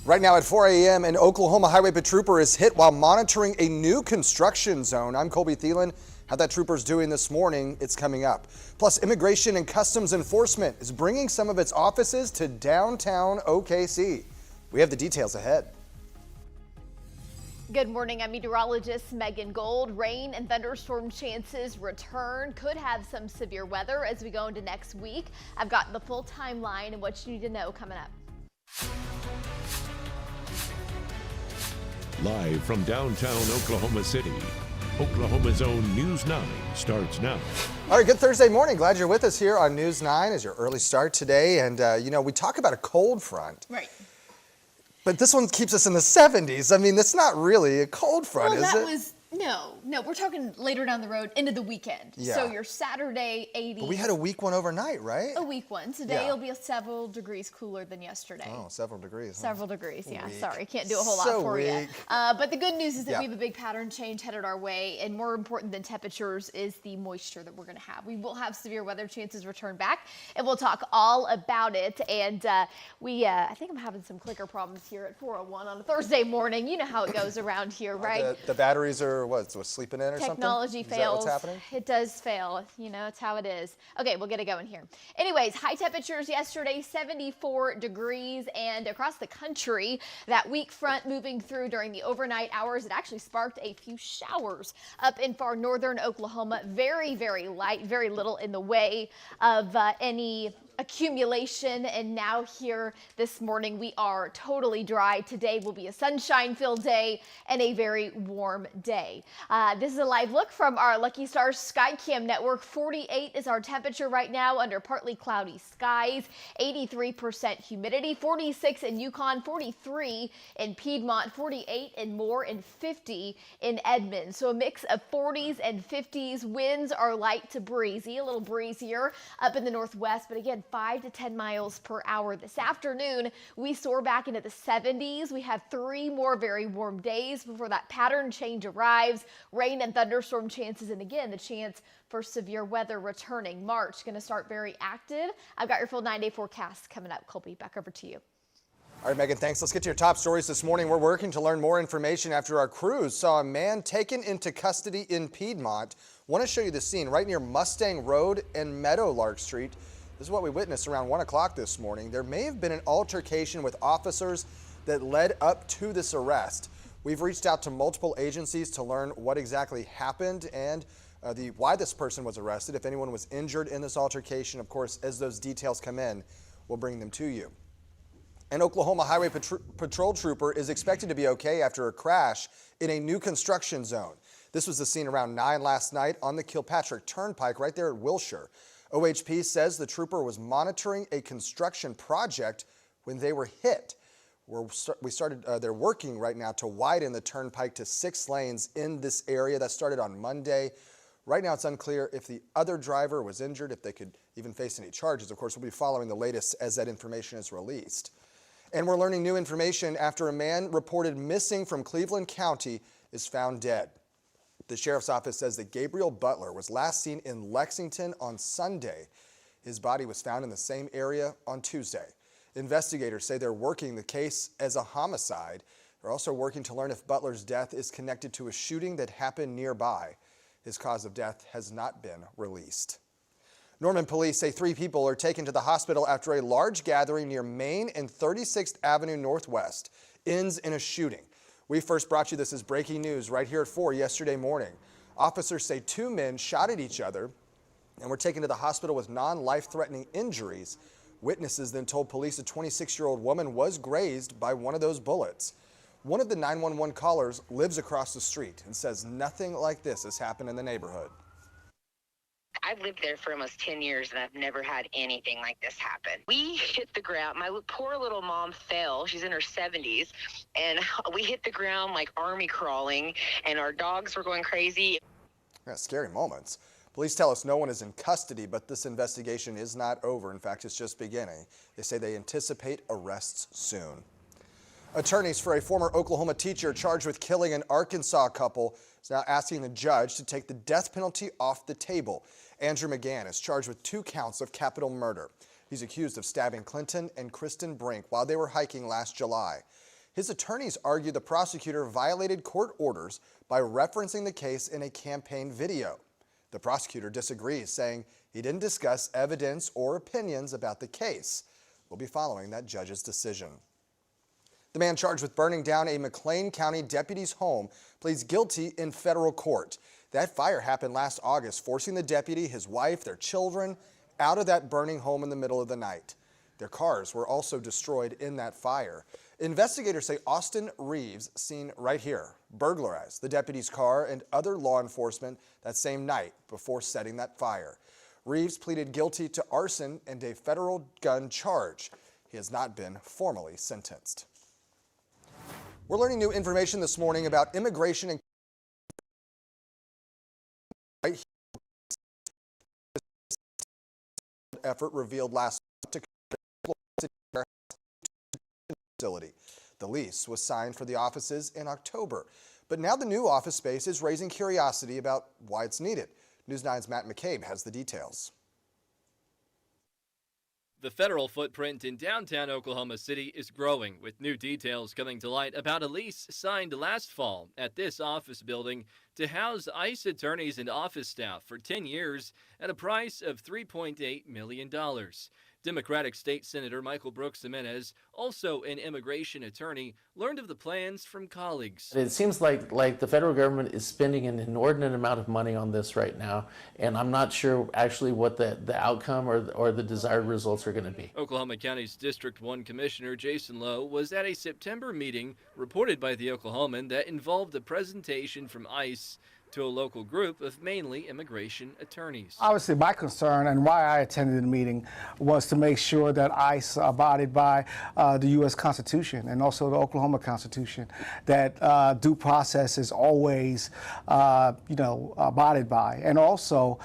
Right now at 4 a.m., an Oklahoma Highway Trooper is hit while monitoring a new construction zone. I'm Colby Thielen. How that trooper's doing this morning, it's coming up. Plus, Immigration and Customs Enforcement is bringing some of its offices to downtown OKC. We have the details ahead. Good morning. I'm meteorologist Megan Gold. Rain and thunderstorm chances return. Could have some severe weather as we go into next week. I've got the full timeline and what you need to know coming up. Live from downtown Oklahoma City, Oklahoma's own News 9 starts now. All right, good Thursday morning. Glad you're with us here on News 9 as your early start today. And, we talk about a cold front. Right. But this one keeps us in the 70s. I mean, that's not really a cold front, is it? No, we're talking later down the road into the weekend. Yeah. So your Saturday 80s. But we had a weak one overnight, right? A weak one. Today will be several degrees cooler than yesterday. Oh, several degrees. Huh? Several degrees, yeah. Weak. Sorry, can't do a whole lot for you. But the good news is that we have a big pattern change headed our way, and more important than temperatures is the moisture that we're going to have. We will have severe weather chances return back, and we'll talk all about it. And I think I'm having some clicker problems here at 4:01 on a Thursday morning. You know how it goes around here, right? The batteries are sleeping in or Technology something? fails. Is that what's happening? It does fail. It's how it is. Okay, we'll get it going here. Anyways, high temperatures yesterday, 74 degrees, and across the country, that weak front moving through during the overnight hours, it actually sparked a few showers up in far northern Oklahoma. Very, very light, very little in the way of any accumulation, and now here this morning we are totally dry. Today will be a sunshine-filled day and a very warm day. This is a live look from our Lucky Stars Skycam network. 48 is our temperature right now under partly cloudy skies, 83% humidity, 46 in Yukon, 43 in Piedmont, 48 and more, and 50 in Edmond. So a mix of 40s and 50s. Winds are light to breezy, a little breezier up in the northwest, but again, 5 to 10 miles per hour. This afternoon, we soar back into the 70s. We have 3 more very warm days before that pattern change arrives. Rain and thunderstorm chances, and again, the chance for severe weather returning. March going to start very active. I've got your full 9-day forecast coming up. Colby, back over to you. All right, Megan, thanks. Let's get to your top stories this morning. We're working to learn more information after our crews saw a man taken into custody in Piedmont. Want to show you the scene right near Mustang Road and Meadowlark Street. This is what we witnessed around 1 o'clock this morning. There may have been an altercation with officers that led up to this arrest. We've reached out to multiple agencies to learn what exactly happened and why this person was arrested, if anyone was injured in this altercation. Of course, as those details come in, we'll bring them to you. An Oklahoma Highway Patrol trooper is expected to be okay after a crash in a new construction zone. This was the scene around 9 last night on the Kilpatrick Turnpike right there at Wilshire. OHP says the trooper was monitoring a construction project when they were hit. They're working right now to widen the turnpike to 6 lanes in this area. That started on Monday. Right now, it's unclear if the other driver was injured, if they could even face any charges. Of course, we'll be following the latest as that information is released. And we're learning new information after a man reported missing from Cleveland County is found dead. The sheriff's office says that Gabriel Butler was last seen in Lexington on Sunday. His body was found in the same area on Tuesday. Investigators say they're working the case as a homicide. They're also working to learn if Butler's death is connected to a shooting that happened nearby. His cause of death has not been released. Norman police say 3 people are taken to the hospital after a large gathering near Main and 36th Avenue Northwest ends in a shooting. We first brought you this as breaking news right here at 4 yesterday morning. Officers say 2 men shot at each other and were taken to the hospital with non-life-threatening injuries. Witnesses then told police a 26-year-old woman was grazed by one of those bullets. One of the 911 callers lives across the street and says nothing like this has happened in the neighborhood. I've lived there for almost 10 years and I've never had anything like this happen. We hit the ground. My poor little mom fell. She's in her 70s. And we hit the ground like army crawling and our dogs were going crazy. Yeah, scary moments. Police tell us no one is in custody, but this investigation is not over. In fact, it's just beginning. They say they anticipate arrests soon. Attorneys for a former Oklahoma teacher charged with killing an Arkansas couple is now asking the judge to take the death penalty off the table. Andrew McGann is charged with 2 counts of capital murder. He's accused of stabbing Clinton and Kristen Brink while they were hiking last July. His attorneys argue the prosecutor violated court orders by referencing the case in a campaign video. The prosecutor disagrees, saying he didn't discuss evidence or opinions about the case. We'll be following that judge's decision. The man charged with burning down a McLean County deputy's home pleads guilty in federal court. That fire happened last August, forcing the deputy, his wife, their children out of that burning home in the middle of the night. Their cars were also destroyed in that fire. Investigators say Austin Reeves, seen right here, burglarized the deputy's car and other law enforcement that same night before setting that fire. Reeves pleaded guilty to arson and a federal gun charge. He has not been formally sentenced. We're learning new information this morning about immigration and effort revealed last to facility. The lease was signed for the offices in October, but now the new office space is raising curiosity about why it's needed. News 9's Matt McCabe has the details. The federal footprint in downtown Oklahoma City is growing, with new details coming to light about a lease signed last fall at this office building to house ICE attorneys and office staff for 10 years at a price of $3.8 million. Democratic State Senator Michael Brooks Jimenez, also an immigration attorney, learned of the plans from colleagues. It seems like the federal government is spending an inordinate amount of money on this right now, and I'm not sure actually what the outcome or the desired results are going to be. Oklahoma County's District 1 Commissioner Jason Lowe was at a September meeting reported by the Oklahoman that involved a presentation from ICE to a local group of mainly immigration attorneys. Obviously, my concern and why I attended the meeting was to make sure that ICE abided by the U.S. Constitution and also the Oklahoma Constitution, that due process is always, abided by, and also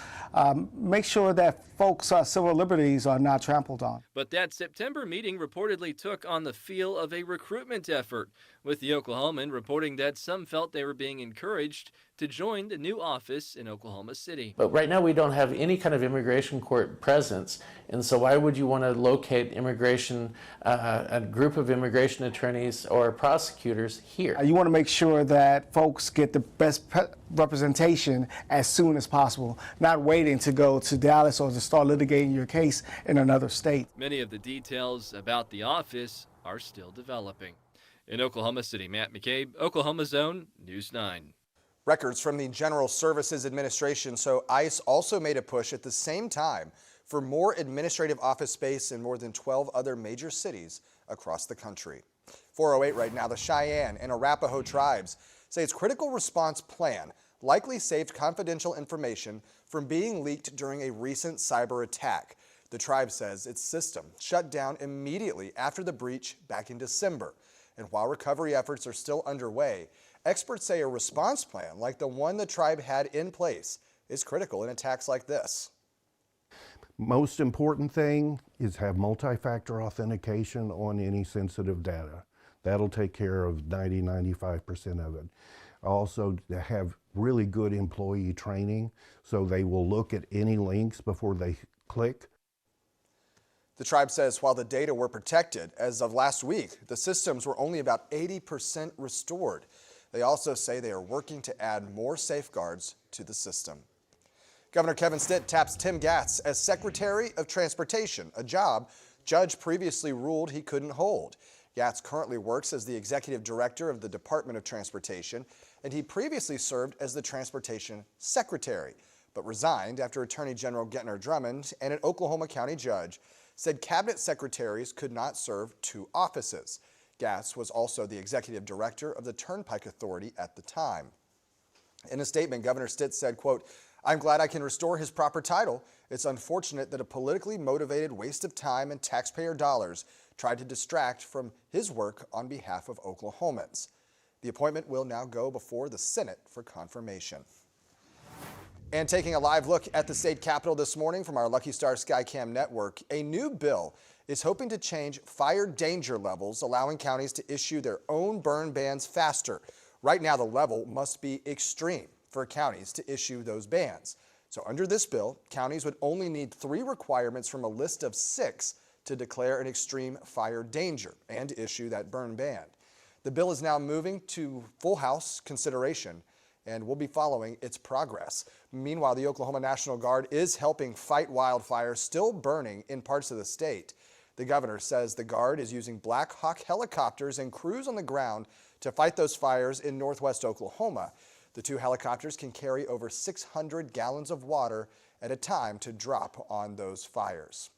make sure that folks' civil liberties are not trampled on. But that September meeting reportedly took on the feel of a recruitment effort, with the Oklahoman reporting that some felt they were being encouraged to join the new office in Oklahoma City. But right now we don't have any kind of immigration court presence, and so why would you want to locate a group of immigration attorneys or prosecutors here? You want to make sure that folks get the best representation as soon as possible, not waiting to go to Dallas or to start litigating your case in another state. Many of the details about the office are still developing. In Oklahoma City, Matt McCabe, Oklahoma's Own News 9. Records from the General Services Administration show ICE also made a push at the same time for more administrative office space in more than 12 other major cities across the country. 4:08 right now, the Cheyenne and Arapaho tribes say its critical response plan likely saved confidential information from being leaked during a recent cyber attack. The tribe says its system shut down immediately after the breach back in December. And while recovery efforts are still underway, experts say a response plan like the one the tribe had in place is critical in attacks like this. Most important thing is have multi-factor authentication on any sensitive data. That'll take care of 90–95% of it. Also, to have really good employee training so they will look at any links before they click. The tribe says while the data were protected, as of last week, the systems were only about 80% restored. They also say they are working to add more safeguards to the system. Governor Kevin Stitt taps Tim Gatz as Secretary of Transportation, a job judge previously ruled he couldn't hold. Gatz currently works as the Executive Director of the Department of Transportation, and he previously served as the Transportation Secretary, but resigned after Attorney General Getner Drummond and an Oklahoma County judge said cabinet secretaries could not serve two offices. Gatz was also the executive director of the Turnpike Authority at the time. In a statement, Governor Stitt said, quote, "I'm glad I can restore his proper title. It's unfortunate that a politically motivated waste of time and taxpayer dollars tried to distract from his work on behalf of Oklahomans." The appointment will now go before the Senate for confirmation. And taking a live look at the state capitol this morning from our Lucky Star Skycam network, a new bill is hoping to change fire danger levels, allowing counties to issue their own burn bans faster. Right now, the level must be extreme for counties to issue those bans. So under this bill, counties would only need 3 requirements from a list of 6 to declare an extreme fire danger and issue that burn ban. The bill is now moving to full House consideration, and we'll be following its progress. Meanwhile, the Oklahoma National Guard is helping fight wildfires still burning in parts of the state. The governor says the Guard is using Black Hawk helicopters and crews on the ground to fight those fires in northwest Oklahoma. The 2 helicopters can carry over 600 gallons of water at a time to drop on those fires.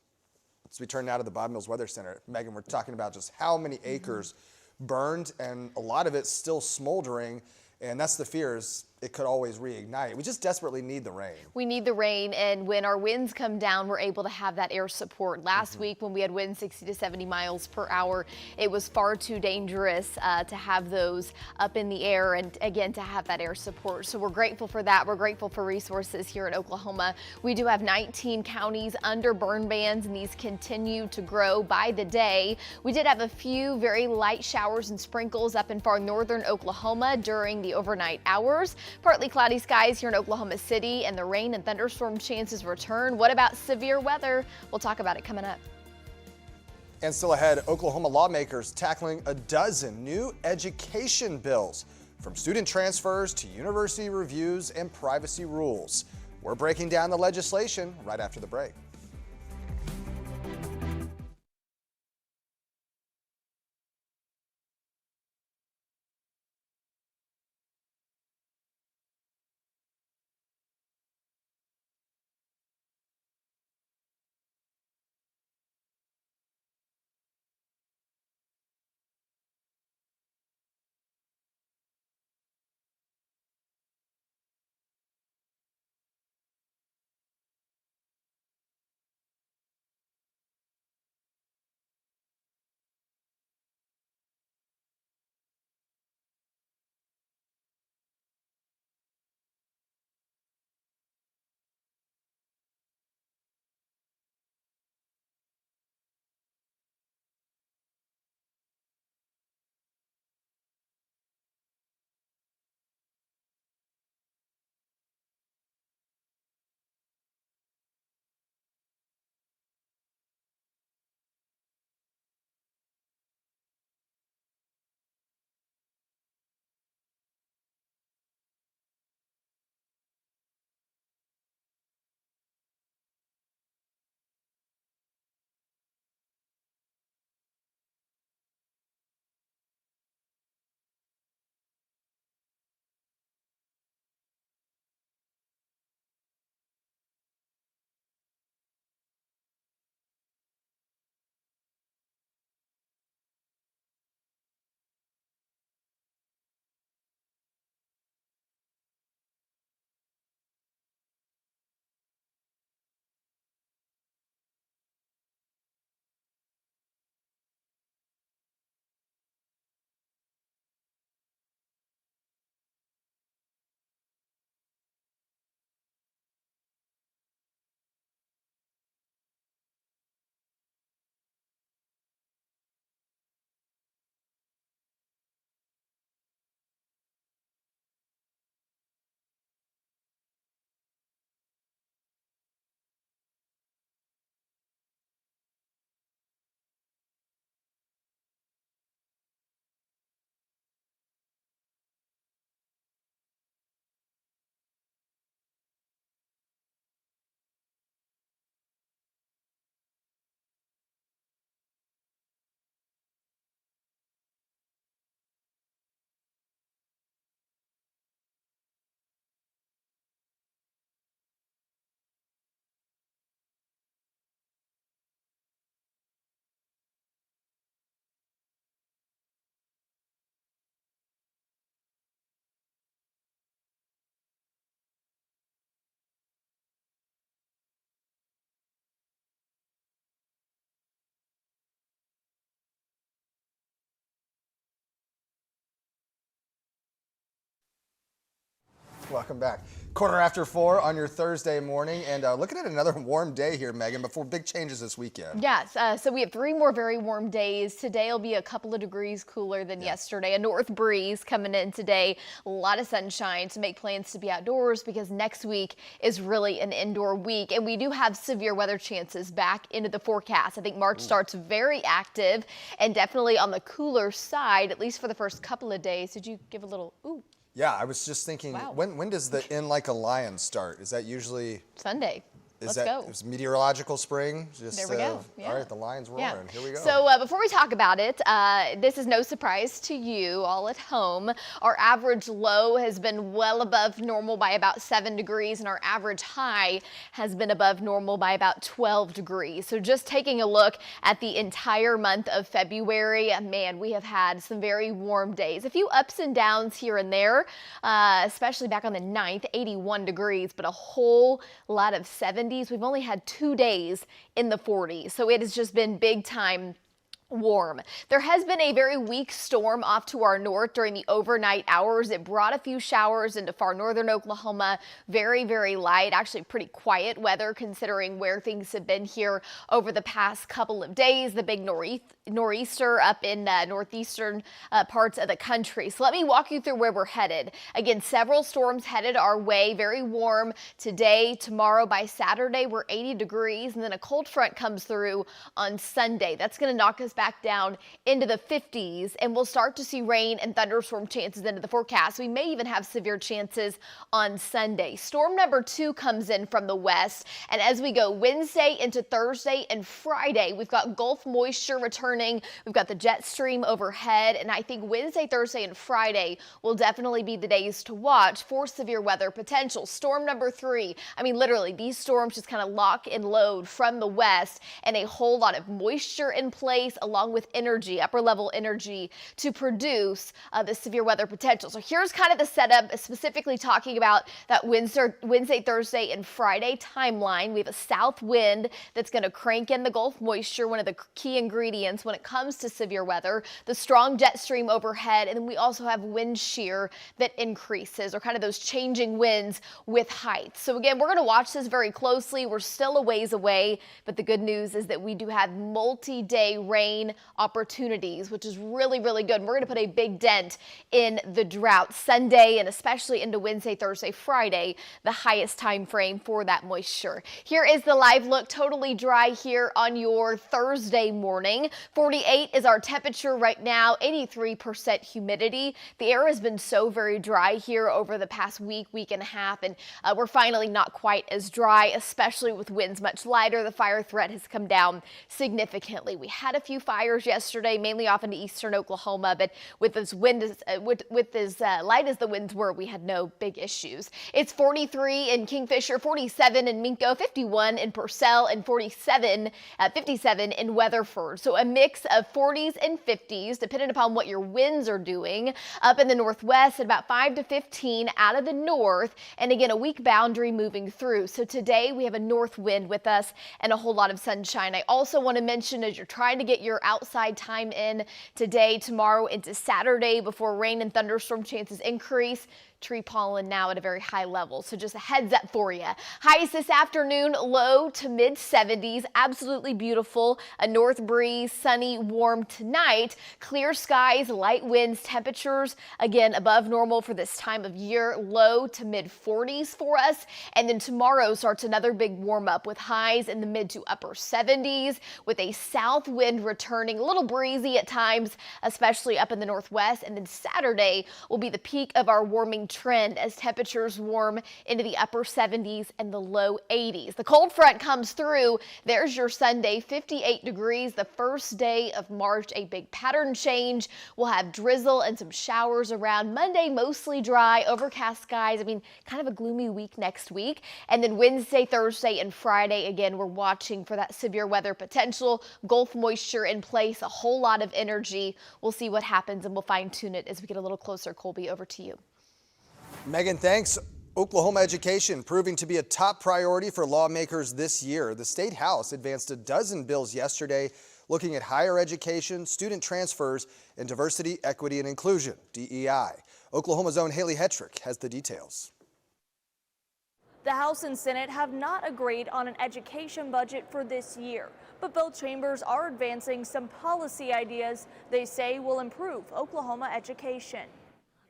As we turn now to the Bob Mills Weather Center, Megan, we're talking about just how many acres burned, and a lot of it's still smoldering, and that's the fears. It could always reignite. We just desperately need the rain. We need the rain, and when our winds come down, we're able to have that air support. Last week, when we had winds 60 to 70 miles per hour, it was far too dangerous to have those up in the air, and again, to have that air support. So we're grateful for that. We're grateful for resources here in Oklahoma. We do have 19 counties under burn bans, and these continue to grow by the day. We did have a few very light showers and sprinkles up in far northern Oklahoma during the overnight hours. Partly cloudy skies here in Oklahoma City, and the rain and thunderstorm chances return. What about severe weather? We'll talk about it coming up. And still ahead, Oklahoma lawmakers tackling a dozen new education bills, from student transfers to university reviews and privacy rules. We're breaking down the legislation right after the break. Welcome back. 4:15 on your Thursday morning, and looking at another warm day here, Megan, before big changes this weekend. Yes, so we have 3 more very warm days. Today will be a couple of degrees cooler than yesterday. A north breeze coming in today. A lot of sunshine, to make plans to be outdoors because next week is really an indoor week. And we do have severe weather chances back into the forecast. I think March starts very active and definitely on the cooler side, at least for the first couple of days. Did you give a little ooh? Yeah, I was just thinking, Wow. when does the In Like a Lion start? Is that usually... Sunday. Let's go. Is meteorological spring? Just, There we go. Yeah. All right, the lion's roaring. Here we go. So before we talk about it, this is no surprise to you all at home. Our average low has been well above normal by about 7 degrees, and our average high has been above normal by about 12 degrees. So just taking a look at the entire month of February, man, we have had some very warm days. A few ups and downs here and there, especially back on the 9th, 81 degrees, but a whole lot of 70s. We've only had 2 days in the 40s, so it has just been big time warm. There has been a very weak storm off to our north during the overnight hours. It brought a few showers into far northern Oklahoma. Very, very light, actually pretty quiet weather considering where things have been here over the past couple of days. The big nor'easter up in northeastern parts of the country. So let me walk you through where we're headed. Again, several storms headed our way. Very warm today, tomorrow. By Saturday, we're 80 degrees, and then a cold front comes through on Sunday. That's going to knock us back down into the 50s, and we'll start to see rain and thunderstorm chances into the forecast. We may even have severe chances on Sunday. Storm number 2 comes in from the west, and as we go Wednesday into Thursday and Friday, we've got Gulf moisture returning. We've got the jet stream overhead, and I think Wednesday, Thursday, and Friday will definitely be the days to watch for severe weather potential. Storm number 3, I mean, literally, these storms just kind of lock and load from the west, and a whole lot of moisture in place, along with energy, upper level energy, to produce the severe weather potential. So here's kind of the setup, specifically talking about that Wednesday, Thursday, and Friday timeline. We have a south wind that's going to crank in the Gulf moisture, one of the key ingredients when it comes to severe weather, the strong jet stream overhead, and then we also have wind shear that increases, or kind of those changing winds with height. So again, we're going to watch this very closely. We're still a ways away, but the good news is that we do have multi-day rain opportunities, which is really, really good. And we're going to put a big dent in the drought Sunday and especially into Wednesday, Thursday, Friday, the highest time frame for that moisture. Here is the live look, totally dry here on your Thursday morning. 48 is our temperature right now, 83% humidity. The air has been so very dry here over the past week and a half, and we're finally not quite as dry, especially with winds much lighter. The fire threat has come down significantly. We had a few fires yesterday, mainly off into eastern Oklahoma, but with as light as the winds were, we had no big issues. It's 43 in Kingfisher, 47 in Minko, 51 in Purcell, and 57 in Weatherford. So a mix of 40s and 50s, depending upon what your winds are doing. Up in the northwest, at about 5 to 15 out of the north, and again, a weak boundary moving through. So today we have a north wind with us and a whole lot of sunshine. I also want to mention, as you're trying to get your outside time in today, tomorrow, into Saturday before rain and thunderstorm chances increase, tree pollen now at a very high level. So just a heads up for you. Highs this afternoon, low to mid 70s. Absolutely beautiful. A north breeze, sunny, warm tonight. Clear skies, light winds, temperatures again above normal for this time of year. Low to mid 40s for us. And then tomorrow starts another big warm up with highs in the mid to upper 70s with a south wind returning, a little breezy at times, especially up in the northwest. And then Saturday will be the peak of our warming trend as temperatures warm into the upper 70s and the low 80s. The cold front comes through. There's your Sunday, 58 degrees, the first day of March. A big pattern change. We'll have drizzle and some showers around. Monday, mostly dry, overcast skies. I mean, kind of a gloomy week next week. And then Wednesday, Thursday, and Friday, again, we're watching for that severe weather potential. Gulf moisture in place, a whole lot of energy. We'll see what happens, and we'll fine tune it as we get a little closer. Colby, over to you. Megan, thanks. Oklahoma education proving to be a top priority for lawmakers this year. The State House advanced a dozen bills yesterday looking at higher education, student transfers, and diversity, equity, and inclusion, DEI. Oklahoma's own Haley Hetrick has the details. The House and Senate have not agreed on an education budget for this year, but both chambers are advancing some policy ideas they say will improve Oklahoma education.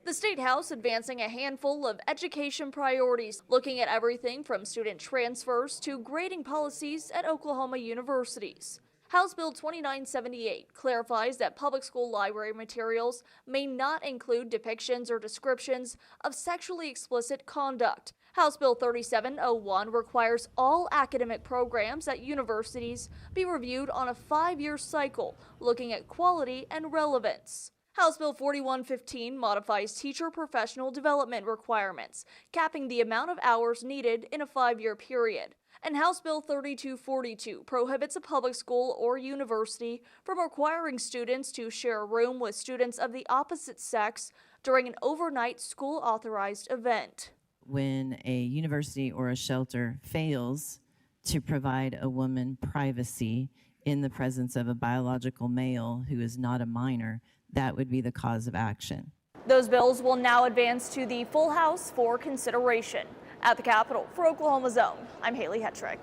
The State House advancing a handful of education priorities, looking at everything from student transfers to grading policies at Oklahoma universities. House Bill 2978 clarifies that public school library materials may not include depictions or descriptions of sexually explicit conduct. House Bill 3701 requires all academic programs at universities be reviewed on a 5-year cycle, looking at quality and relevance. House Bill 4115 modifies teacher professional development requirements, capping the amount of hours needed in a 5-year period. And House Bill 3242 prohibits a public school or university from requiring students to share a room with students of the opposite sex during an overnight school-authorized event. When a university or a shelter fails to provide a woman privacy in the presence of a biological male who is not a minor, that would be the cause of action. Those bills will now advance to the full House for consideration. At the Capitol, for Oklahoma's Own, I'm Haley Hetrick.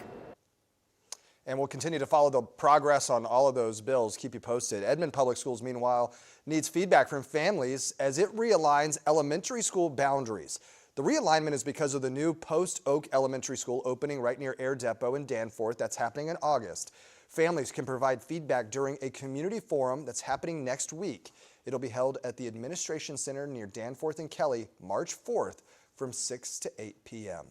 And we'll continue to follow the progress on all of those bills, keep you posted. Edmond Public Schools, meanwhile, needs feedback from families as it realigns elementary school boundaries. The realignment is because of the new Post Oak Elementary School opening right near Air Depot in Danforth. That's happening in August. Families can provide feedback during a community forum that's happening next week. It'll be held at the Administration Center near Danforth and Kelly, March 4th from 6 to 8 p.m.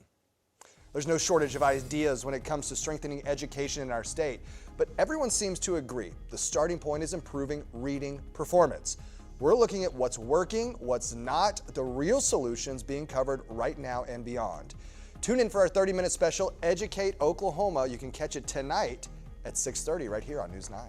There's no shortage of ideas when it comes to strengthening education in our state, but everyone seems to agree the starting point is improving reading performance. We're looking at what's working, what's not, the real solutions being covered right now and beyond. Tune in for our 30-minute special, Educate Oklahoma. You can catch it tonight at 6:30 right here on News 9.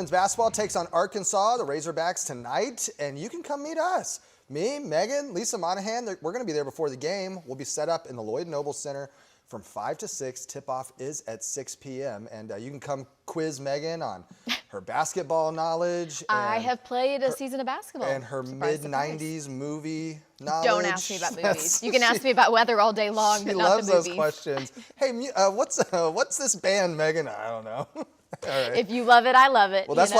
Men's basketball takes on Arkansas, the Razorbacks, tonight, and you can come meet us. Me, Megan, Lisa Monahan, we're going to be there before the game. We'll be set up in the Lloyd Noble Center from 5 to 6. Tip-off is at 6 p.m., and you can come quiz Megan on her basketball knowledge. I have played a season of basketball. And her mid-90s movie knowledge. Don't ask me about movies. You can ask me about weather all day long, but not the movies. She loves those questions. Hey, what's this band, Megan? I don't know. All right. If you love it, I love it. Well, that's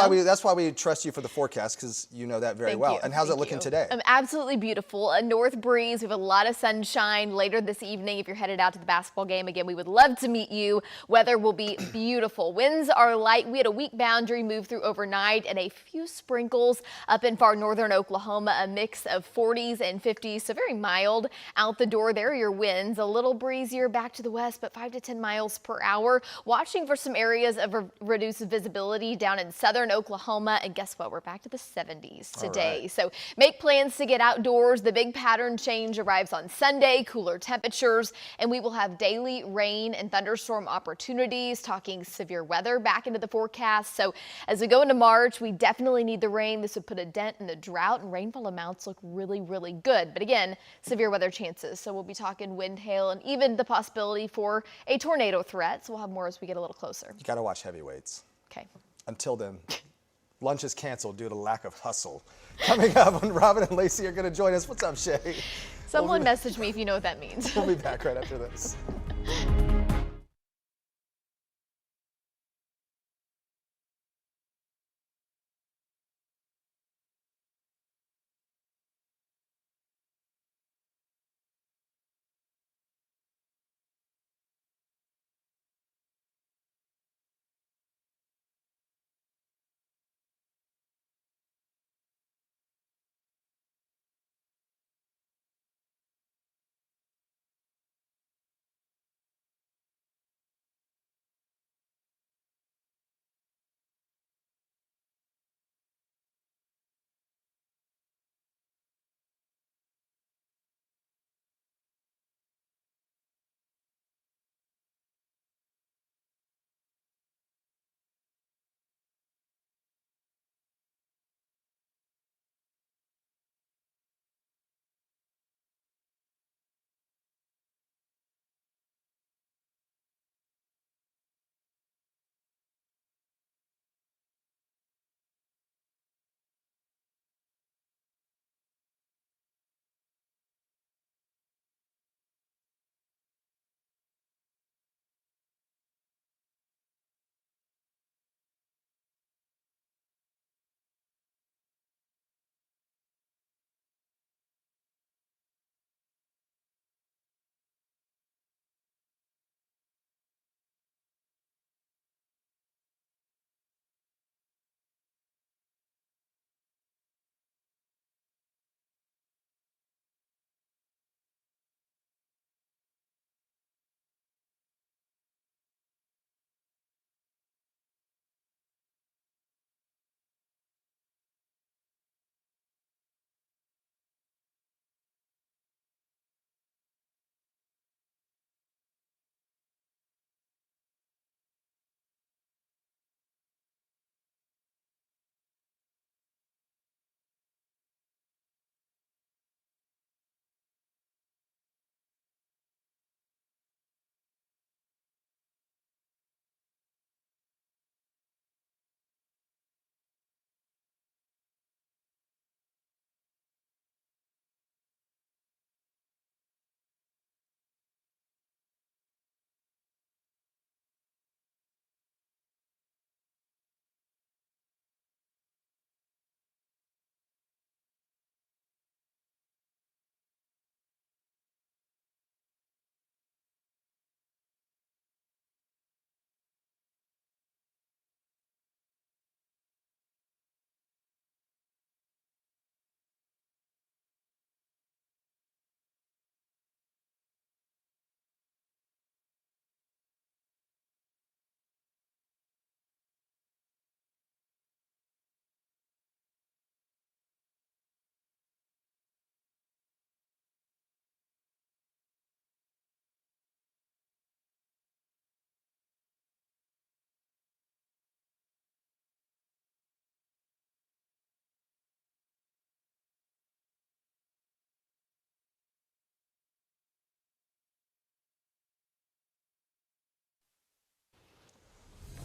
why we trust you for the forecast, because you know that very well. And how's it looking today? Absolutely beautiful. A north breeze. We have a lot of sunshine later this evening. If you're headed out to the basketball game, again, we would love to meet you. Weather will be beautiful. Winds are light. We had a weak boundary move through overnight and a few sprinkles up in far northern Oklahoma. A mix of 40s and 50s, so very mild. Out the door, there are your winds. A little breezier back to the west, but 5 to 10 miles per hour. Watching for some areas of reduced visibility down in southern Oklahoma, and guess what? We're back to the 70s today. Right. So make plans to get outdoors. The big pattern change arrives on Sunday, cooler temperatures, and we will have daily rain and thunderstorm opportunities, talking severe weather back into the forecast. So as we go into March, we definitely need the rain. This would put a dent in the drought, and rainfall amounts look really, really good. But again, severe weather chances. So we'll be talking wind, hail, and even the possibility for a tornado threat. So we'll have more as we get a little closer. You got to watch heavyweights. Okay. Until then, lunch is canceled due to lack of hustle. Coming up when Robin and Lacey are going to join us. What's up, Shay? Someone message me if you know what that means. We'll be back right after this.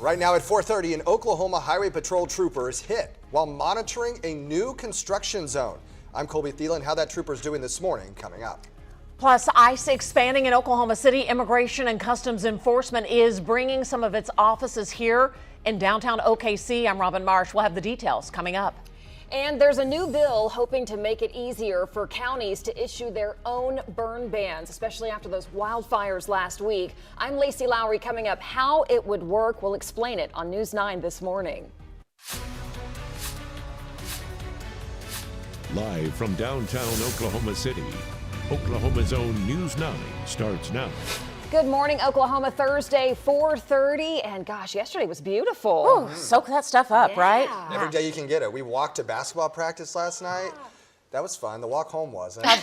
Right now at 4:30, an Oklahoma Highway Patrol trooper is hit while monitoring a new construction zone. I'm Colby Thielen. How that trooper's doing this morning, coming up. Plus, ICE expanding in Oklahoma City. Immigration and Customs Enforcement is bringing some of its offices here in downtown OKC. I'm Robin Marsh. We'll have the details coming up. And there's a new bill hoping to make it easier for counties to issue their own burn bans, especially after those wildfires last week. I'm Lacey Lowry. Coming up, how it would work. We'll explain it on News 9 this morning. Live from downtown Oklahoma City, Oklahoma's own News 9 starts now. Good morning, Oklahoma. Thursday, 4:30, and gosh, yesterday was beautiful. Ooh, soak that stuff up, right? Every day you can get it. We walked to basketball practice last night. That was fun. The walk home wasn't. How'd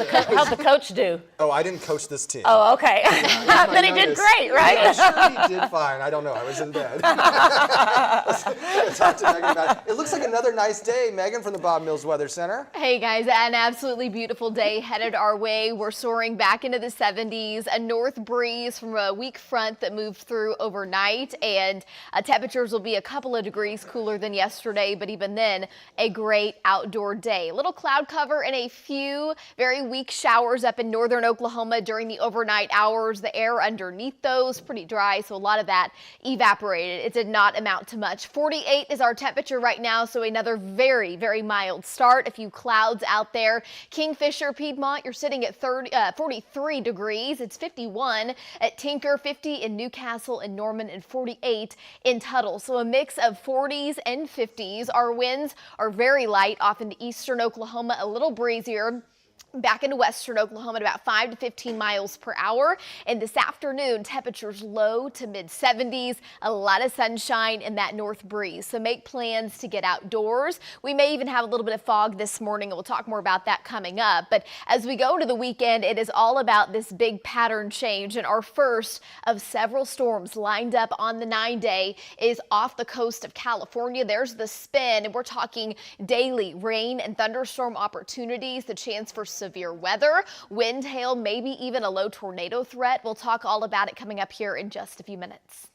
the coach do? Oh, I didn't coach this team. Oh, okay. Then he did great, right? Yeah, I'm sure he did fine. I don't know. I was in bed. Let's talk to Megan about it. It looks like another nice day. Megan from the Bob Mills Weather Center. Hey guys, an absolutely beautiful day headed our way. We're soaring back into the 70s. A north breeze from a weak front that moved through overnight, and temperatures will be a couple of degrees cooler than yesterday, but even then, a great outdoor day. A little cloud cover and a few very weak showers up in northern Oklahoma during the overnight hours. The air underneath those pretty dry, so a lot of that evaporated. It did not amount to much. 48 is our temperature right now, so another very, very mild start. A few clouds out there. Kingfisher, Piedmont, you're sitting at 43 degrees. It's 51 at Tinker, 50 in Newcastle and Norman, and 48 in Tuttle. So a mix of 40s and 50s. Our winds are very light off into eastern Oklahoma, a little breezier. Back into western Oklahoma at about 5 to 15 miles per hour. And this afternoon, temperatures low to mid 70s, a lot of sunshine and that north breeze. So make plans to get outdoors. We may even have a little bit of fog this morning, and we'll talk more about that coming up. But as we go to the weekend, it is all about this big pattern change. And our first of several storms lined up on the 9-day is off the coast of California. There's the spin, and we're talking daily rain and thunderstorm opportunities, the chance for severe weather, wind, hail, maybe even a low tornado threat. We'll talk all about it coming up here in just a few minutes.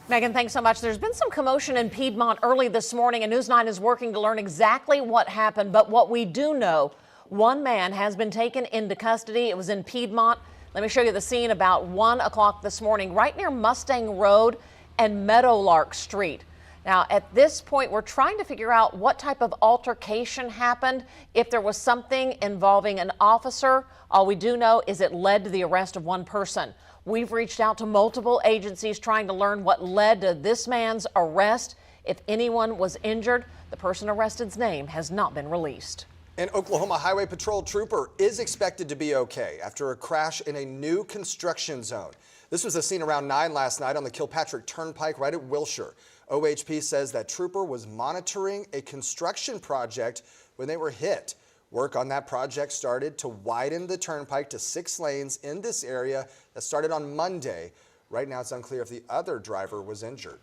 Megan, thanks so much. There's been some commotion in Piedmont early this morning, and News 9 is working to learn exactly what happened. But what we do know, one man has been taken into custody. It was in Piedmont. Let me show you the scene about 1 o'clock this morning, right near Mustang Road and Meadowlark Street. Now, at this point, we're trying to figure out what type of altercation happened, if there was something involving an officer. All we do know is it led to the arrest of one person. We've reached out to multiple agencies trying to learn what led to this man's arrest. If anyone was injured, the person arrested's name has not been released. An Oklahoma Highway Patrol trooper is expected to be okay after a crash in a new construction zone. This was a scene around 9 last night on the Kilpatrick Turnpike right at Wilshire. OHP says that trooper was monitoring a construction project when they were hit. Work on that project started to widen the turnpike to 6 lanes in this area. That started on Monday. Right now it's unclear if the other driver was injured.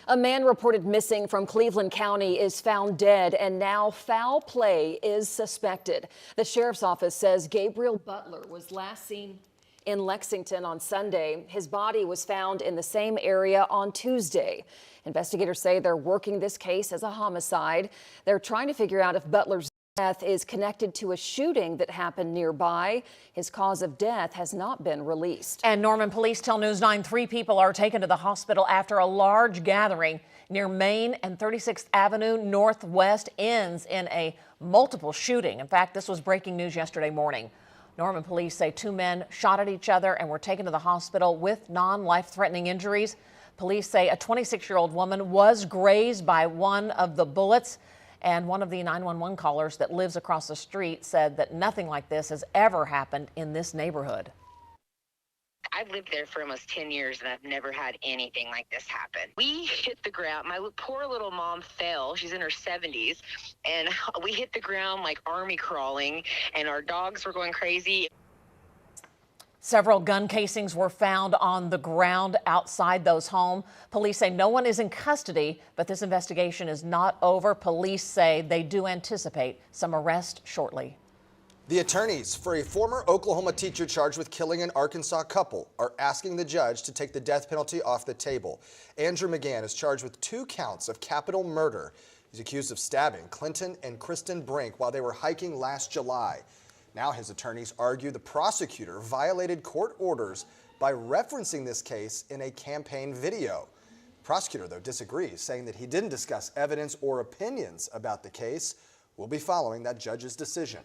A man reported missing from Cleveland County is found dead, and now foul play is suspected. The sheriff's office says Gabriel Butler was last seen in Lexington on Sunday. His body was found in the same area on Tuesday. Investigators say they're working this case as a homicide. They're trying to figure out if Butler's death is connected to a shooting that happened nearby. His cause of death has not been released. And Norman police tell News 9 3 people are taken to the hospital after a large gathering near Main and 36th Avenue Northwest ends in a multiple shooting. In fact, this was breaking news yesterday morning. Norman police say 2 men shot at each other and were taken to the hospital with non-life-threatening injuries. Police say a 26-year-old woman was grazed by one of the bullets, and one of the 911 callers that lives across the street said that nothing like this has ever happened in this neighborhood. I've lived there for almost 10 years, and I've never had anything like this happen. We hit the ground. My poor little mom fell. She's in her 70s, and we hit the ground like army crawling, and our dogs were going crazy. Several gun casings were found on the ground outside those homes. Police say no one is in custody, but this investigation is not over. Police say they do anticipate some arrest shortly. The attorneys for a former Oklahoma teacher charged with killing an Arkansas couple are asking the judge to take the death penalty off the table. Andrew McGann is charged with 2 counts of capital murder. He's accused of stabbing Clinton and Kristen Brink while they were hiking last July. Now his attorneys argue the prosecutor violated court orders by referencing this case in a campaign video. The prosecutor, though, disagrees, saying that he didn't discuss evidence or opinions about the case. We'll be following that judge's decision.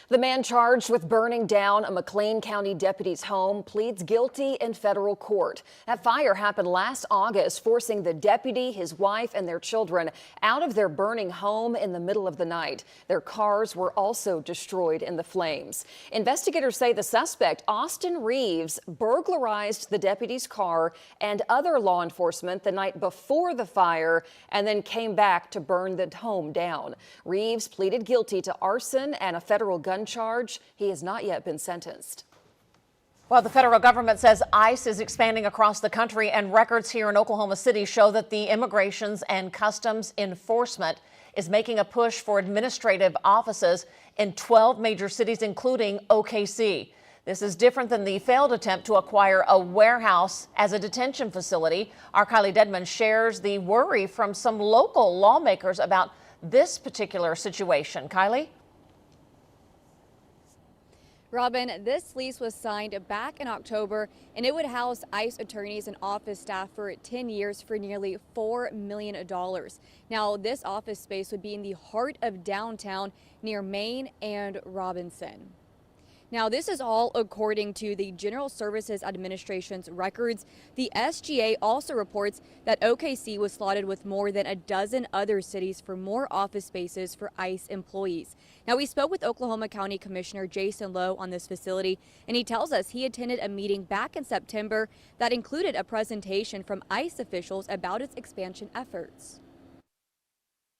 The man charged with burning down a McLean County deputy's home pleads guilty in federal court. That fire happened last August, forcing the deputy, his wife, and their children out of their burning home in the middle of the night. Their cars were also destroyed in the flames. Investigators say the suspect, Austin Reeves, burglarized the deputy's car and other law enforcement the night before the fire and then came back to burn the home down. Reeves pleaded guilty to arson and a federal gun charge. He has not yet been sentenced. Well, the federal government says ICE is expanding across the country, and records here in Oklahoma City show that the Immigrations and Customs Enforcement is making a push for administrative offices in 12 major cities, including OKC. This is different than the failed attempt to acquire a warehouse as a detention facility. Our Kylie Dedman shares the worry from some local lawmakers about this particular situation. Kylie? Robin, this lease was signed back in October, and it would house ICE attorneys and office staff for 10 years for nearly $4 million. Now, this office space would be in the heart of downtown near Main and Robinson. Now, this is all according to the General Services Administration's records. The SGA also reports that OKC was slotted with more than a dozen other cities for more office spaces for ICE employees. Now, we spoke with Oklahoma County Commissioner Jason Lowe on this facility, and he tells us he attended a meeting back in September that included a presentation from ICE officials about its expansion efforts.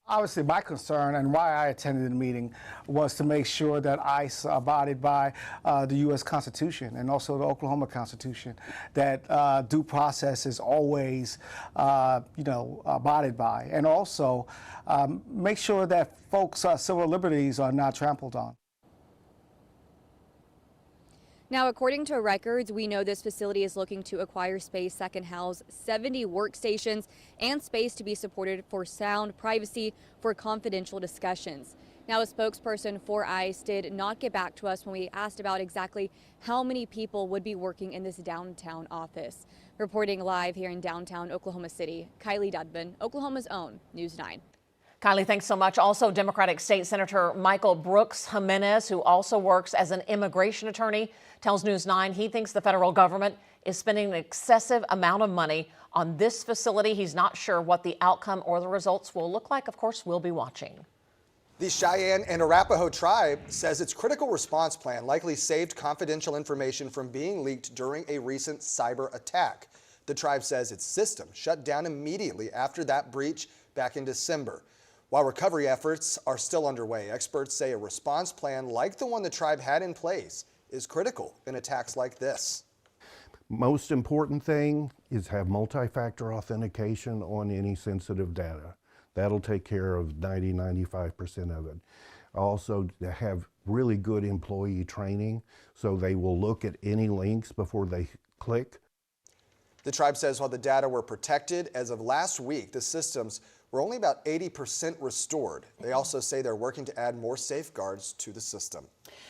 Obviously, my concern and why I attended the meeting was to make sure that ICE abided by the U.S. Constitution and also the Oklahoma Constitution, that due process is always, abided by, and also make sure that folks' civil liberties are not trampled on. Now, according to records, we know this facility is looking to acquire space that can house 70 workstations and space to be supported for sound privacy for confidential discussions. Now, a spokesperson for ICE did not get back to us when we asked about exactly how many people would be working in this downtown office. Reporting live here in downtown Oklahoma City, Kylie Dedman, Oklahoma's own News 9. Kylie, thanks so much. Also, Democratic State Senator Michael Brooks Jimenez, who also works as an immigration attorney, tells News 9 he thinks the federal government is spending an excessive amount of money on this facility. He's not sure what the outcome or the results will look like. Of course, we'll be watching. The Cheyenne and Arapaho tribe says its critical response plan likely saved confidential information from being leaked during a recent cyber attack. The tribe says its system shut down immediately after that breach back in December. While recovery efforts are still underway, experts say a response plan like the one the tribe had in place is critical in attacks like this. Most important thing is have multi-factor authentication on any sensitive data. That'll take care of 95% of it. Also, to have really good employee training so they will look at any links before they click. The tribe says while the data were protected, as of last week, the systems were only about 80% restored. They also say they're working to add more safeguards to the system.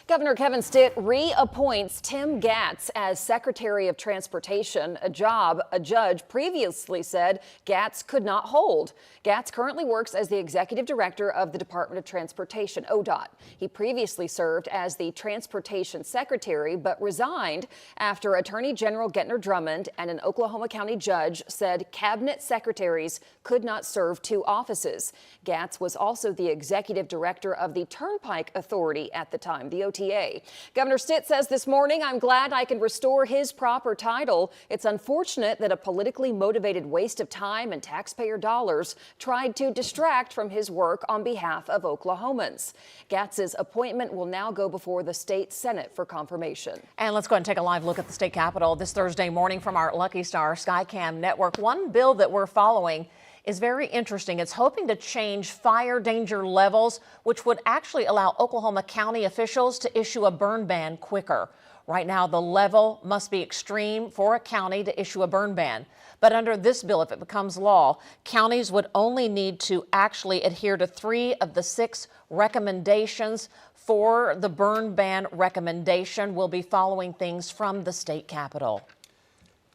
Governor Kevin Stitt reappoints Tim Gatz as Secretary of Transportation, a job a judge previously said Gatz could not hold. Gatz currently works as the Executive Director of the Department of Transportation, ODOT. He previously served as the Transportation Secretary, but resigned after Attorney General Gettner Drummond and an Oklahoma County judge said cabinet secretaries could not serve two offices. Gatz was also the Executive Director of the Turnpike Authority at the time, the OTA. Governor Stitt says this morning, "I'm glad I can restore his proper title. It's unfortunate that a politically motivated waste of time and taxpayer dollars tried to distract from his work on behalf of Oklahomans." Gatz's appointment will now go before the state Senate for confirmation. And let's go ahead and take a live look at the state capitol this Thursday morning from our Lucky Star Skycam network. One bill that we're following is very interesting. It's hoping to change fire danger levels, which would actually allow Oklahoma County officials to issue a burn ban quicker. Right now, the level must be extreme for a county to issue a burn ban. But under this bill, if it becomes law, counties would only need to actually adhere to 3 of the 6 recommendations. For the burn ban recommendation, we'll be following things from the state capitol.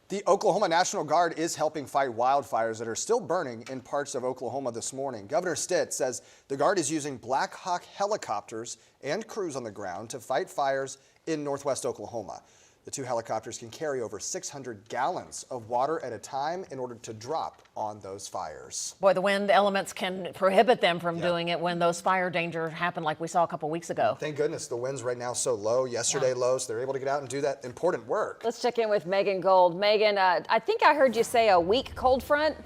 The Oklahoma National Guard is helping fight wildfires that are still burning in parts of Oklahoma this morning. Governor Stitt says the Guard is using Black Hawk helicopters and crews on the ground to fight fires in northwest Oklahoma. The 2 helicopters can carry over 600 gallons of water at a time in order to drop on those fires. Boy, the wind elements can prohibit them from doing it when those fire dangers happen like we saw a couple weeks ago. Thank goodness the wind's right now so low. Yesterday low, so they're able to get out and do that important work. Let's check in with Megan Gold. Megan, I think I heard you say a weak cold front.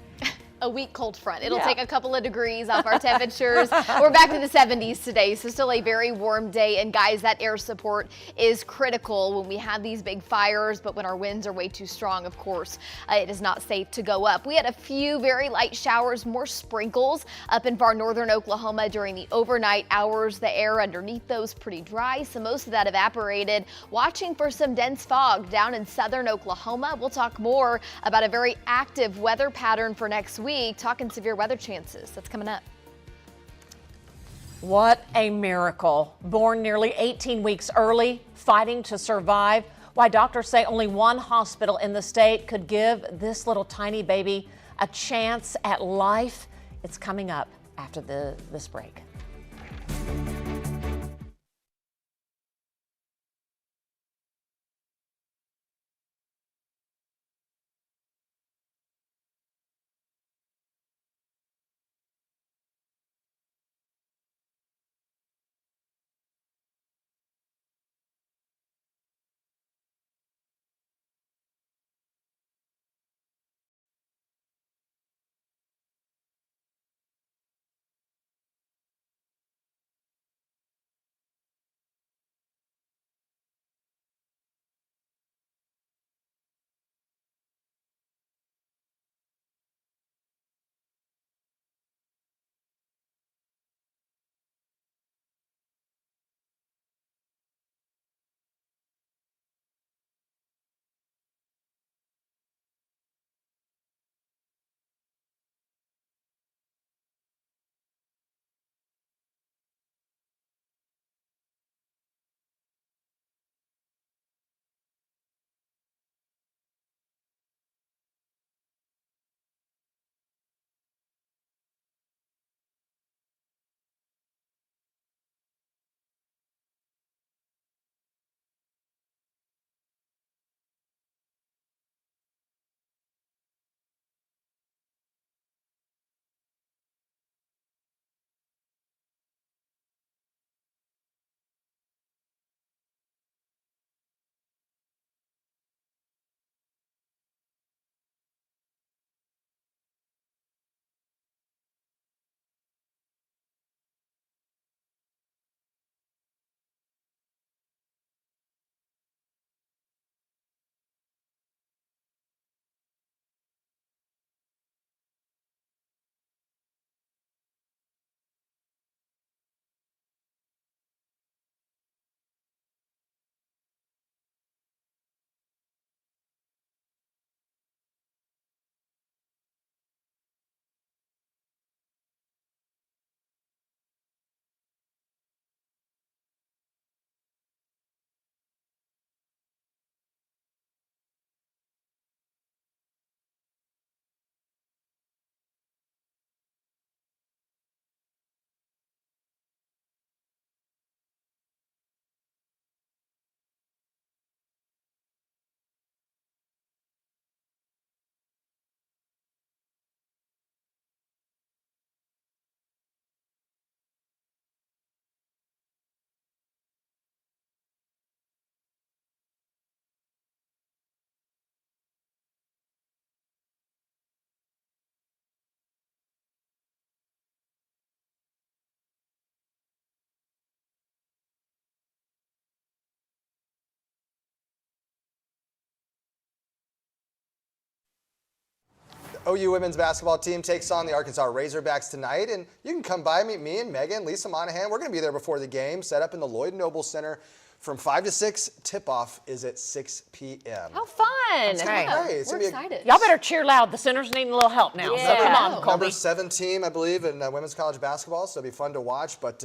A weak cold front. It'll take a couple of degrees off our temperatures. We're back to the 70s today, so still a very warm day. And guys, that air support is critical when we have these big fires, but when our winds are way too strong, of course, it is not safe to go up. We had a few very light showers, more sprinkles up in far northern Oklahoma during the overnight hours. The air underneath those pretty dry, so most of that evaporated. Watching for some dense fog down in southern Oklahoma. We'll talk more about a very active weather pattern for next week. Talking severe weather chances. That's coming up. What a miracle. Born nearly 18 weeks early, fighting to survive. Why doctors say only one hospital in the state could give this little tiny baby a chance at life. It's coming up after this break. OU women's basketball team takes on the Arkansas Razorbacks tonight, and you can come by, meet me and Megan, Lisa Monahan. We're going to be there before the game, set up in the Lloyd Noble Center from 5 to 6. Tip-off is at 6 p.m. How fun. It's gonna be great. It's We're gonna be excited. Y'all better cheer loud. The center's needing a little help now. Yeah. So come on, Number Colby. 7 team, I believe, in women's college basketball, so it'll be fun to watch, but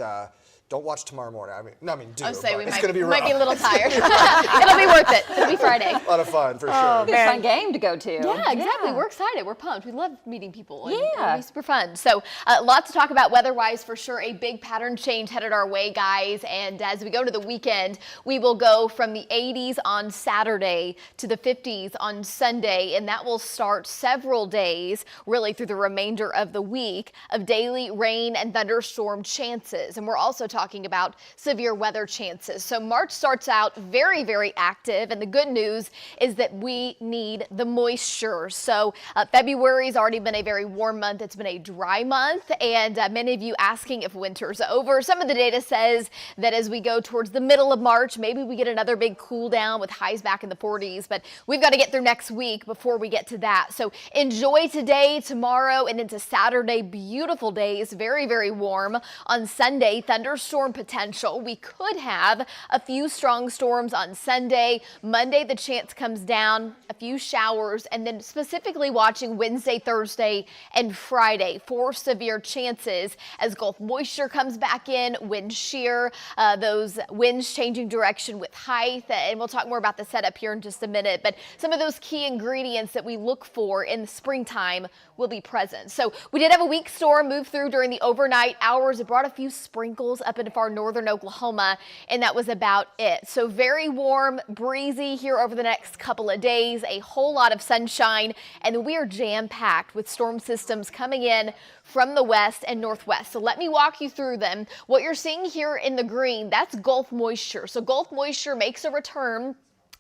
don't watch tomorrow morning. Do. I'll say but we it's might, going to be might rough. be a little tired. It'll be worth it. It'll be Friday. A lot of fun, for sure. It'll be a fun game to go to. Yeah, exactly. We're excited. We're pumped. We love meeting people. And Yeah. it'll be super fun. So lots to talk about weather-wise for sure. A big pattern change headed our way, guys. And as we go to the weekend, we will go from the 80s on Saturday to the 50s on Sunday. And that will start several days, really through the remainder of the week, of daily rain and thunderstorm chances. And we're also talking about severe weather chances. So March starts out very, very active. And the good news is that we need the moisture. So February has already been a very warm month. It's been a dry month. And many of you asking if winter's over. Some of the data says that as we go towards the middle of March, maybe we get another big cool down with highs back in the 40s. But we've got to get through next week before we get to that. So enjoy today, tomorrow, and into Saturday. Beautiful days, very, very warm. On Sunday, thunderstorm potential. We could have a few strong storms on Sunday. Monday, the chance comes down, a few showers, and then specifically watching Wednesday, Thursday, and Friday for severe chances as Gulf moisture comes back in, wind shear, those winds changing direction with height. And we'll talk more about the setup here in just a minute. But some of those key ingredients that we look for in the springtime will be present. So we did have a weak storm move through during the overnight hours. It brought a few sprinkles up into far northern Oklahoma, and that was about it. So very warm, breezy here over the next couple of days, a whole lot of sunshine, and we are jam-packed with storm systems coming in from the west and northwest. So let me walk you through them. What you're seeing here in the green, that's Gulf moisture. So Gulf moisture makes a return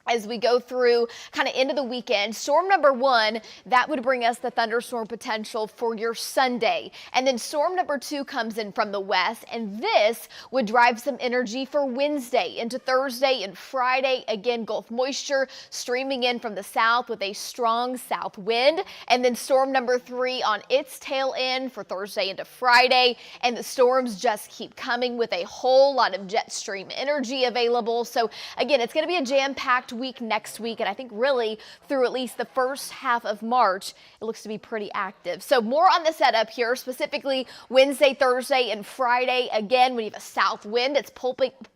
as we go through kind of into the weekend. Storm number 1, that would bring us the thunderstorm potential for your Sunday. And then storm number 2 comes in from the west, and this would drive some energy for Wednesday into Thursday and Friday. Again, Gulf moisture streaming in from the south with a strong south wind. And then storm number 3 on its tail end for Thursday into Friday. And the storms just keep coming with a whole lot of jet stream energy available. So again, it's going to be a jam-packed week next week, and I think really through at least the first half of March, it looks to be pretty active. So more on the setup here, specifically Wednesday, Thursday, and Friday. Again, when you have a south wind, it's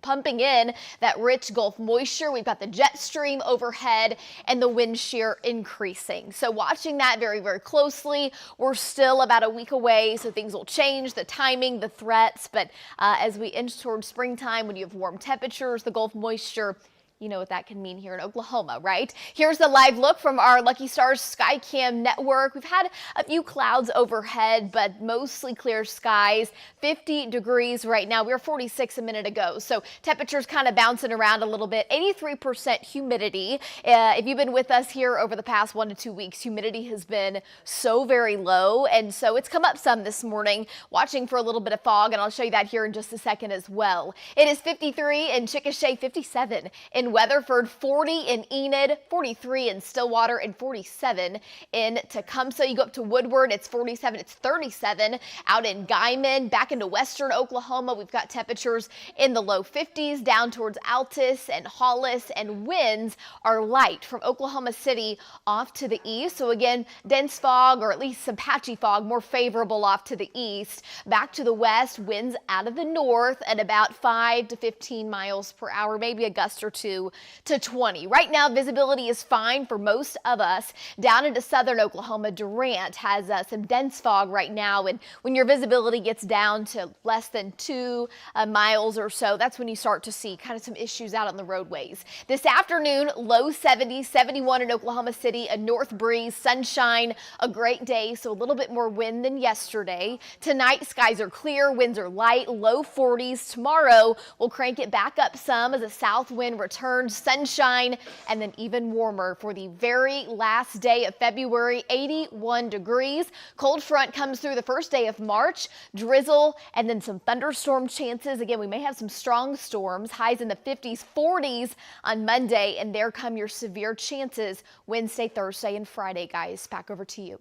pumping in that rich Gulf moisture. We've got the jet stream overhead and the wind shear increasing. So watching that very, very closely. We're still about a week away, so things will change, the timing, the threats, but as we inch towards springtime, when you have warm temperatures, the Gulf moisture, you know what that can mean here in Oklahoma, right? Here's the live look from our Lucky Stars Skycam network. We've had a few clouds overhead, but mostly clear skies. 50 degrees right now. We were 46 a minute ago, so temperatures kind of bouncing around a little bit. 83% humidity. If you've been with us here over the past 1 to 2 weeks, humidity has been so very low, and so it's come up some this morning. Watching for a little bit of fog, and I'll show you that here in just a second as well. It is 53 in Chickasha, 57 in Weatherford, 40 in Enid, 43 in Stillwater, and 47 in Tecumseh. You go up to Woodward, it's 47, it's 37 out in Guyman. Back into western Oklahoma, we've got temperatures in the low 50s down towards Altus and Hollis, and winds are light from Oklahoma City off to the east. So again, dense fog, or at least some patchy fog, more favorable off to the east. Back to the west, winds out of the north at about 5 to 15 miles per hour, maybe a gust or two to 20. Right now, visibility is fine for most of us. Down into southern Oklahoma, Durant has some dense fog right now, and when your visibility gets down to less than 2 miles or so, that's when you start to see kind of some issues out on the roadways. This afternoon, low 70s, 71 in Oklahoma City, a north breeze, sunshine, a great day, so a little bit more wind than yesterday. Tonight, skies are clear, winds are light, low 40s. Tomorrow, we'll crank it back up some as a south wind returns, sunshine, and then even warmer for the very last day of February, 81 degrees. Cold front comes through the first day of March, drizzle, and then some thunderstorm chances. Again, we may have some strong storms, highs in the 50s, 40s on Monday, and there come your severe chances Wednesday, Thursday, and Friday, guys. Back over to you.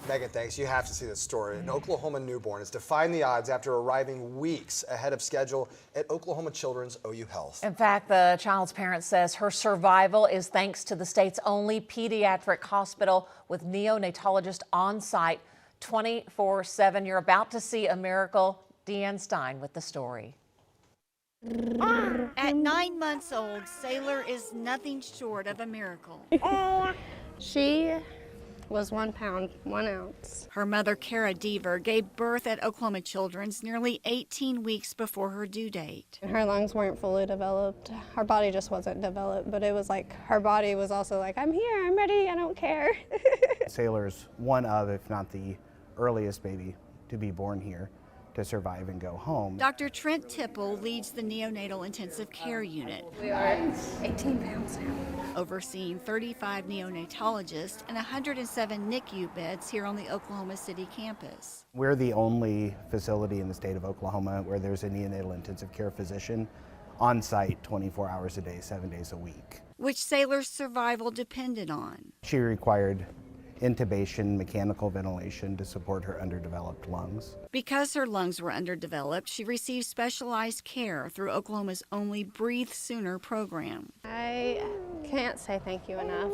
Megan, thanks. You have to see this story. An Oklahoma newborn is defying the odds after arriving weeks ahead of schedule at Oklahoma Children's OU Health. In fact, the child's parent says her survival is thanks to the state's only pediatric hospital with neonatologist on site 24/7. You're about to see a miracle. Deanne Stein with the story. At 9 months old, Sailor is nothing short of a miracle. She was 1 pound, 1 ounce. Her mother, Kara Deaver, gave birth at Oklahoma Children's nearly 18 weeks before her due date. Her lungs weren't fully developed. Her body just wasn't developed, but it was like her body was also like, I'm here, I'm ready, I don't care. Sailor's one of, if not the earliest baby to be born here to survive and go home. Dr. Trent Tipple leads the neonatal intensive care unit. We are 18 pounds now. Overseeing 35 neonatologists and 107 NICU beds here on the Oklahoma City campus. We're the only facility in the state of Oklahoma where there's a neonatal intensive care physician on site 24 hours a day, 7 days a week. Which Sailor's survival depended on. She required intubation, mechanical ventilation to support her underdeveloped lungs. Because her lungs were underdeveloped, she received specialized care through Oklahoma's only Breathe Sooner program. I can't say thank you enough.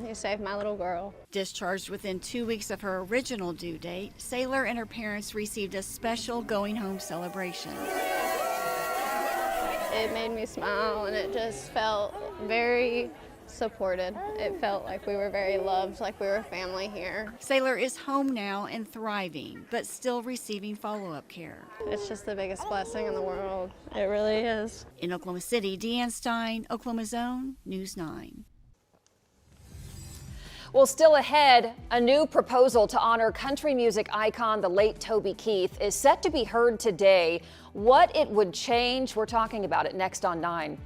You saved my little girl. Discharged within 2 weeks of her original due date, Sailor and her parents received a special going home celebration. It made me smile and it just felt very supported. It felt like we were very loved, like we were family here. Sailor is home now and thriving, but still receiving follow-up care. It's just the biggest blessing in the world. It really is. In Oklahoma City, Deanne Stein, Oklahoma's Own, News 9. Well, still ahead, a new proposal to honor country music icon, the late Toby Keith, is set to be heard today. What it would change, we're talking about it next on 9.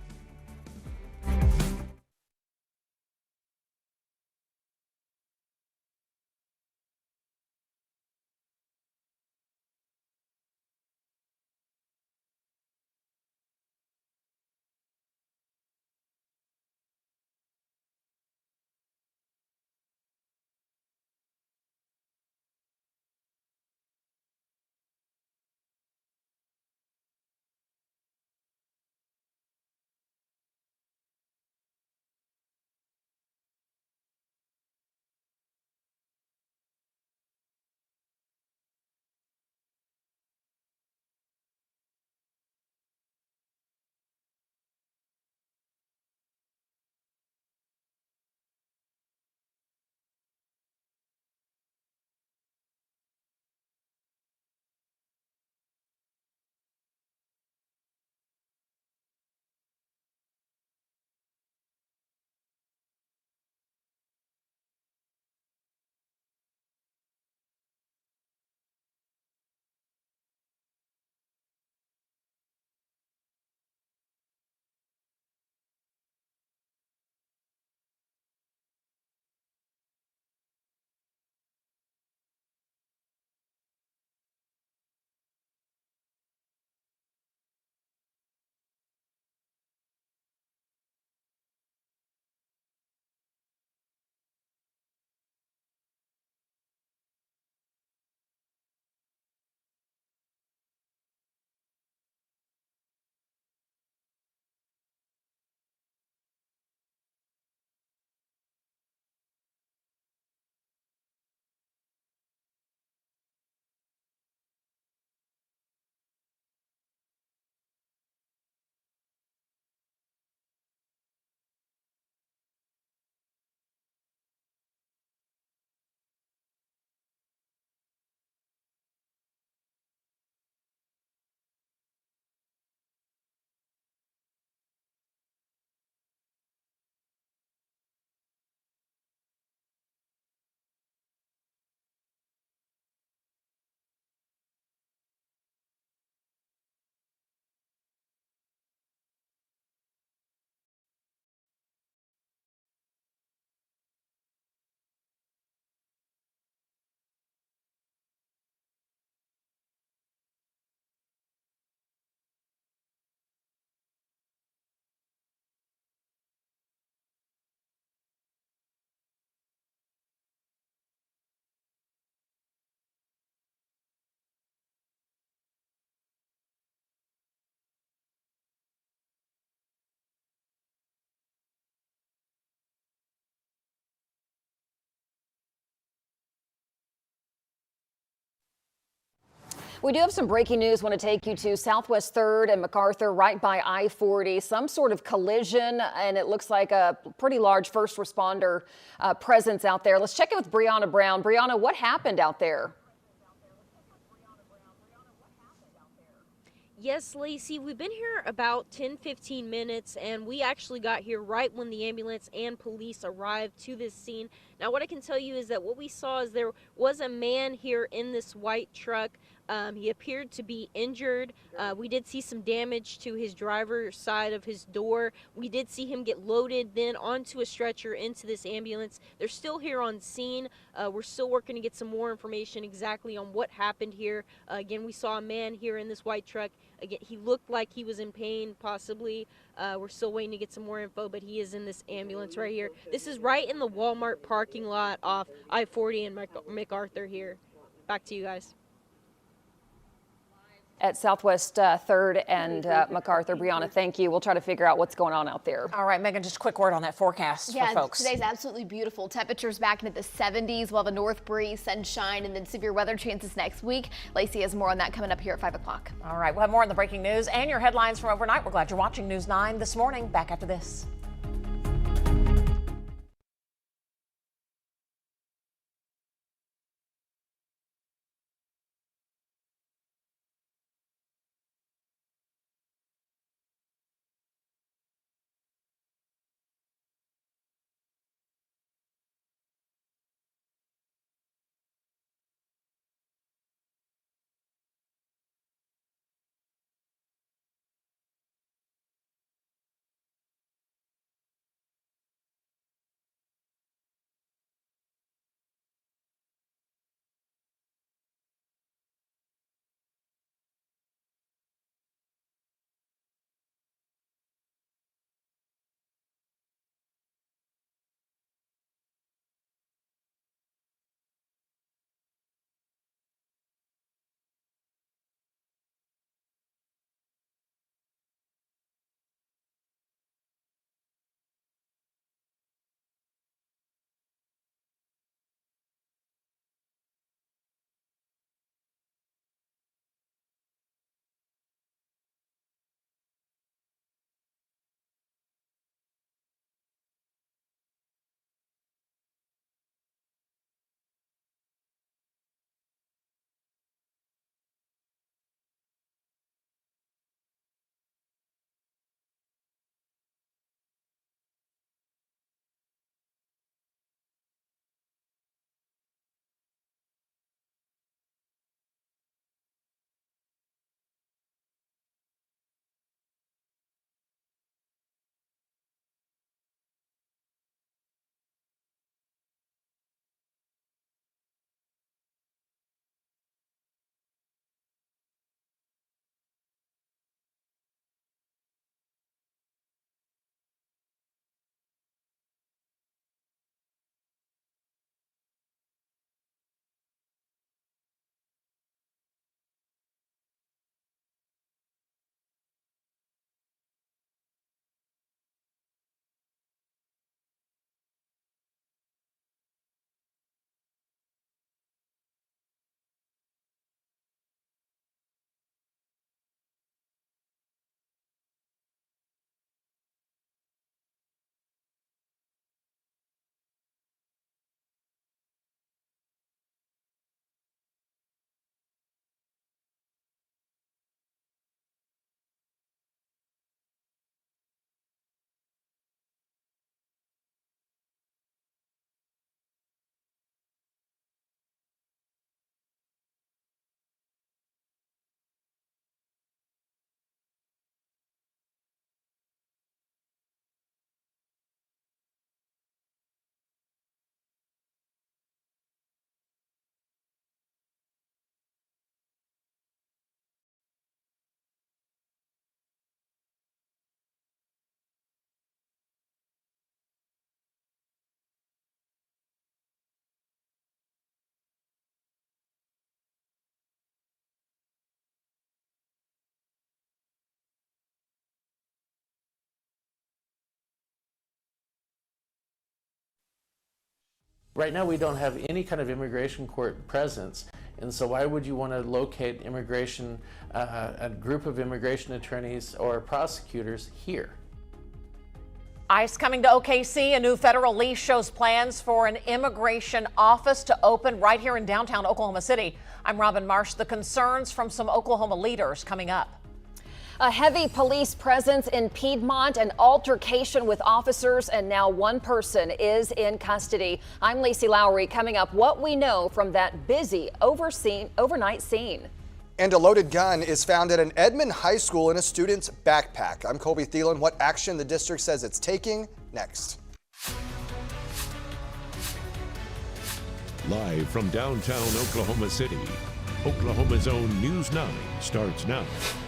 We do have some breaking news. Want to take you to Southwest 3rd and MacArthur, right by I-40. Some sort of collision, and it looks like a pretty large first responder presence out there. Let's check in with Brianna Brown. Brianna, what happened out there? Yes, Lacey, we've been here about 10-15 minutes, and we actually got here right when the ambulance and police arrived to this scene. Now, what I can tell you is that what we saw is there was a man here in this white truck. He appeared to be injured. We did see some damage to his driver's side of his door. We did see him get loaded then onto a stretcher into this ambulance. They're still here on scene. We're still working to get some more information exactly on what happened here. Again, we saw a man here in this white truck. Again, he looked like he was in pain, possibly. We're still waiting to get some more info, but he is in this ambulance right here. This is right in the Walmart parking lot off I-40 and MacArthur here. Back to you guys. At Southwest 3rd and MacArthur. Brianna, thank you. We'll try to figure out what's going on out there. All right, Megan, just a quick word on that forecast for folks. Today's absolutely beautiful. Temperatures back into the 70s. We'll have a north breeze, sunshine, and then severe weather chances next week. Lacey has more on that coming up here at 5 o'clock. All right, we'll have more on the breaking news and your headlines from overnight. We're glad you're watching News 9 this morning. Back after this. Right now, we don't have any kind of immigration court presence And so why would you want to locate immigration, a group of immigration attorneys or prosecutors here? ICE coming to OKC. A new federal lease shows plans for an immigration office to open right here in downtown Oklahoma City. I'm Robin Marsh. The concerns from some Oklahoma leaders coming up. A heavy police presence in Piedmont, an altercation with officers, and now one person is in custody. I'm Lacey Lowry. Coming up, what we know from that busy overnight scene. And a loaded gun is found at an Edmond High School in a student's backpack. I'm Colby Thielen. What action the district says it's taking next. Live from downtown Oklahoma City, Oklahoma's own News 9 starts now.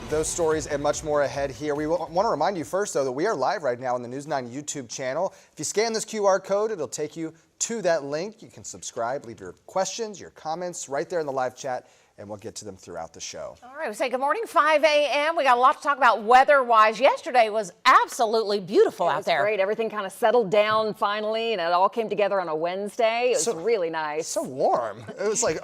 Those stories and much more ahead here. We want to remind you first, though, that we are live right now on the News 9 YouTube channel. If you scan this QR code, it'll take you to that link. You can subscribe, leave your questions, your comments right there in the live chat, and we'll get to them throughout the show. All right, we say good morning, 5 a.m. We got a lot to talk about weather-wise. Yesterday was absolutely beautiful out there. Great. Everything kind of settled down finally, and it all came together on a Wednesday. It was really nice. So warm. It was like,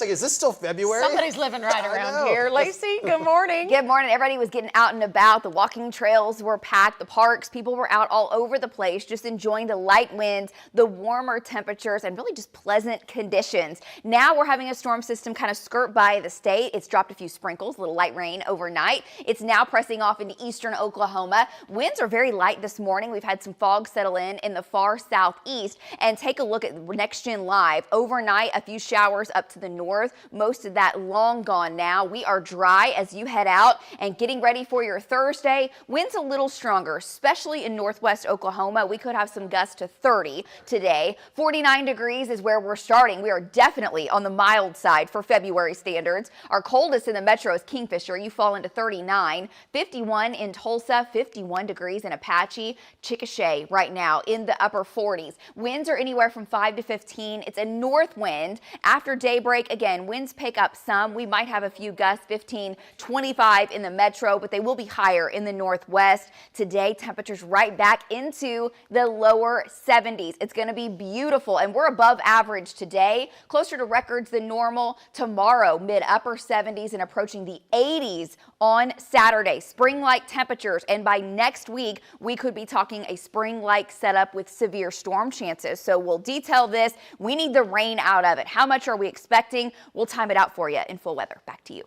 is this still February? Somebody's living right around here. Lacey, good morning. Good morning. Everybody was getting out and about. The walking trails were packed. The parks, people were out all over the place, just enjoying the light winds, the warmer temperatures, and really just pleasant conditions. Now we're having a storm system kind of skirt by the state. It's dropped a few sprinkles, a little light rain overnight. It's now pressing off into eastern Oklahoma. Winds are very light this morning. We've had some fog settle in the far southeast. And take a look at Next Gen Live. Overnight, a few showers up to the north. Most of that long gone now. We are dry as you head out and getting ready for your Thursday. Winds a little stronger, especially in northwest Oklahoma. We could have some gusts to 30 today. 49 degrees is where we're starting. We are definitely on the mild side for February standards. Our coldest in the metro is Kingfisher. You fall into 39. 51 in Tulsa, 51 degrees in Apache. Chickasha right now in the upper 40s. Winds are anywhere from 5 to 15. It's a north wind. After daybreak, again, winds pick up some. We might have a few gusts, 15, 25 in the metro, but they will be higher in the northwest. Today, temperatures right back into the lower 70s. It's going to be beautiful, and we're above average today, closer to records than normal. Tomorrow, mid-upper 70s and approaching the 80s on Saturday. Spring-like temperatures, and by next week, we could be talking a spring-like setup with severe storm chances. So we'll detail this. We need the rain out of it. How much are we expecting? We'll time it out for you in full weather. Back to you.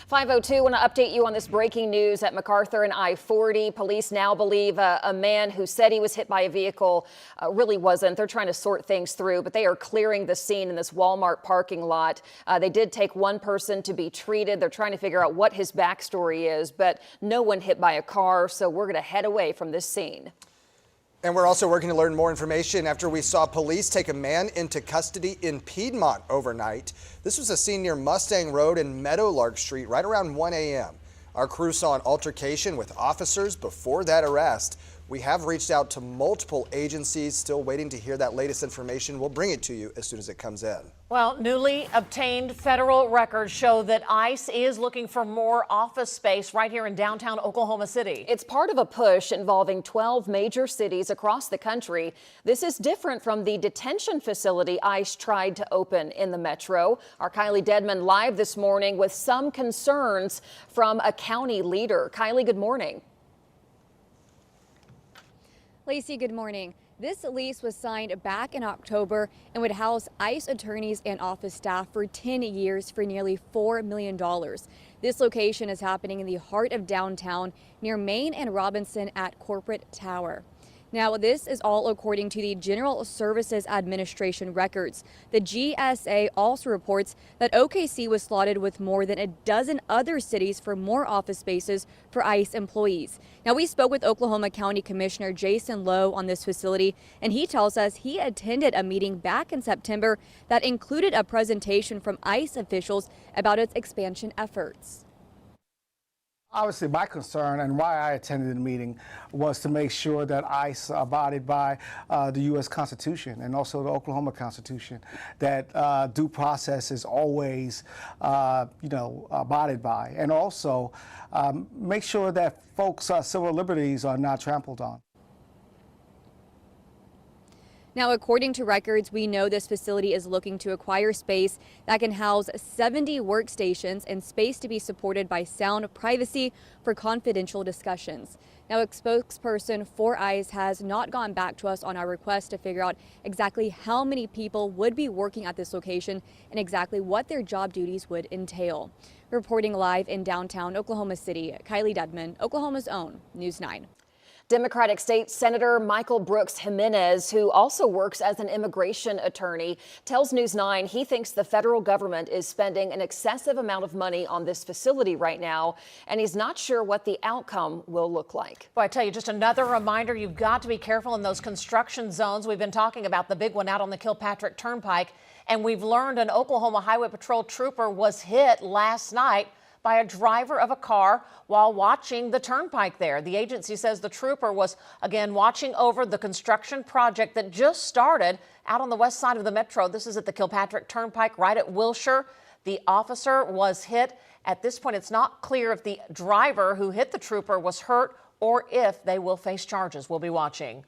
5:02, want to update you on this breaking news at MacArthur and I-40. Police now believe a man who said he was hit by a vehicle really wasn't. They're trying to sort things through, but they are clearing the scene in this Walmart parking lot. They did take one person to be treated. They're trying to figure out what his backstory is, but no one hit by a car, so we're going to head away from this scene. And we're also working to learn more information after we saw police take a man into custody in Piedmont overnight. This was a scene near Mustang Road and Meadowlark Street right around 1 a.m. Our crew saw an altercation with officers before that arrest. We have reached out to multiple agencies, still waiting to hear that latest information. We'll bring it to you as soon as it comes in. Well, newly obtained federal records show that ICE is looking for more office space right here in downtown Oklahoma City. It's part of a push involving 12 major cities across the country. This is different from the detention facility ICE tried to open in the metro. Our Kylie Dedman live this morning with some concerns from a county leader. Kylie, good morning. Lacey, good morning. This lease was signed back in October and would house ICE attorneys and office staff for 10 years for nearly $4 million. This location is happening in the heart of downtown near Main and Robinson at Corporate Tower. Now, this is all according to the General Services Administration records. The GSA also reports that OKC was slotted with more than a dozen other cities for more office spaces for ICE employees. Now, we spoke with Oklahoma County Commissioner Jason Lowe on this facility, and he tells us he attended a meeting back in September that included a presentation from ICE officials about its expansion efforts. Obviously, my concern and why I attended the meeting was to make sure that ICE abided by the U.S. Constitution and also the Oklahoma Constitution, that due process is always, abided by, and also make sure that folks' civil liberties are not trampled on. Now, according to records, we know this facility is looking to acquire space that can house 70 workstations and space to be supported by sound privacy for confidential discussions. Now, a spokesperson for ICE has not gone back to us on our request to figure out exactly how many people would be working at this location and exactly what their job duties would entail. Reporting live in downtown Oklahoma City, Kylie Dedman, Oklahoma's own News 9. Democratic State Senator Michael Brooks Jimenez, who also works as an immigration attorney, tells News 9 he thinks the federal government is spending an excessive amount of money on this facility right now, and he's not sure what the outcome will look like. Well, I tell you, just another reminder, you've got to be careful in those construction zones. We've been talking about the big one out on the Kilpatrick Turnpike, and we've learned an Oklahoma Highway Patrol trooper was hit last night by a driver of a car while watching the turnpike there. The agency says the trooper was, again, watching over the construction project that just started out on the west side of the metro. This is at the Kilpatrick Turnpike right at Wilshire. The officer was hit. At this point, it's not clear if the driver who hit the trooper was hurt or if they will face charges. We'll be watching.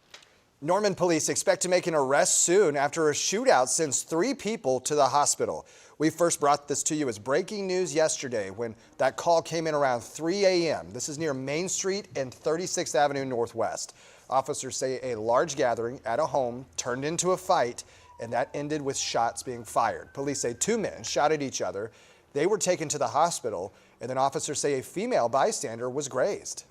Norman police expect to make an arrest soon after a shootout sends 3 people to the hospital. We first brought this to you as breaking news yesterday when that call came in around 3 a.m. This is near Main Street and 36th Avenue Northwest. Officers say a large gathering at a home turned into a fight, and that ended with shots being fired. Police say 2 men shot at each other. They were taken to the hospital, and then officers say a female bystander was grazed.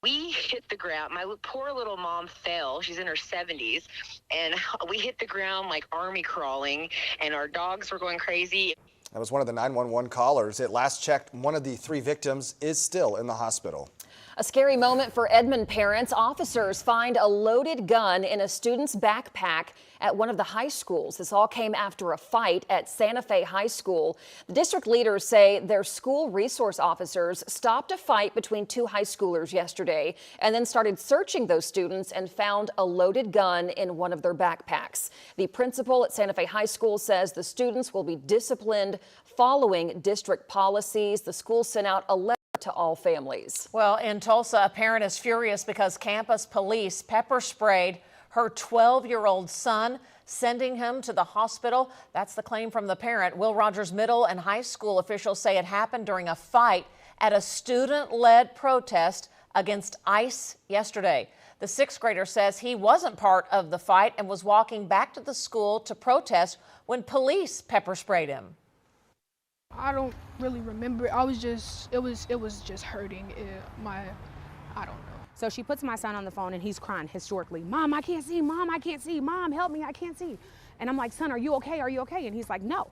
We hit the ground. My poor little mom fell. She's in her 70s. And we hit the ground like army crawling, and our dogs were going crazy. That was one of the 911 callers. At last checked, one of the 3 victims is still in the hospital. A scary moment for Edmond parents. Officers find a loaded gun in a student's backpack at one of the high schools. This all came after a fight at Santa Fe High School. The district leaders say their school resource officers stopped a fight between 2 high schoolers yesterday and then started searching those students and found a loaded gun in one of their backpacks. The principal at Santa Fe High School says the students will be disciplined following district policies. The school sent out a letter to all families. Well, in Tulsa, a parent is furious because campus police pepper sprayed her 12-year-old son, sending him to the hospital. That's the claim from the parent. Will Rogers Middle and High School officials say it happened during a fight at a student-led protest against ICE yesterday. The 6th grader says he wasn't part of the fight and was walking back to the school to protest when police pepper sprayed him. I don't really remember. It was just hurting. I don't know. So she puts my son on the phone and he's crying hysterically. Mom, I can't see. Mom, I can't see. Mom, help me. I can't see. And I'm like, son, are you okay? Are you okay? And he's like, no.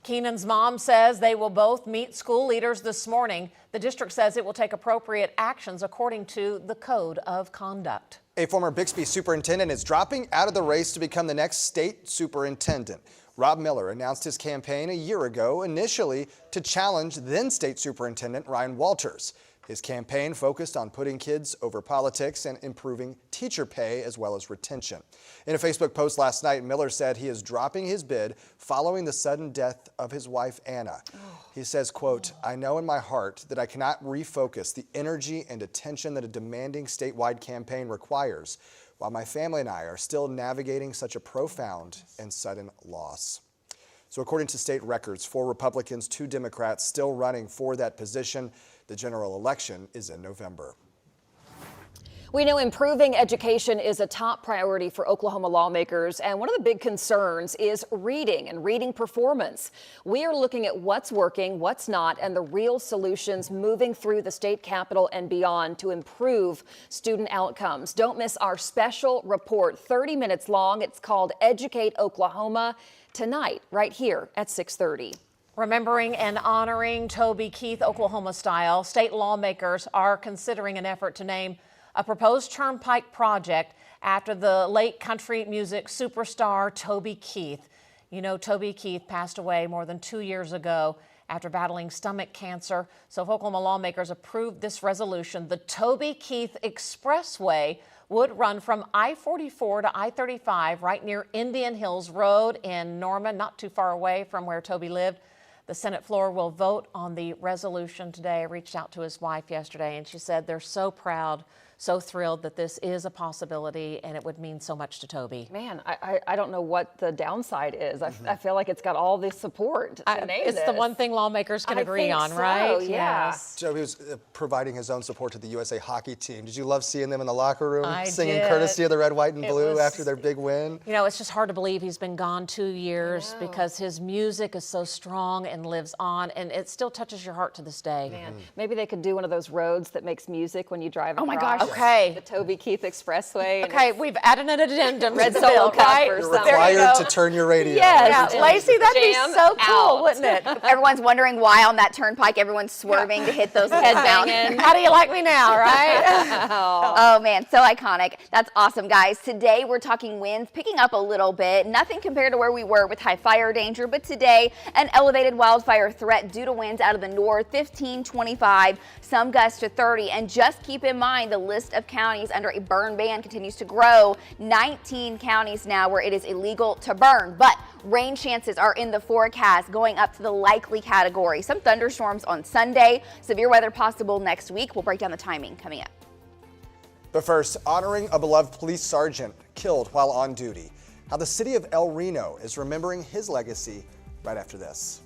Keenan's mom says they will both meet school leaders this morning. The district says it will take appropriate actions according to the code of conduct. A former Bixby superintendent is dropping out of the race to become the next state superintendent. Rob Miller announced his campaign a year ago, initially to challenge then state superintendent Ryan Walters. His campaign focused on putting kids over politics and improving teacher pay as well as retention. In a Facebook post last night, Miller said he is dropping his bid following the sudden death of his wife, Anna. He says, quote, "I know in my heart that I cannot refocus the energy and attention that a demanding statewide campaign requires, while my family and I are still navigating such a profound and sudden loss." So according to state records, 4 Republicans, 2 Democrats still running for that position. The general election is in November. We know improving education is a top priority for Oklahoma lawmakers, and one of the big concerns is reading and reading performance. We are looking at what's working, what's not, and the real solutions moving through the state capitol and beyond to improve student outcomes. Don't miss our special report, 30 minutes long. It's called Educate Oklahoma, tonight, right here at 6:30. Remembering and honoring Toby Keith Oklahoma style, state lawmakers are considering an effort to name a proposed turnpike project after the late country music superstar Toby Keith. You know, Toby Keith passed away more than 2 years ago after battling stomach cancer. So if Oklahoma lawmakers approved this resolution, the Toby Keith Expressway would run from I-44 to I-35 right near Indian Hills Road in Norman, not too far away from where Toby lived. The Senate floor will vote on the resolution today. I reached out to his wife yesterday and she said they're so proud so thrilled that this is a possibility, and it would mean so much to Toby. Man, I don't know what the downside is. I feel like it's got all this support to name It's this. the one thing lawmakers can agree think on, so, right? yeah. Yes. Toby was providing his own support to the USA hockey team. Did you love seeing them in the locker room I singing did. courtesy of the red, white, and It blue was- after their big win? You know, it's just hard to believe he's been gone 2 years because his music is so strong and lives on, and it still touches your heart to this day. Man, maybe they could do one of those roads that makes music when you drive across. Oh my gosh. Okay. The Toby Keith Expressway. and Okay, it's we've added an addendum Red to the bill, Solo Cup right? or You're something. required to turn your radio. Yes, Yeah, Lacey, that'd be Jam so cool, out. wouldn't it? Everyone's wondering why on that turnpike everyone's swerving to hit those headbanging. How do you like me now, right? Oh man, so iconic. That's awesome, guys. Today we're talking winds picking up a little bit. Nothing compared to where we were with high fire danger, but today an elevated wildfire threat due to winds out of the north, 15, 25, some gusts to 30. And just keep in mind the list of counties under a burn ban continues to grow. 19 counties now where it is illegal to burn, but rain chances are in the forecast going up to the likely category. Some thunderstorms on Sunday, severe weather possible next week. We'll break down the timing coming up. But first, honoring a beloved police sergeant killed while on duty. How the city of El Reno is remembering his legacy right after this.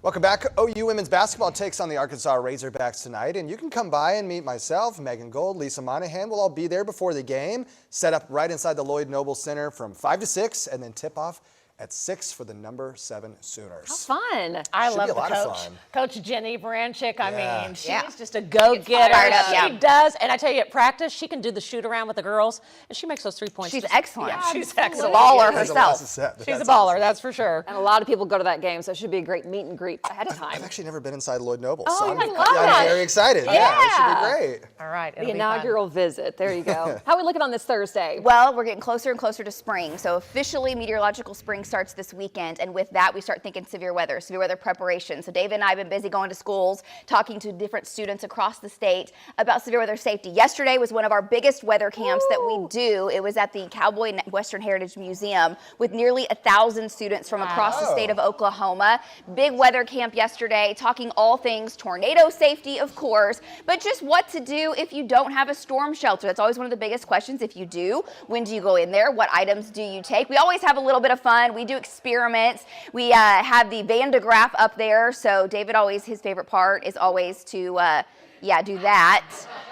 Welcome back. OU women's basketball takes on the Arkansas Razorbacks tonight, and you can come by and meet myself, Megan Gold, Lisa Monahan. We'll all be there before the game, set up right inside the Lloyd Noble Center from 5 to 6, and then tip off at 6 for the number 7 Sooners. How fun. I Should love be a the lot of coach. fun. Coach Jenny Branchick. I Yeah. mean, she's just a go-getter. fired up, She yeah. does. And I tell you, at practice, she can do the shoot around with the girls, and she makes those 3 points. She's just- excellent. Yeah, she's She's a excellent. baller There's a lot to herself. say, but She's a that's baller, awesome. that's for sure. And a lot of people go to that game, so it should be a great meet and greet ahead of time. I've actually never been inside Lloyd Noble, Oh, so I I'm love that. very excited. Yeah, it should be great. All right. The inaugural visit. There you go. How are we looking on this Thursday? Well, we're getting closer and closer to spring. So officially meteorological spring starts this weekend. And with that, we start thinking severe weather preparation. So David and I have been busy going to schools, talking to different students across the state about severe weather safety. Yesterday was one of our biggest weather camps that we do. It was at the Cowboy and Western Heritage Museum with nearly 1,000 students from across the state of Oklahoma. Big weather camp yesterday, talking all things tornado safety, of course, but just what to do if you don't have a storm shelter. That's always one of the biggest questions. If you do, when do you go in there? What items do you take? We always have a little bit of fun. We do experiments. We have the Van de Graaff up there. So David always, his favorite part is always to, do that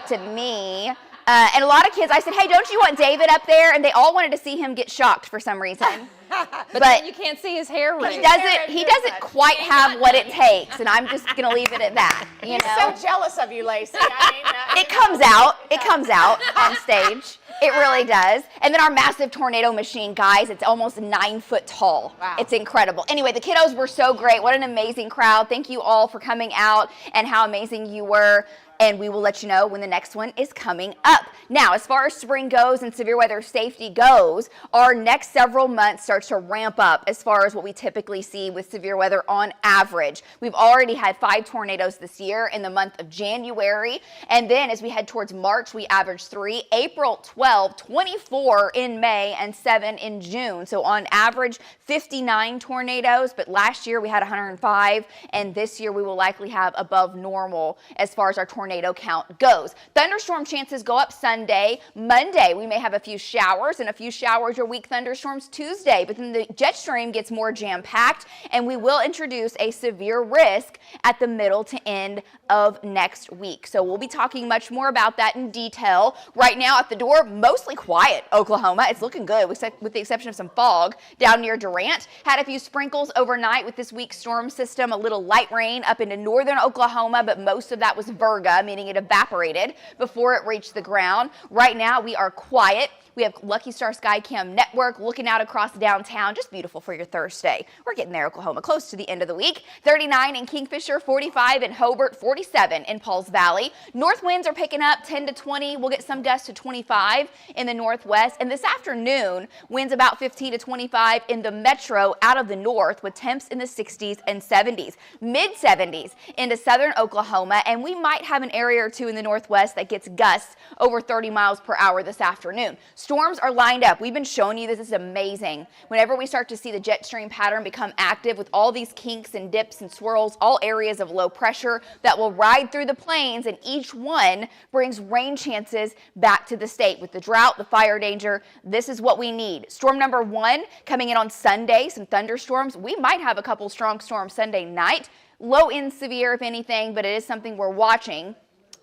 to me. And a lot of kids, I said, hey, don't you want David up there? And they all wanted to see him get shocked for some reason. But then you can't see his hair ring. He doesn't quite have what it takes, and I'm just gonna leave it at that. You He's know? so jealous of you, Lacey. I mean, It comes out. It comes out on stage. It really does. And then our massive tornado machine, guys, it's almost 9 foot tall. Wow. It's incredible. Anyway, the kiddos were so great. What an amazing crowd. Thank you all for coming out and how amazing you were. And we will let you know when the next one is coming up. Now, as far as spring goes and severe weather safety goes, our next several months starts to ramp up as far as what we typically see with severe weather on average. We've already had 5 tornadoes this year in the month of January. And then as we head towards March, we average 3, April 12, 24 in May, and 7 in June. So on average, 59 tornadoes, but last year we had 105, and this year we will likely have above normal as far as our tornado count goes. Thunderstorm chances go up Sunday. Monday, we may have a few showers, and a few showers or weak thunderstorms Tuesday, but then the jet stream gets more jam-packed, and we will introduce a severe risk at the middle to end of next week. So we'll be talking much more about that in detail. Right now at the door, mostly quiet, Oklahoma. It's looking good with the exception of some fog down near Durant. Had a few sprinkles overnight with this week's storm system, a little light rain up into northern Oklahoma, but most of that was virga, meaning it evaporated before it reached the ground. Right now we are quiet. We have Lucky Star Skycam Network looking out across downtown. Just beautiful for your Thursday. We're getting there, Oklahoma, close to the end of the week. 39 in Kingfisher, 45 in Hobart, 47 in Pauls Valley. North winds are picking up 10 to 20. We'll get some gusts to 25 in the northwest. And this afternoon, winds about 15 to 25 in the metro out of the north with temps in the 60s and 70s. Mid-70s into southern Oklahoma. And we might have an area or two in the northwest that gets gusts over 30 miles per hour this afternoon. Storms are lined up. We've been showing you this. This is amazing. Whenever we start to see the jet stream pattern become active with all these kinks and dips and swirls, all areas of low pressure that will ride through the plains, and each one brings rain chances back to the state. With the drought, the fire danger, this is what we need. Storm number 1 coming in on Sunday, some thunderstorms. We might have a couple strong storms Sunday night. Low end severe, if anything, but it is something we're watching.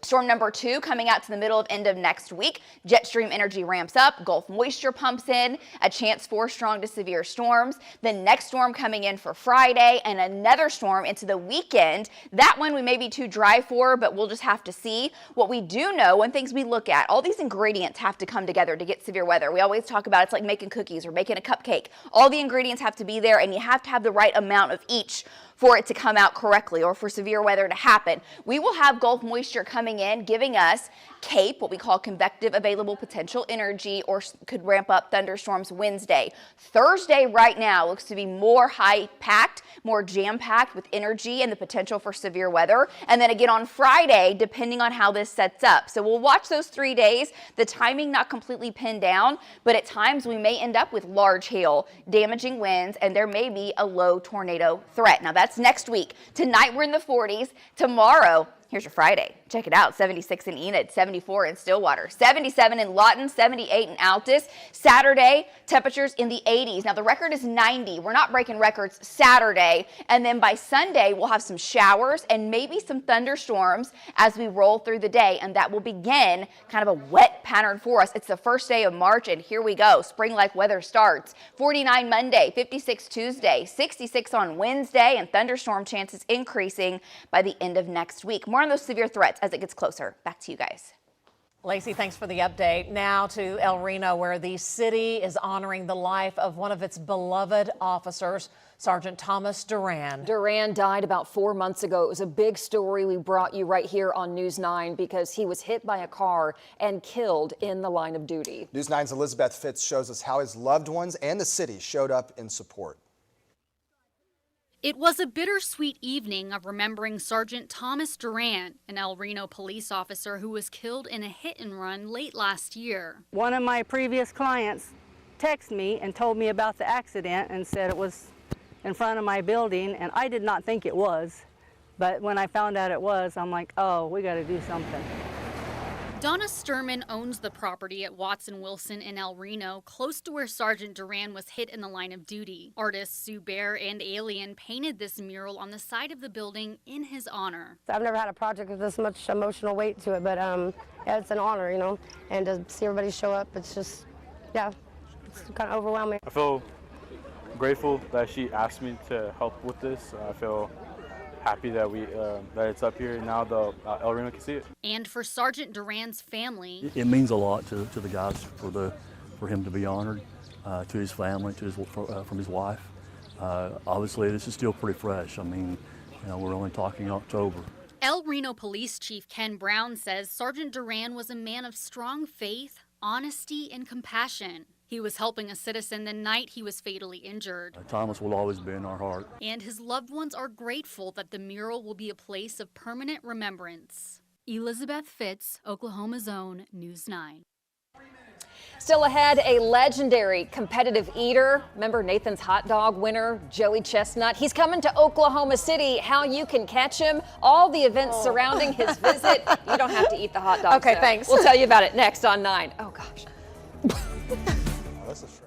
Storm number 2 coming out to the middle of end of next week. Jet stream energy ramps up. Gulf moisture pumps in. A chance for strong to severe storms. The next storm coming in for Friday and another storm into the weekend. That one we may be too dry for, but we'll just have to see. What we do know and things we look at, all these ingredients have to come together to get severe weather. We always talk about it's like making cookies or making a cupcake. All the ingredients have to be there, and you have to have the right amount of each for it to come out correctly or for severe weather to happen. We will have Gulf moisture coming in, giving us CAPE, what we call convective available potential energy, or could ramp up thunderstorms Wednesday. Thursday right now looks to be more high-packed, more jam-packed with energy and the potential for severe weather. And then again on Friday, depending on how this sets up. So we'll watch those 3 days. The timing not completely pinned down, but at times we may end up with large hail, damaging winds, and there may be a low tornado threat. Now that's next week. Tonight we're in the 40s. Tomorrow, Here's your Friday. Check it out. 76 in Enid, 74 in Stillwater, 77 in Lawton, 78 in Altus. Saturday, temperatures in the 80s. Now the record is 90. We're not breaking records Saturday. And then by Sunday, we'll have some showers and maybe some thunderstorms as we roll through the day. And that will begin kind of a wet pattern for us. It's the first day of March, and here we go. Spring-like weather starts. 49 Monday, 56 Tuesday, 66 on Wednesday, and thunderstorm chances increasing by the end of next week. More on those severe threats as it gets closer. Back to you guys. Lacey, thanks for the update. Now to El Reno, where the city is honoring the life of one of its beloved officers, Sergeant Thomas Duran. Duran died about 4 months ago. It was a big story we brought you right here on News 9 because he was hit by a car and killed in the line of duty. News 9's Elizabeth Fitz shows us how his loved ones and the city showed up in support. It was a bittersweet evening of remembering Sergeant Thomas Duran, an El Reno police officer who was killed in a hit-and-run late last year. One of my previous clients texted me and told me about the accident and said it was in front of my building, and I did not think it was. But when I found out it was, I'm like, oh, we got to do something. Donna Sturman owns the property at Watson Wilson in El Reno, close to where Sergeant Duran was hit in the line of duty. Artists Sue Bear and Alien painted this mural on the side of the building in his honor. I've never had a project with this much emotional weight to it, but yeah, it's an honor, you know, and to see everybody show up, it's just, yeah, it's kind of overwhelming. I feel grateful that she asked me to help with this. I feel happy that that it's up here now. The El Reno can see it. And for Sergeant Duran's family, it means a lot to the guys for him to be honored, to his family, from his wife. Obviously, this is still pretty fresh. I mean, you know, we're only talking October. El Reno Police Chief Ken Brown says Sergeant Duran was a man of strong faith, honesty, and compassion. He was helping a citizen the night he was fatally injured. Thomas will always be in our heart. And his loved ones are grateful that the mural will be a place of permanent remembrance. Elizabeth Fitz, Oklahoma's own News 9. Still ahead, a legendary competitive eater. Remember Nathan's hot dog winner, Joey Chestnut? He's coming to Oklahoma City. How you can catch him, all the events surrounding his visit. You don't have to eat the hot dogs. Okay, though. thanks. We'll tell you about it next on 9. Oh, gosh. This is true.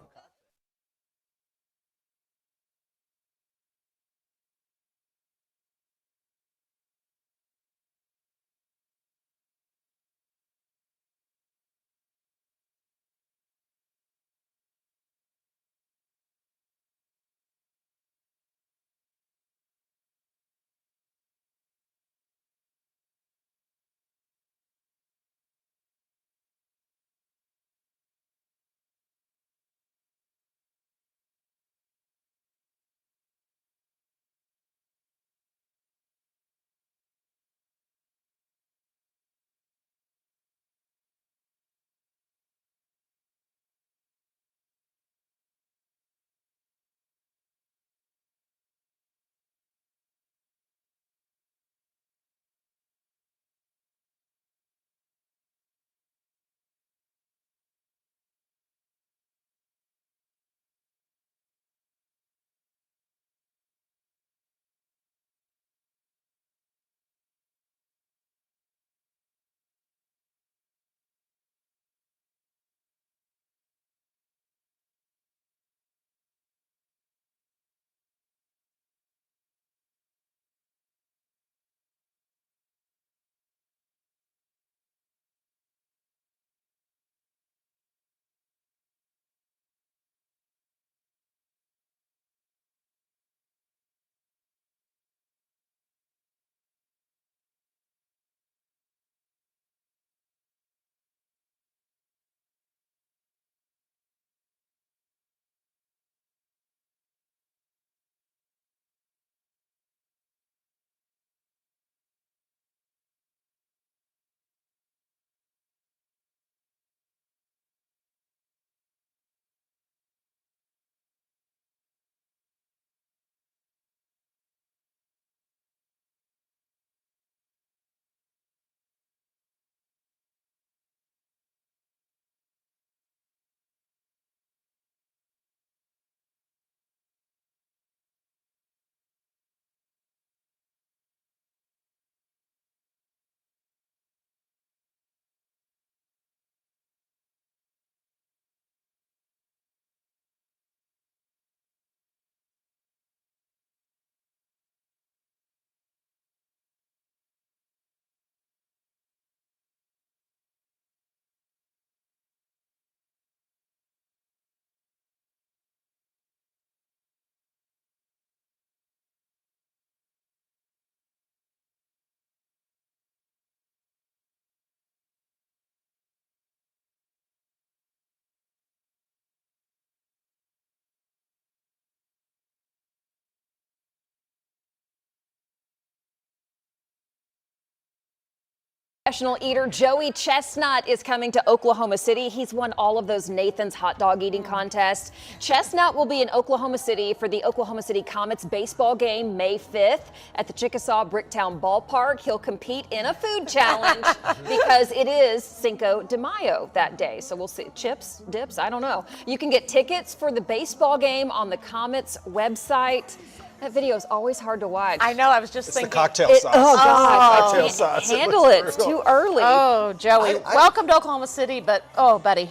Professional eater Joey Chestnut is coming to Oklahoma City. He's won all of those Nathan's hot dog eating contests. Chestnut will be in Oklahoma City for the Oklahoma City Comets baseball game May 5th at the Chickasaw Bricktown Ballpark. He'll compete in a food challenge because it is Cinco de Mayo that day. So we'll see. Chips, dips, I don't know. You can get tickets for the baseball game on the Comets website. That video is always hard to watch. I know, I was just It's thinking. the cocktail sauce. Oh, God. Cocktail Can't sauce. handle it. It's too early. Oh, Joey, welcome to Oklahoma City, but oh, buddy.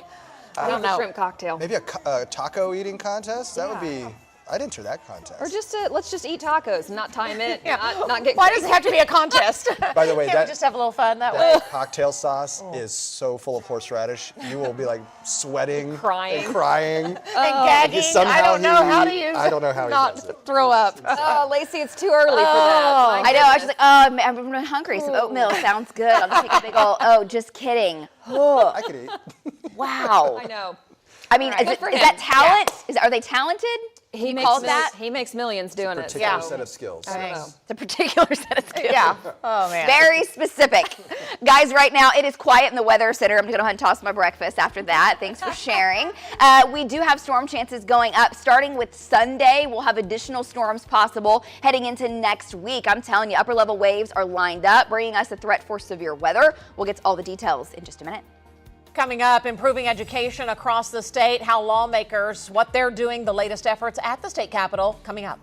I don't know. Shrimp cocktail. Maybe a taco eating contest? That would be, I'd enter that contest. Or just let's just eat tacos and not time it, not get Why does it have to be a contest? By the way, Can't we that just have a little fun that way? cocktail sauce is so full of horseradish. You will be like sweating, Crying. and crying. And gagging. I don't know how to use I don't know how he does it. not throw up. Oh, Lacey, it's too early for that. I know. I was just like, oh, I'm hungry. Some oatmeal sounds good. I'll just take a big old. Oh, just kidding. I could eat. Wow. I know. I mean, Good is for that him. talent? Are they talented? He You makes call that? He makes millions doing it. Particular So. set of skills. I don't know. It's a particular set of skills. Yeah. Oh, man. Very specific. Guys, right now it is quiet in the weather center. I'm going to go ahead and toss my breakfast after that. Thanks for sharing. We do have storm chances going up. Starting with Sunday, we'll have additional storms possible heading into next week. I'm telling you, upper level waves are lined up, bringing us a threat for severe weather. We'll get to all the details in just a minute. Coming up, improving education across the state, how lawmakers, what they're doing, the latest efforts at the state capitol, coming up.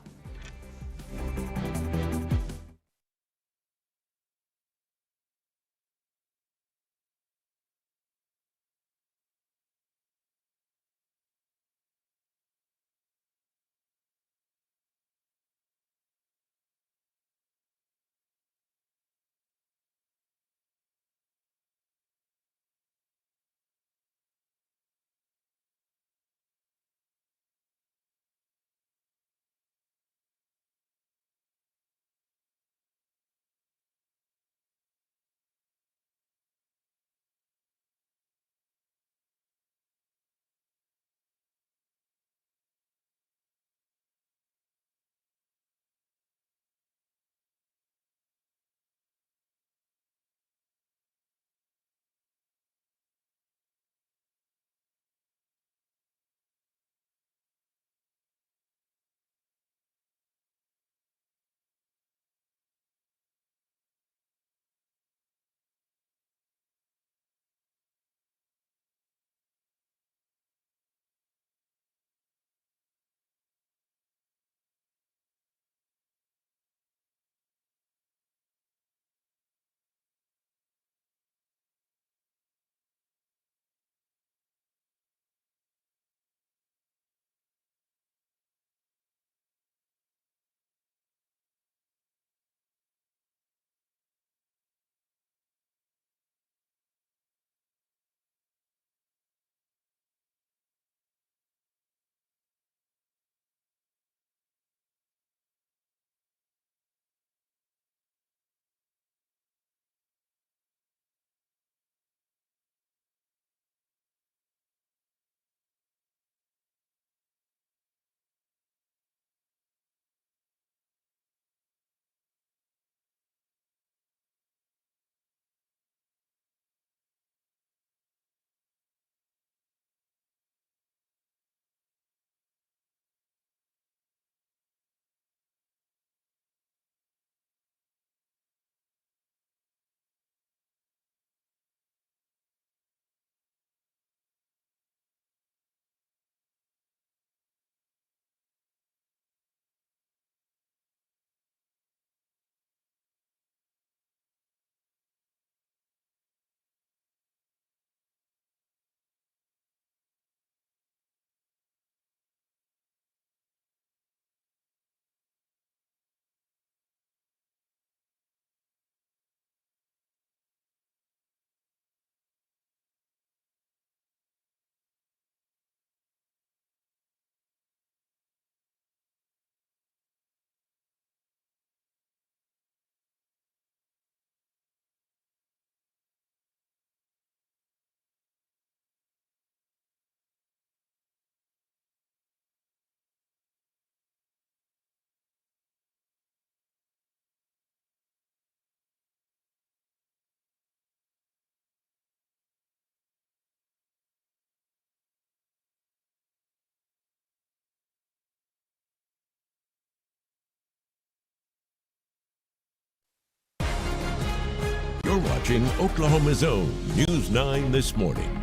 You're watching Oklahoma's own News 9 This Morning.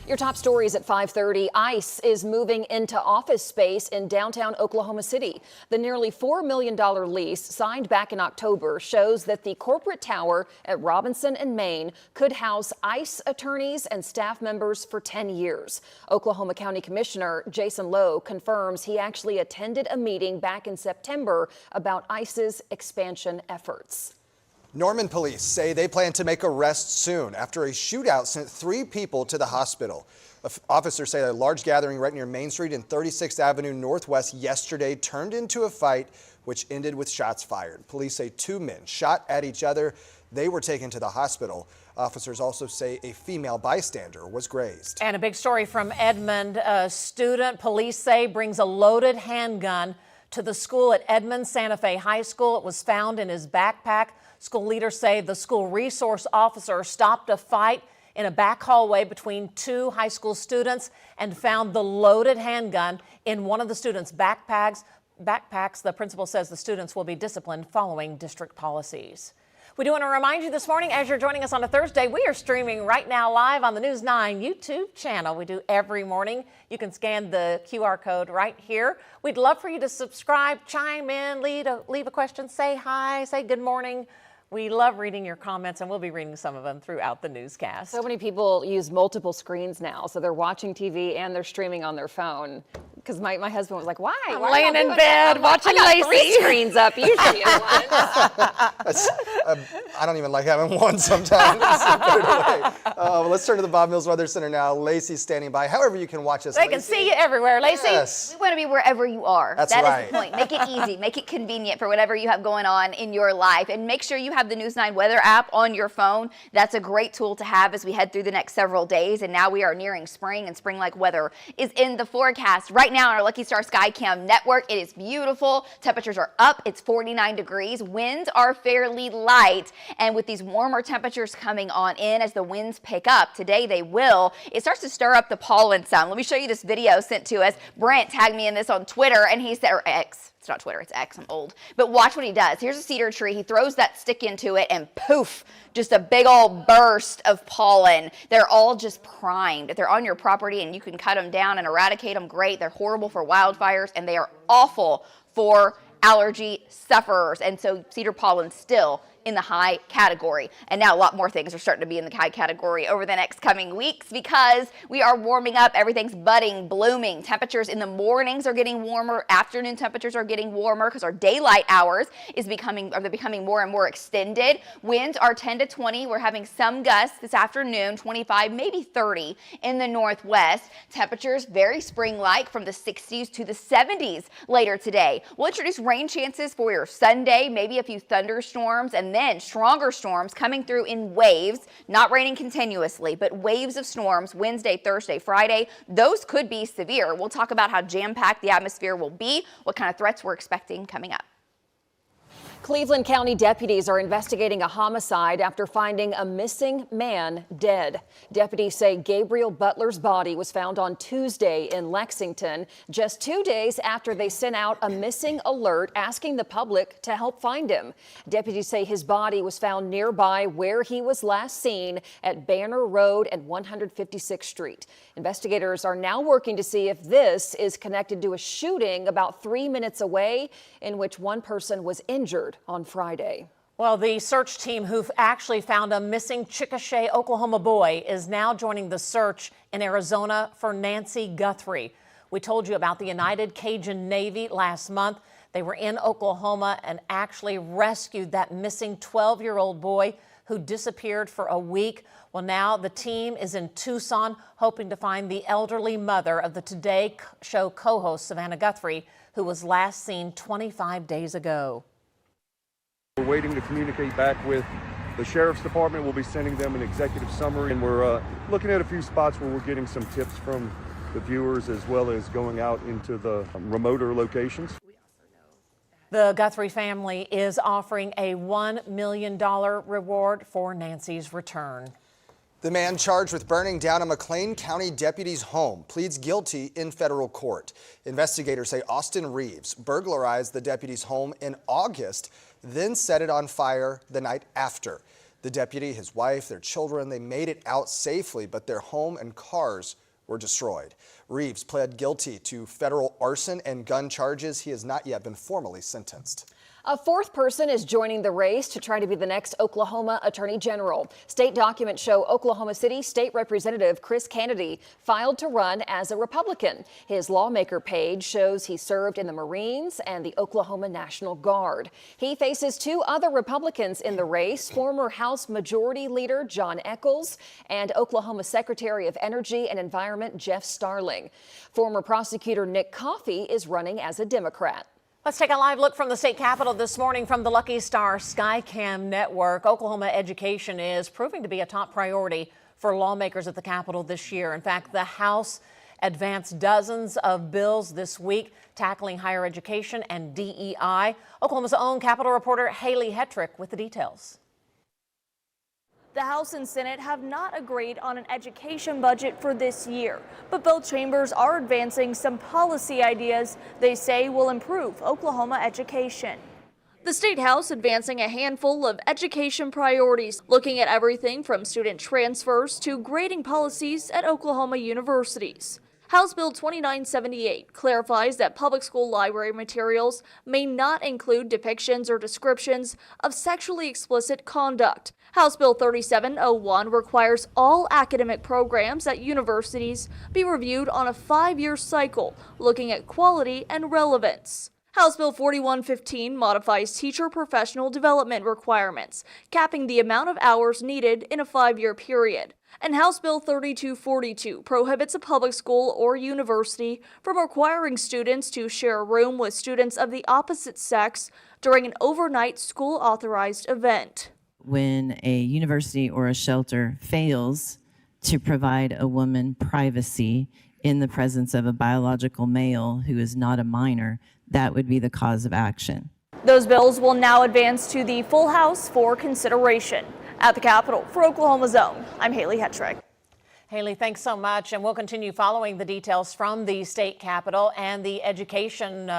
Your top stories at 5:30. ICE is moving into office space in downtown Oklahoma City. The nearly $4 million lease signed back in October shows that the corporate tower at Robinson and Main could house ICE attorneys and staff members for 10 years. Oklahoma County Commissioner Jason Lowe confirms he actually attended a meeting back in September about ICE's expansion efforts. Norman police say they plan to make arrests soon after a shootout sent 3 people to the hospital. Officers say a large gathering right near Main Street and 36th Avenue Northwest yesterday turned into a fight which ended with shots fired. Police say 2 men shot at each other. They were taken to the hospital. Officers also say a female bystander was grazed. And a big story from Edmond. A student, police say, brings a loaded handgun to the school at Edmond Santa Fe High School. It was found in his backpack. School leaders say the school resource officer stopped a fight in a back hallway between 2 high school students and found the loaded handgun in one of the students' backpacks. The principal says the students will be disciplined following district policies. We do want to remind you this morning, as you're joining us on a Thursday, we are streaming right now live on the News 9 YouTube channel. We do every morning. You can scan the QR code right here. We'd love for you to subscribe, chime in, leave a question, say hi, say good morning. We love reading your comments, and we'll be reading some of them throughout the newscast. So many people use multiple screens now, so they're watching TV and they're streaming on their phone. Because my husband was like, why? I'm Why laying y'all in doing bed that? watching I got Lacey. 3 screens up usually at once. I don't even like having one sometimes. Let's turn to the Bob Mills Weather Center now. Lacey's standing by. However you can watch us, They can see you everywhere, Lacey. Yes. We want to be wherever you are. That's That right. is the point. Make it easy. Make it convenient for whatever you have going on in your life. And make sure you have the News 9 weather app on your phone. That's a great tool to have as we head through the next several days. And now we are nearing spring, and spring-like weather is in the forecast. Right now on our Lucky Star Skycam network, it is beautiful. Temperatures are up. It's 49 degrees. Winds are fairly light. And with these warmer temperatures coming on in as the winds pick up, today they will, it starts to stir up the pollen some. Let me show you this video sent to us. Brent tagged me in this on Twitter, and he said, or X. It's not Twitter, it's X, I'm old. But watch what he does. Here's a cedar tree. He throws that stick into it and poof, just a big old burst of pollen. They're all just primed. If they're on your property and you can cut them down and eradicate them, great. They're horrible for wildfires, and they are awful for allergy sufferers. And so cedar pollen still in the high category. And now a lot more things are starting to be in the high category over the next coming weeks because we are warming up. Everything's budding, blooming. Temperatures in the mornings are getting warmer. Afternoon temperatures are getting warmer because our daylight hours are becoming more and more extended. Winds are 10 to 20. We're having some gusts this afternoon, 25, maybe 30 in the northwest. Temperatures very spring-like from the 60s to the 70s later today. We'll introduce rain chances for your Sunday, maybe a few thunderstorms, and then stronger storms coming through in waves, not raining continuously, but waves of storms Wednesday, Thursday, Friday. Those could be severe. We'll talk about how jam-packed the atmosphere will be, what kind of threats we're expecting coming up. Cleveland County deputies are investigating a homicide after finding a missing man dead. Deputies say Gabriel Butler's body was found on Tuesday in Lexington, just 2 days after they sent out a missing alert asking the public to help find him. Deputies say his body was found nearby where he was last seen at Banner Road and 156th Street. Investigators are now working to see if this is connected to a shooting about 3 minutes away in which one person was injured on Friday. Well, the search team who actually found a missing Chickasha, Oklahoma boy is now joining the search in Arizona for Nancy Guthrie. We told you about the United Cajun Navy last month. They were in Oklahoma and actually rescued that missing 12-year-old boy who disappeared for a week. Well, now the team is in Tucson hoping to find the elderly mother of the Today Show co-host Savannah Guthrie, who was last seen 25 days ago. We're waiting to communicate back with the Sheriff's Department. We'll be sending them an executive summary, and we're looking at a few spots where we're getting some tips from the viewers as well as going out into the remoter locations. The Guthrie family is offering a $1 million reward for Nancy's return. The man charged with burning down a McLean County deputy's home pleads guilty in federal court. Investigators say Austin Reeves burglarized the deputy's home in August, then set it on fire the night after. The deputy, his wife, their children, they made it out safely, but their home and cars were destroyed. Reeves pled guilty to federal arson and gun charges. He has not yet been formally sentenced. A fourth person is joining the race to try to be the next Oklahoma Attorney General. State documents show Oklahoma City State Representative Chris Kennedy filed to run as a Republican. His lawmaker page shows he served in the Marines and the Oklahoma National Guard. He faces two other Republicans in the race, former House Majority Leader John Echols and Oklahoma Secretary of Energy and Environment Jeff Starling. Former prosecutor Nick Coffey is running as a Democrat. Let's take a live look from the state capitol this morning from the Lucky Star Skycam network. Oklahoma education is proving to be a top priority for lawmakers at the Capitol this year. In fact, the House advanced dozens of bills this week tackling higher education and DEI. Oklahoma's own Capitol reporter Haley Hetrick with the details. The House and Senate have not agreed on an education budget for this year, but both chambers are advancing some policy ideas they say will improve Oklahoma education. The State House advancing a handful of education priorities, looking at everything from student transfers to grading policies at Oklahoma universities. House Bill 2978 clarifies that public school library materials may not include depictions or descriptions of sexually explicit conduct. House Bill 3701 requires all academic programs at universities be reviewed on a 5-year cycle, looking at quality and relevance. House Bill 4115 modifies teacher professional development requirements, capping the amount of hours needed in a 5-year period. And House Bill 3242 prohibits a public school or university from requiring students to share a room with students of the opposite sex during an overnight school-authorized event. When a university or a shelter fails to provide a woman privacy in the presence of a biological male who is not a minor, that would be the cause of action. Those bills will now advance to the full House for consideration. At the Capitol, for Oklahoma's Own, I'm Haley Hetrick. Haley, thanks so much, and we'll continue following the details from the state capitol and the education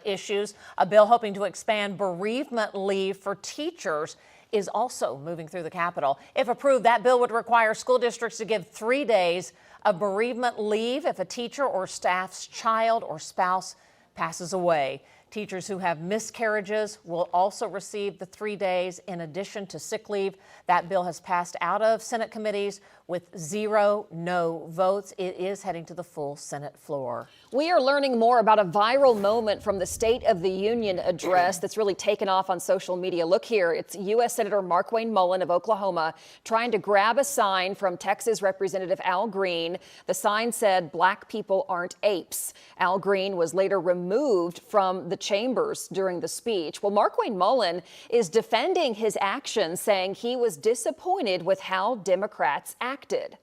issues. A bill hoping to expand bereavement leave for teachers is also moving through the Capitol. If approved, that bill would require school districts to give 3 days of bereavement leave if a teacher or staff's child or spouse passes away. Teachers who have miscarriages will also receive the 3 days in addition to sick leave. That bill has passed out of Senate committees with 0 no votes. It is heading to the full Senate floor. We are learning more about a viral moment from the State of the Union address that's really taken off on social media. Look here, it's U.S. Senator Markwayne Mullen of Oklahoma trying to grab a sign from Texas Representative Al Green. The sign said, "Black people aren't apes." Al Green was later removed from the chambers during the speech. Well, Markwayne Mullen is defending his actions, saying he was disappointed with how Democrats acted.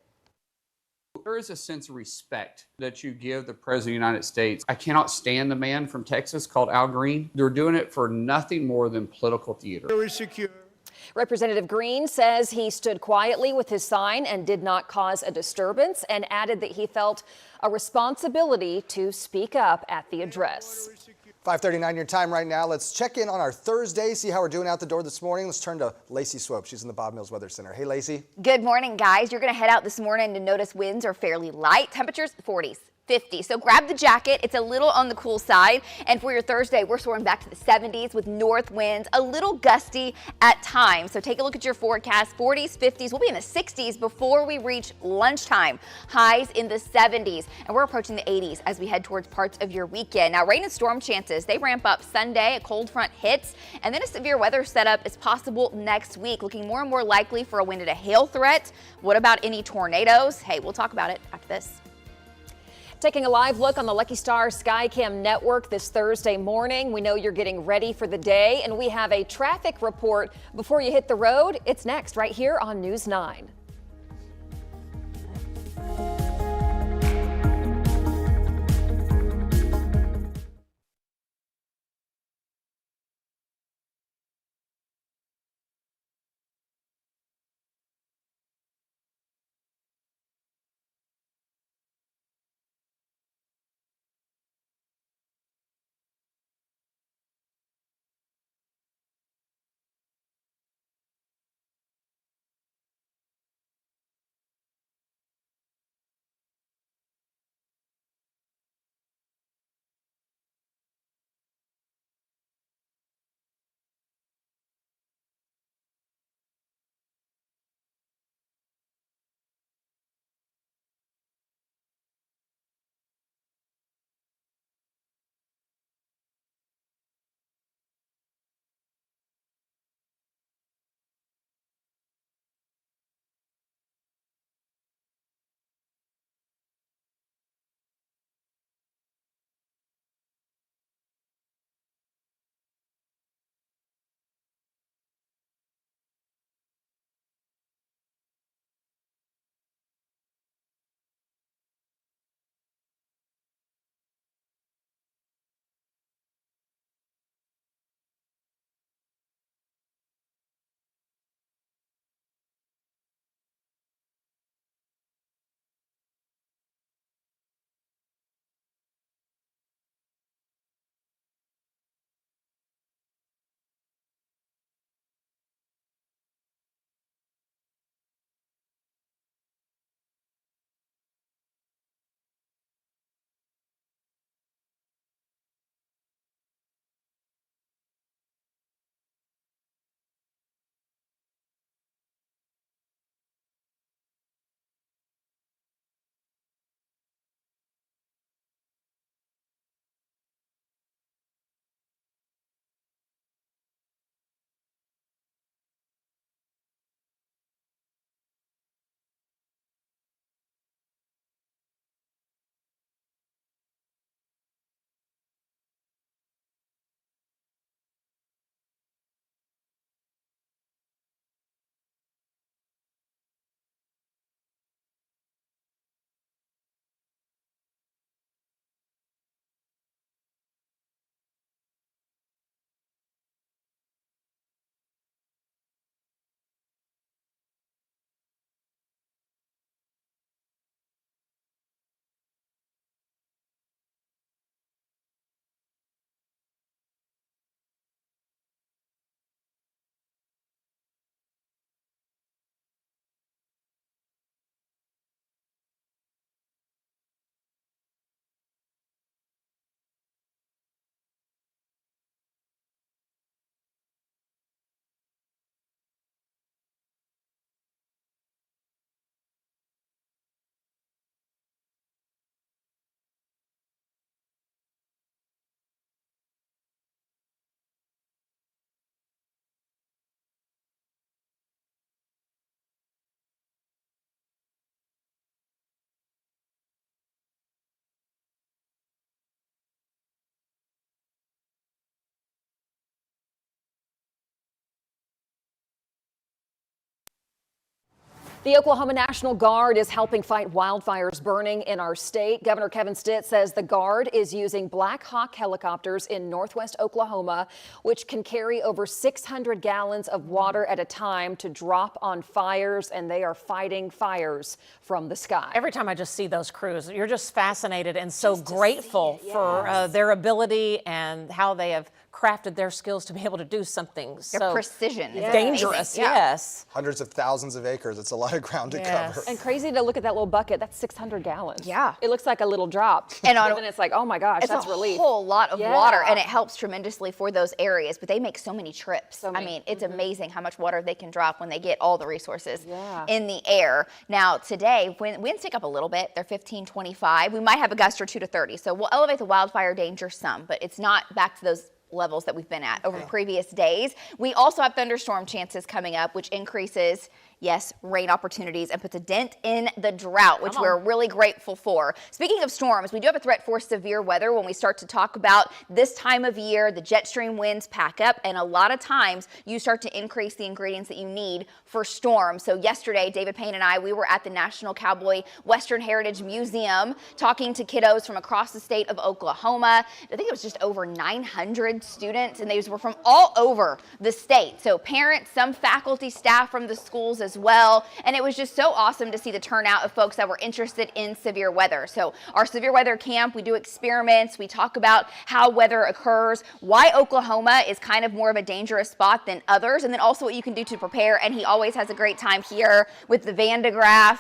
There is a sense of respect that you give the President of the United States. I cannot stand the man from Texas called Al Green. They're doing it for nothing more than political theater. Very secure. Representative Green says he stood quietly with his sign and did not cause a disturbance, and added that he felt a responsibility to speak up at the address. 5:39 your time right now. Let's check in on our Thursday, see how we're doing out the door this morning. Let's turn to Lacey Swope. She's in the Bob Mills Weather Center. Hey, Lacey. Good morning, guys. You're going to head out this morning to notice winds are fairly light. Temperatures 40s. 50. So grab the jacket. It's a little on the cool side. And for your Thursday, we're soaring back to the 70s with north winds, a little gusty at times. So take a look at your forecast. 40s, 50s. We'll be in the 60s before we reach lunchtime. Highs in the 70s. And we're approaching the 80s as we head towards parts of your weekend. Now, rain and storm chances, they ramp up Sunday. A cold front hits. And then a severe weather setup is possible next week. Looking more and more likely for a wind and a hail threat. What about any tornadoes? Hey, we'll talk about it after this. Taking a live look on the Lucky Star Skycam network this Thursday morning. We know you're getting ready for the day, and we have a traffic report before you hit the road. It's next right here on News 9. The Oklahoma National Guard is helping fight wildfires burning in our state. Governor Kevin Stitt says the Guard is using Black Hawk helicopters in northwest Oklahoma, which can carry over 600 gallons of water at a time to drop on fires, and they are fighting fires from the sky. Every time I just see those crews, you're just fascinated and so grateful for their ability and how they have crafted their skills to be able to do something so precision is dangerous. amazing. Yes. Hundreds of thousands of acres. It's a lot of ground to cover. And crazy to look at that little bucket. That's 600 gallons. Yeah. It looks like a little drop. And but then it's like, oh my gosh, it's that's a relief. whole lot of water, and it helps tremendously for those areas. But they make so many trips. I mean, it's amazing how much water they can drop when they get all the resources in the air. Now, today, winds pick up a little bit. They're 15, 25. We might have a gust or 2 to 30. So we'll elevate the wildfire danger some, but it's not back to those levels that we've been at over the previous days. We also have thunderstorm chances coming up, which increases, yes, rain opportunities and puts a dent in the drought, which we're really grateful for. Speaking of storms, we do have a threat for severe weather when we start to talk about this time of year. The jet stream winds pack up, and a lot of times you start to increase the ingredients that you need for storms. So yesterday, David Payne and I, we were at the National Cowboy Western Heritage Museum talking to kiddos from across the state of Oklahoma. I think it was just over 900 students, and they were from all over the state. So parents, some faculty, staff from the schools as well. And it was just so awesome to see the turnout of folks that were interested in severe weather. So our severe weather camp, we do experiments. We talk about how weather occurs, why Oklahoma is kind of more of a dangerous spot than others, and then also what you can do to prepare. And he always has a great time here with the Van de Graaff.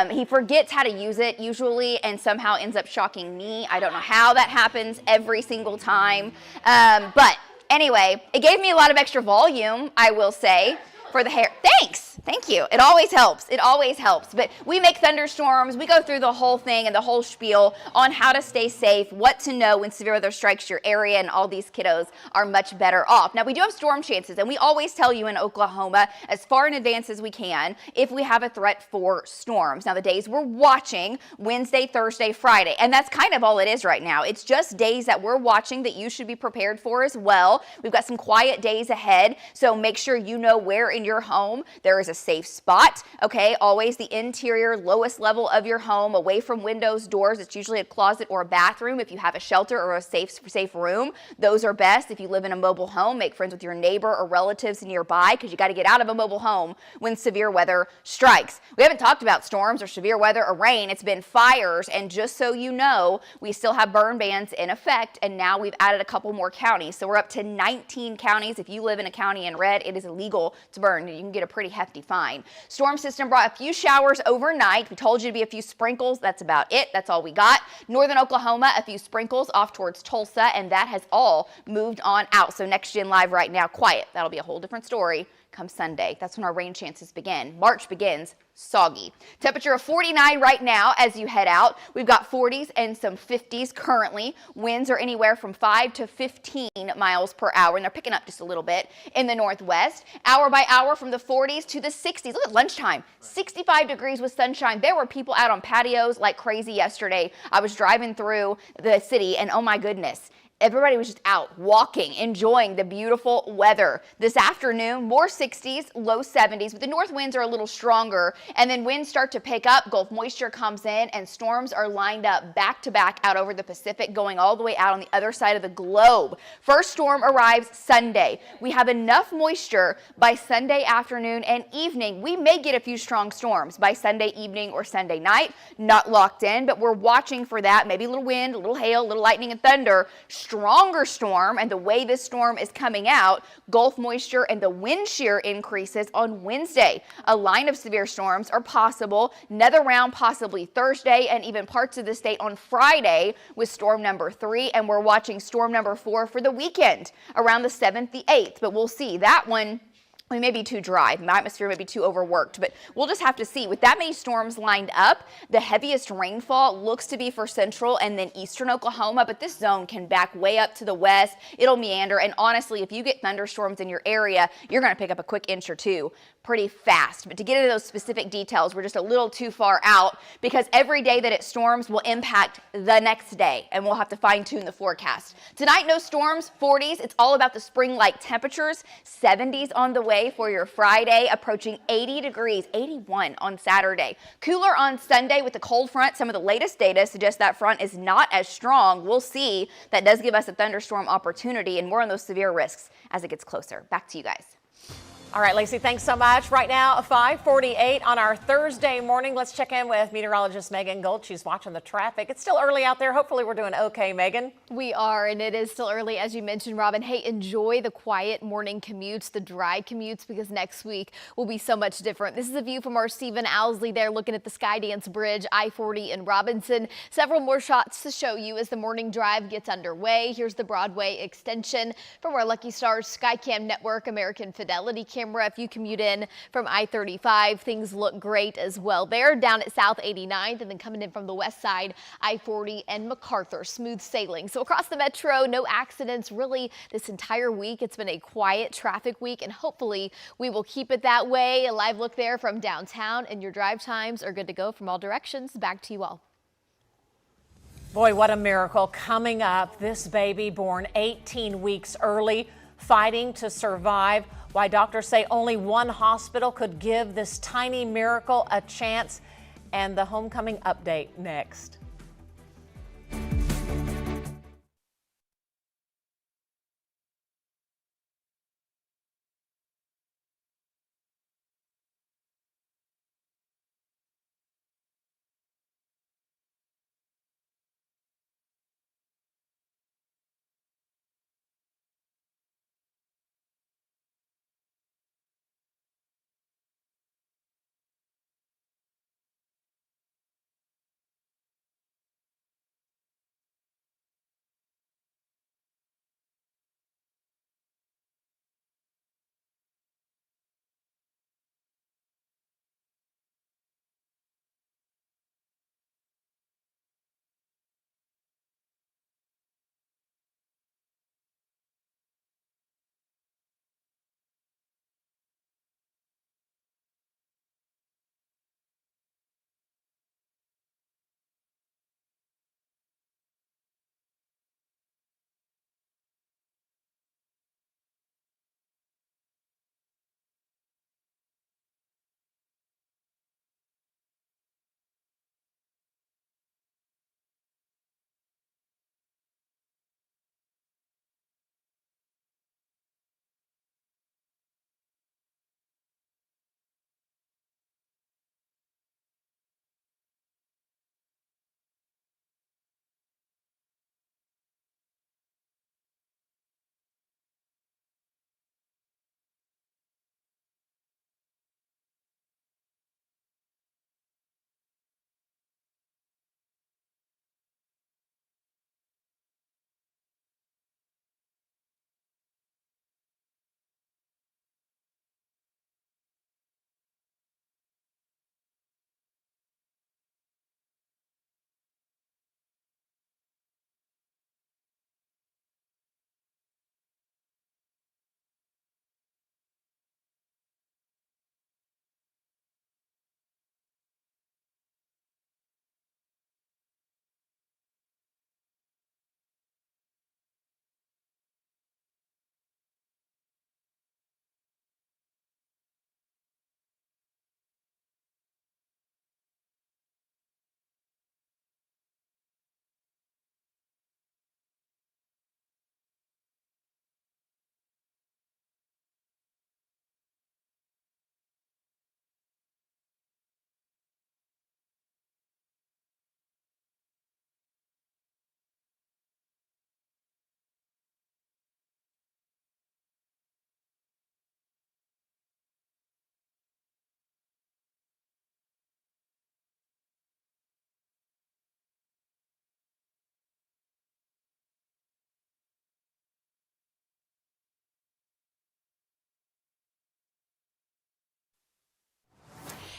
He forgets how to use it usually and somehow ends up shocking me. I don't know how that happens every single time. But anyway, it gave me a lot of extra volume, I will say, for the hair. Thanks. Thank you. It always helps. It always helps. But we make thunderstorms. We go through the whole thing and the whole spiel on how to stay safe, what to know when severe weather strikes your area, and all these kiddos are much better off. Now, we do have storm chances, and we always tell you in Oklahoma as far in advance as we can if we have a threat for storms. Now, the days we're watching, Wednesday, Thursday, Friday, and that's kind of all it is right now. It's just days that we're watching that you should be prepared for as well. We've got some quiet days ahead, so make sure you know where in your home there is a safe spot. Okay, always the interior, lowest level of your home, away from windows, doors. It's usually a closet or a bathroom. If you have a shelter or a safe room, those are best. If you live in a mobile home, make friends with your neighbor or relatives nearby, because you got to get out of a mobile home when severe weather strikes. We haven't talked about storms or severe weather or rain. It's been fires, and just so you know, we still have burn bans in effect, and now we've added a couple more counties. So we're up to 19 counties. If you live in a county in red, it is illegal to burn. You can get a pretty hefty fine. Storm system brought a few showers overnight. We told you to be a few sprinkles. That's about it. That's all we got. Northern Oklahoma, a few sprinkles off towards Tulsa, and that has all moved on out. So Next Gen Live right now, quiet. That'll be a whole different story come Sunday. That's when our rain chances begin. March begins soggy. Temperature of 49 right now as you head out. We've got 40s and some 50s currently. Winds are anywhere from 5 to 15 miles per hour, and they're picking up just a little bit in the northwest. Hour by hour from the 40s to the 60s. Look at lunchtime. 65 degrees with sunshine. There were people out on patios like crazy yesterday. I was driving through the city, and oh my goodness, everybody was just out walking, enjoying the beautiful weather. This afternoon, more 60s, low 70s, but the north winds are a little stronger, and then winds start to pick up. Gulf moisture comes in, and storms are lined up back to back out over the Pacific, going all the way out on the other side of the globe. First storm arrives Sunday. We have enough moisture by Sunday afternoon and evening. We may get a few strong storms by Sunday evening or Sunday night. Not locked in, but we're watching for that. Maybe a little wind, a little hail, a little lightning and thunder. Stronger storm, and the way this storm is coming out, Gulf moisture and the wind shear increases on Wednesday. A line of severe storms are possible. Another round possibly Thursday, and even parts of the state on Friday with storm number 3, and we're watching storm number 4 for the weekend around the 7th, the 8th, but we'll see. That one, we may be too dry. The atmosphere may be too overworked, but we'll just have to see. With that many storms lined up, the heaviest rainfall looks to be for central and then eastern Oklahoma, but this zone can back way up to the west. It'll meander, and honestly, if you get thunderstorms in your area, you're going to pick up a quick inch or two pretty fast. But to get into those specific details, we're just a little too far out, because every day that it storms will impact the next day, and we'll have to fine-tune the forecast. Tonight, no storms, 40s. It's all about the spring-like temperatures, 70s on the way. way for your Friday, approaching 80 degrees, 81 on Saturday. Cooler on Sunday with the cold front. Some of the latest data suggests that front is not as strong. We'll see. That does give us a thunderstorm opportunity and more on those severe risks as it gets closer. Back to you guys. All right, Lacey, thanks so much. Right now, 5:48 on our Thursday morning. Let's check in with meteorologist Megan Gold. She's watching the traffic. It's still early out there. Hopefully we're doing okay, Megan. We are, and it is still early, as you mentioned, Robin. Hey, enjoy the quiet morning commutes, the dry commutes, because next week will be so much different. This is a view from our Stephen Owsley there, looking at the Skydance Bridge, I-40 in Robinson. Several more shots to show you as the morning drive gets underway. Here's the Broadway extension from our Lucky Stars Skycam Network American Fidelity camera. If you commute in from I-35, things look great as well there. Down at South 89th and then coming in from the west side, I-40 and MacArthur, smooth sailing. So across the metro, no accidents really this entire week. It's been a quiet traffic week, and hopefully we will keep it that way. A live look there from downtown, and your drive times are good to go from all directions. Back to you all. Boy, what a miracle coming up. This baby born 18 weeks early, fighting to survive. Why doctors say only one hospital could give this tiny miracle a chance. And the homecoming update next.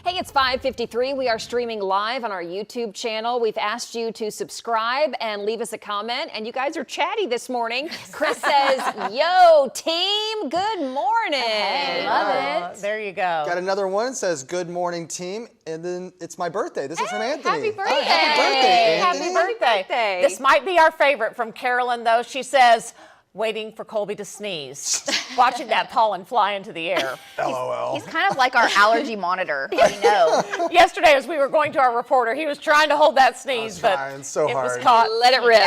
Hey, it's 5:53. We are streaming live on our YouTube channel. We've asked you to subscribe and leave us a comment, and you guys are chatty this morning. Chris says, yo, team, good morning. Hey, love it. There you go. Got another one. It says, good morning, team. And then it's my birthday. This is from Anthony. Happy birthday. Oh, happy birthday, Happy Anthony. birthday. This might be our favorite from Carolyn, though. She says, waiting for Colby to sneeze, watching that pollen fly into the air. LOL. He's kind of like our allergy monitor. We know. Yesterday, as we were going to our reporter, he was trying to hold that sneeze, but so it was hard. caught. Let it rip.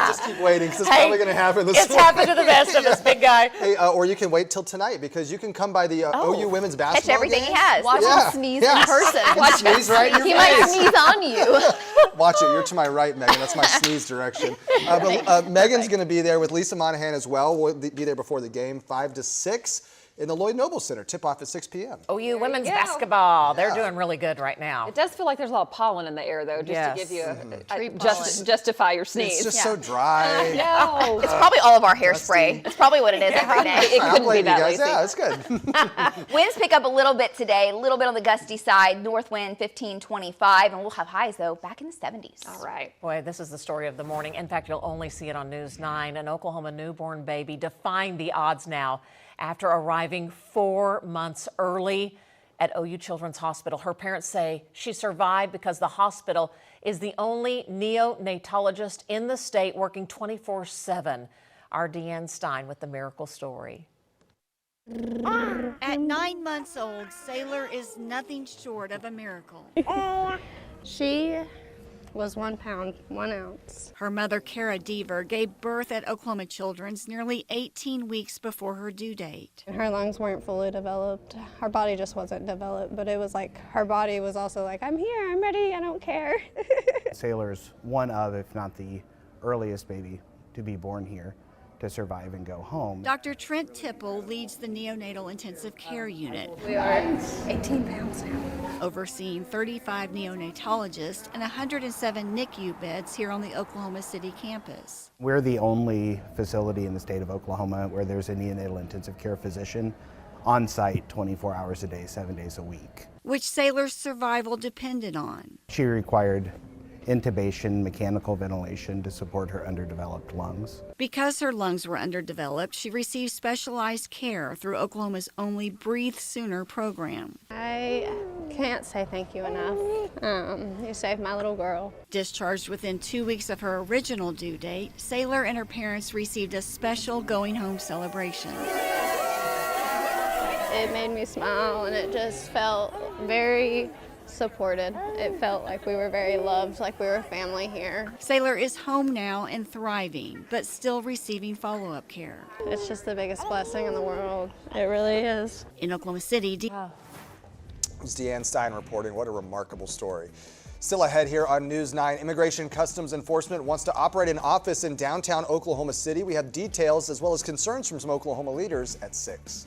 Just keep waiting because it's probably going to happen this It's happened to the best of us, big guy. Hey, or you can wait till tonight because you can come by the OU women's basketball Catch everything game. he has. Watch him sneeze in person. Watch sneeze right in your He face. might sneeze on you. Watch it. You're to my right, Megan. That's my sneeze direction. But Megan's going to be there with Lisa Monahan as well. We'll be there before the game, 5 to 6. In the Lloyd Noble Center, tip-off at 6 p.m. OU women's basketball. They're doing really good right now. It does feel like there's a lot of pollen in the air, though, just to give you justify your sneeze. It's just so dry. No. It's probably all of our hairspray. It's probably what it is every day. It couldn't be that lazy. Yeah, it's good. Winds pick up a little bit today, a little bit on the gusty side, north wind 15-25, and we'll have highs, though, back in the 70s. All right. Boy, this is the story of the morning. In fact, you'll only see it on News 9. An Oklahoma newborn baby defying the odds now after arriving 4 months early at OU Children's Hospital. Her parents say she survived because the hospital is the only neonatologist in the state working 24/7. Our Deanne Stein with the miracle story. At 9 months old, Sailor is nothing short of a miracle. She was 1 pound, 1 ounce. Her mother, Kara Deaver, gave birth at Oklahoma Children's nearly 18 weeks before her due date. Her lungs weren't fully developed. Her body just wasn't developed, but it was like her body was also like, I'm here, I'm ready, I don't care. Sailor's one of, if not the earliest baby to be born here to survive and go home. Dr. Trent Tipple leads the neonatal intensive care unit. We are 18 pounds now. Overseeing 35 neonatologists and 107 NICU beds here on the Oklahoma City campus. We're the only facility in the state of Oklahoma where there's a neonatal intensive care physician on site 24 hours a day, 7 days a week. Which Sailor's survival depended on. She required intubation, mechanical ventilation to support her underdeveloped lungs. Because her lungs were underdeveloped, she received specialized care through Oklahoma's only Breathe Sooner program. I can't say thank you enough. You saved my little girl. Discharged within 2 weeks of her original due date, Sailor and her parents received a special going home celebration. It made me smile and it just felt very supported. It felt like we were very loved, like we were family here. Sailor is home now and thriving, but still receiving follow-up care. It's just the biggest blessing in the world. It really is. In Oklahoma City, It's Deanne Stein reporting. What a remarkable story. Still ahead here on News 9, Immigration Customs Enforcement wants to operate an office in downtown Oklahoma City. We have details as well as concerns from some Oklahoma leaders at 6.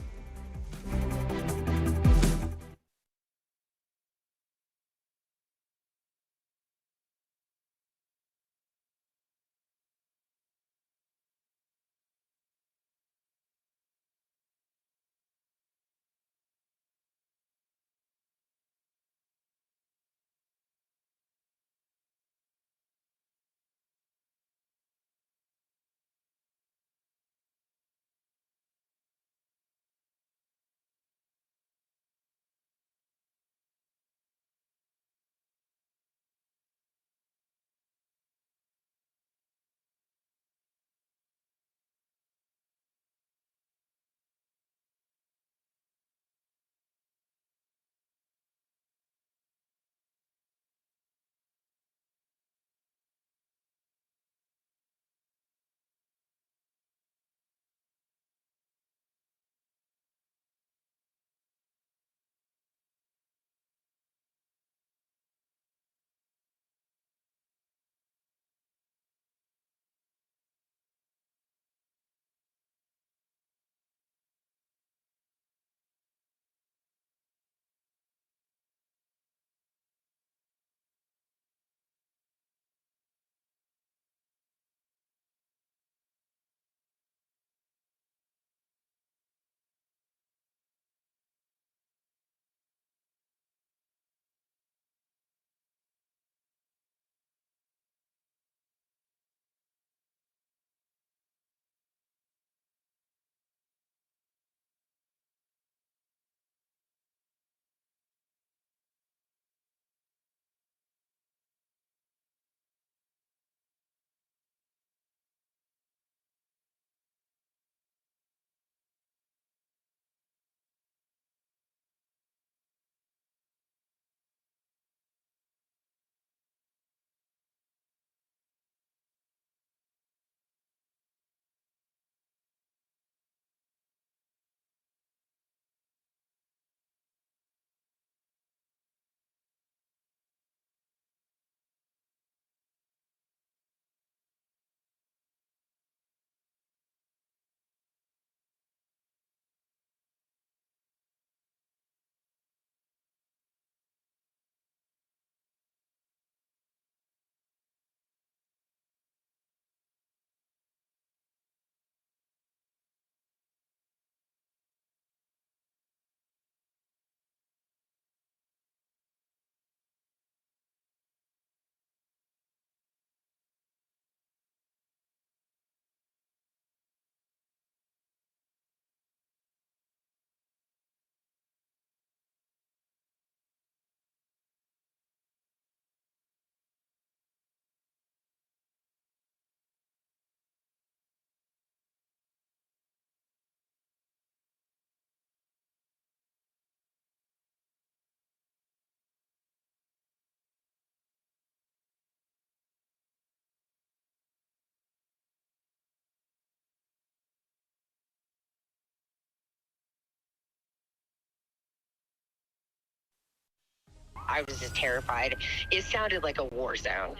I was just terrified. It sounded like a war zone.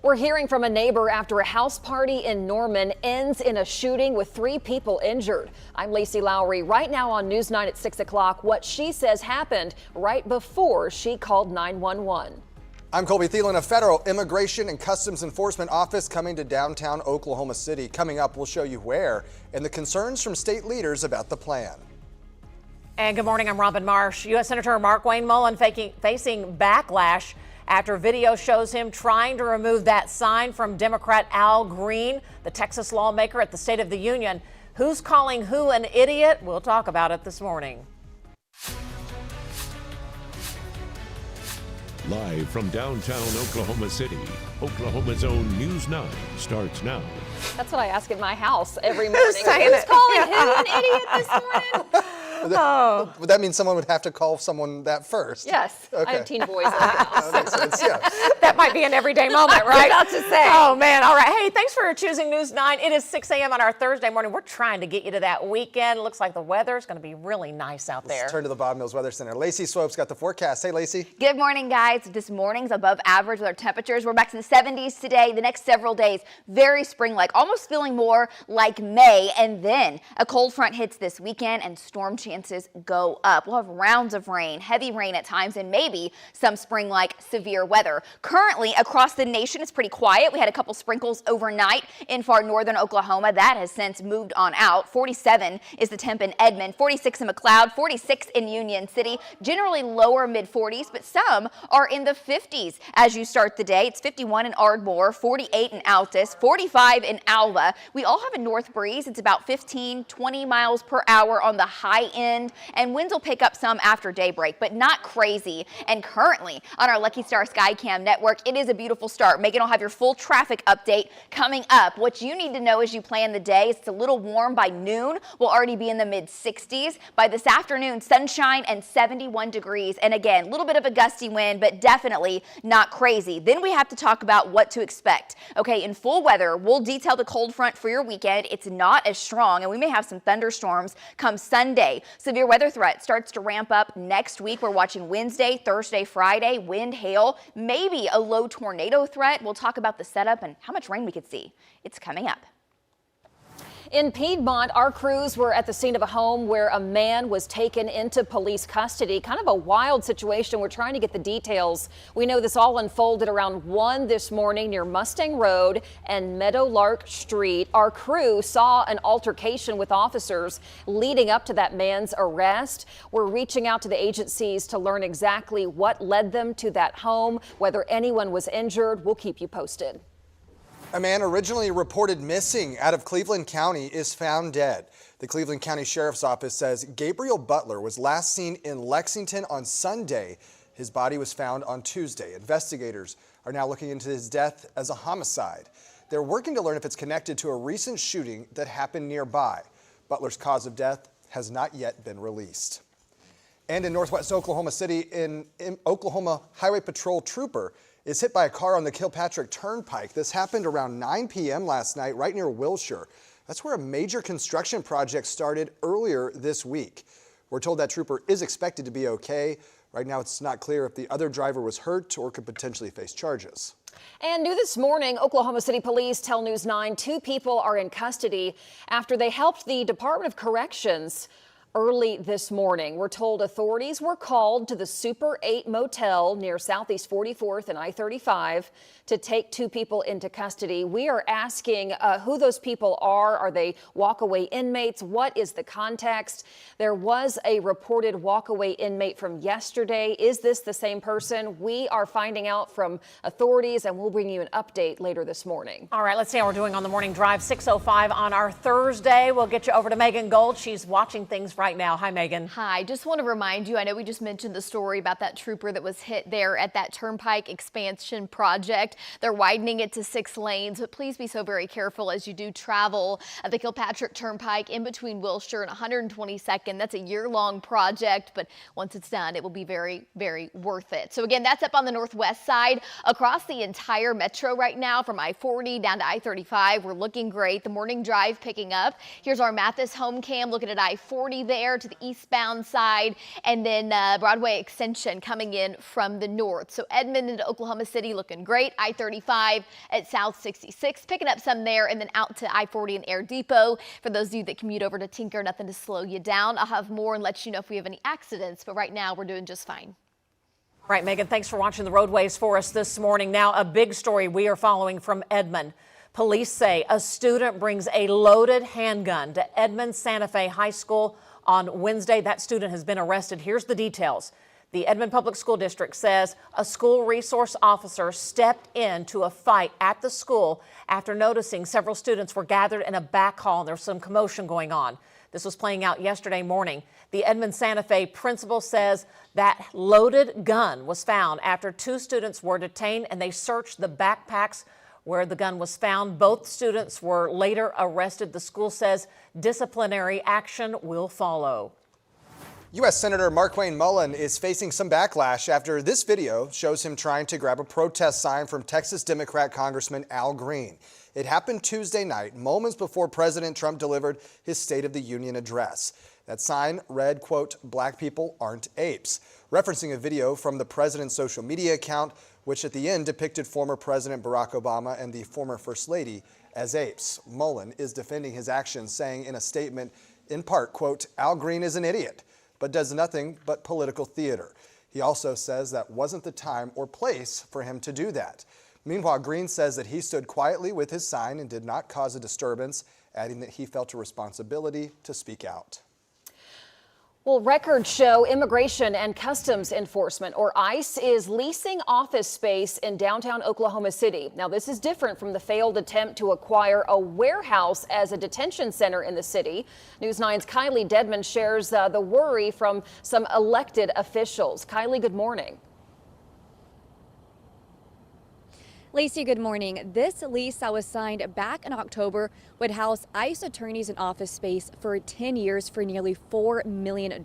We're hearing from a neighbor after a house party in Norman ends in a shooting with 3 people injured. I'm Lacey Lowry. Right now on News 9 at 6 o'clock, what she says happened right before she called 911. I'm Colby Thielen. A federal immigration and customs enforcement office coming to downtown Oklahoma City. Coming up, we'll show you where and the concerns from state leaders about the plan. And good morning, I'm Robin Marsh. U.S. Senator Mark Wayne Mullen facing backlash after video shows him trying to remove that sign from Democrat Al Green, the Texas lawmaker at the State of the Union. Who's calling who an idiot? We'll talk about it this morning. Live from downtown Oklahoma City, Oklahoma's own News 9 starts now. That's what I ask at my house every morning. Who's calling who an idiot this morning? Would that mean someone would have to call someone that first? Yes. Okay. I have teen boys in the house. That makes sense, yeah. That might be an everyday moment, right? I was about to say. Oh, man. All right. Hey, thanks for choosing News 9. It is 6 a.m. on our Thursday morning. We're trying to get you to that weekend. It looks like the weather's going to be really nice out there. Let's turn to the Bob Mills Weather Center. Lacey Swope's got the forecast. Hey, Lacey. Good morning, guys. This morning's above average with our temperatures. We're back to the 70s today. The next several days, very spring-like, almost feeling more like May. And then a cold front hits this weekend and storm chances go up. We'll have rounds of rain, heavy rain at times, and maybe some spring-like severe weather. Currently, across the nation, it's pretty quiet. We had a couple sprinkles overnight in far northern Oklahoma. That has since moved on out. 47 is the temp in Edmond, 46 in McLeod, 46 in Union City. Generally lower mid-40s, but some are in the 50s as you start the day. It's 51 in Ardmore, 48 in Altus, 45 in Alva. We all have a north breeze. It's about 15, 20 miles per hour on the high end, and winds will pick up some after daybreak, but not crazy. And currently on our Lucky Star Skycam network, it is a beautiful start. Megan will have your full traffic update coming up. What you need to know as you plan the day is it's a little warm by noon. We'll already be in the mid-60s. By this afternoon, sunshine and 71 degrees. And again, a little bit of a gusty wind, but definitely not crazy. Then we have to talk about what to expect. Okay, in full weather, we'll detail the cold front for your weekend. It's not as strong, and we may have some thunderstorms come Sunday. Severe weather threat starts to ramp up next week. We're watching Wednesday, Thursday, Friday, wind, hail, maybe a low tornado threat. We'll talk about the setup and how much rain we could see. It's coming up. In Piedmont, our crews were at the scene of a home where a man was taken into police custody. Kind of a wild situation. We're trying to get the details. We know this all unfolded around 1 this morning near Mustang Road and Meadowlark Street. Our crew saw an altercation with officers leading up to that man's arrest. We're reaching out to the agencies to learn exactly what led them to that home, whether anyone was injured. We'll keep you posted. A man originally reported missing out of Cleveland County is found dead. The Cleveland County Sheriff's Office says Gabriel Butler was last seen in Lexington on Sunday. His body was found on Tuesday. Investigators are now looking into his death as a homicide. They're working to learn if it's connected to a recent shooting that happened nearby. Butler's cause of death has not yet been released. And in northwest Oklahoma City, in Oklahoma Highway Patrol trooper is hit by a car on the Kilpatrick Turnpike. This happened around 9 p.m. last night right near Wilshire. That's where a major construction project started earlier this week. We're told that trooper is expected to be okay. Right now it's not clear if the other driver was hurt or could potentially face charges. And new this morning, Oklahoma City police tell News 9 2 people are in custody after they helped the Department of Corrections early this morning. We're told authorities were called to the Super 8 motel near Southeast 44th and I-35 to take 2 people into custody. We are asking who those people are. Are they walkaway inmates? What is the context? There was a reported walkaway inmate from yesterday. Is this the same person? We are finding out from authorities, and we'll bring you an update later this morning. All right, let's see how we're doing on the morning drive. 6:05 on our Thursday. We'll get you over to Megan Gold. She's watching things right now. Hi, Megan. Hi, just want to remind you, I know we just mentioned the story about that trooper that was hit there at that Turnpike expansion project. They're widening it to 6 lanes, but please be so very careful as you do travel at the Kilpatrick Turnpike in between Wilshire and 122nd. That's a year-long project, but once it's done, it will be very, very worth it. So again, that's up on the northwest side across the entire metro right now from I-40 down to I-35. We're looking great. The morning drive picking up. Here's our Mathis home cam looking at I-40 there. there to the eastbound side, and then Broadway Extension coming in from the north. So Edmond into Oklahoma City looking great. I-35 at South 66 picking up some there, and then out to I-40 and Air Depot. For those of you that commute over to Tinker, nothing to slow you down. I'll have more and let you know if we have any accidents, but right now we're doing just fine. Right, Megan, thanks for watching the roadways for us this morning. Now, a big story we are following from Edmond. Police say a student brings a loaded handgun to Edmond Santa Fe High School on Wednesday. That student has been arrested. Here's the details. The Edmond Public School District says a school resource officer stepped into a fight at the school after noticing several students were gathered in a back hall. There's some commotion going on. This was playing out yesterday morning. The Edmond Santa Fe principal says that loaded gun was found after 2 students were detained and they searched the backpacks where the gun was found. Both students were later arrested. The school says disciplinary action will follow. U.S. Senator Markwayne Mullen is facing some backlash after this video shows him trying to grab a protest sign from Texas Democrat Congressman Al Green. It happened Tuesday night, moments before President Trump delivered his State of the Union address. That sign read, quote, "Black people aren't apes," referencing a video from the president's social media account, which at the end depicted former President Barack Obama and the former First Lady as apes. Mullen is defending his actions, saying in a statement, in part, quote, "Al Green is an idiot, but does nothing but political theater." He also says that wasn't the time or place for him to do that. Meanwhile, Green says that he stood quietly with his sign and did not cause a disturbance, adding that he felt a responsibility to speak out. Well, records show Immigration and Customs Enforcement, or ICE, is leasing office space in downtown Oklahoma City. Now, this is different from the failed attempt to acquire a warehouse as a detention center in the city. News 9's Kylie Dedman shares the worry from some elected officials. Kylie, good morning. Lacey, good morning. This lease that was signed back in October would house ICE attorneys in office space for 10 years for nearly $4 million.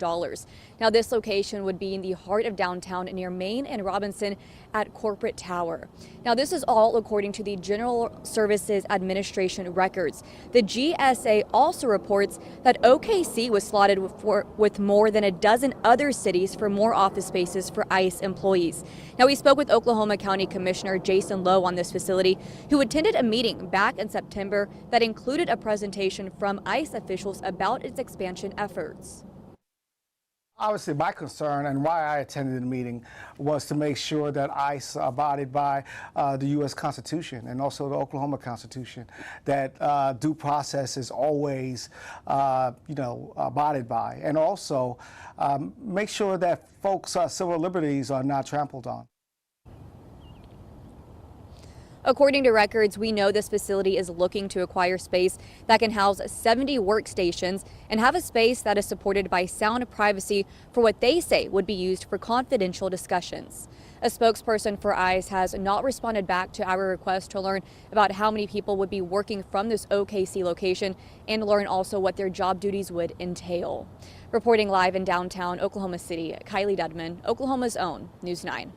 Now, this location would be in the heart of downtown near Main and Robinson at Corporate Tower. Now, this is all according to the General Services Administration records. The GSA also reports that OKC was slotted with more than a dozen other cities for more office spaces for ICE employees. Now, we spoke with Oklahoma County Commissioner Jason Lowe on this facility, who attended a meeting back in September that included a presentation from ICE officials about its expansion efforts. Obviously, my concern and why I attended the meeting was to make sure that ICE abided by the U.S. Constitution and also the Oklahoma Constitution, that due process is always, abided by, and also make sure that folks' civil liberties are not trampled on. According to records, we know this facility is looking to acquire space that can house 70 workstations and have a space that is supported by sound privacy for what they say would be used for confidential discussions. A spokesperson for ICE has not responded back to our request to learn about how many people would be working from this OKC location and learn also what their job duties would entail. Reporting live in downtown Oklahoma City, Kylie Dedman, Oklahoma's own News 9.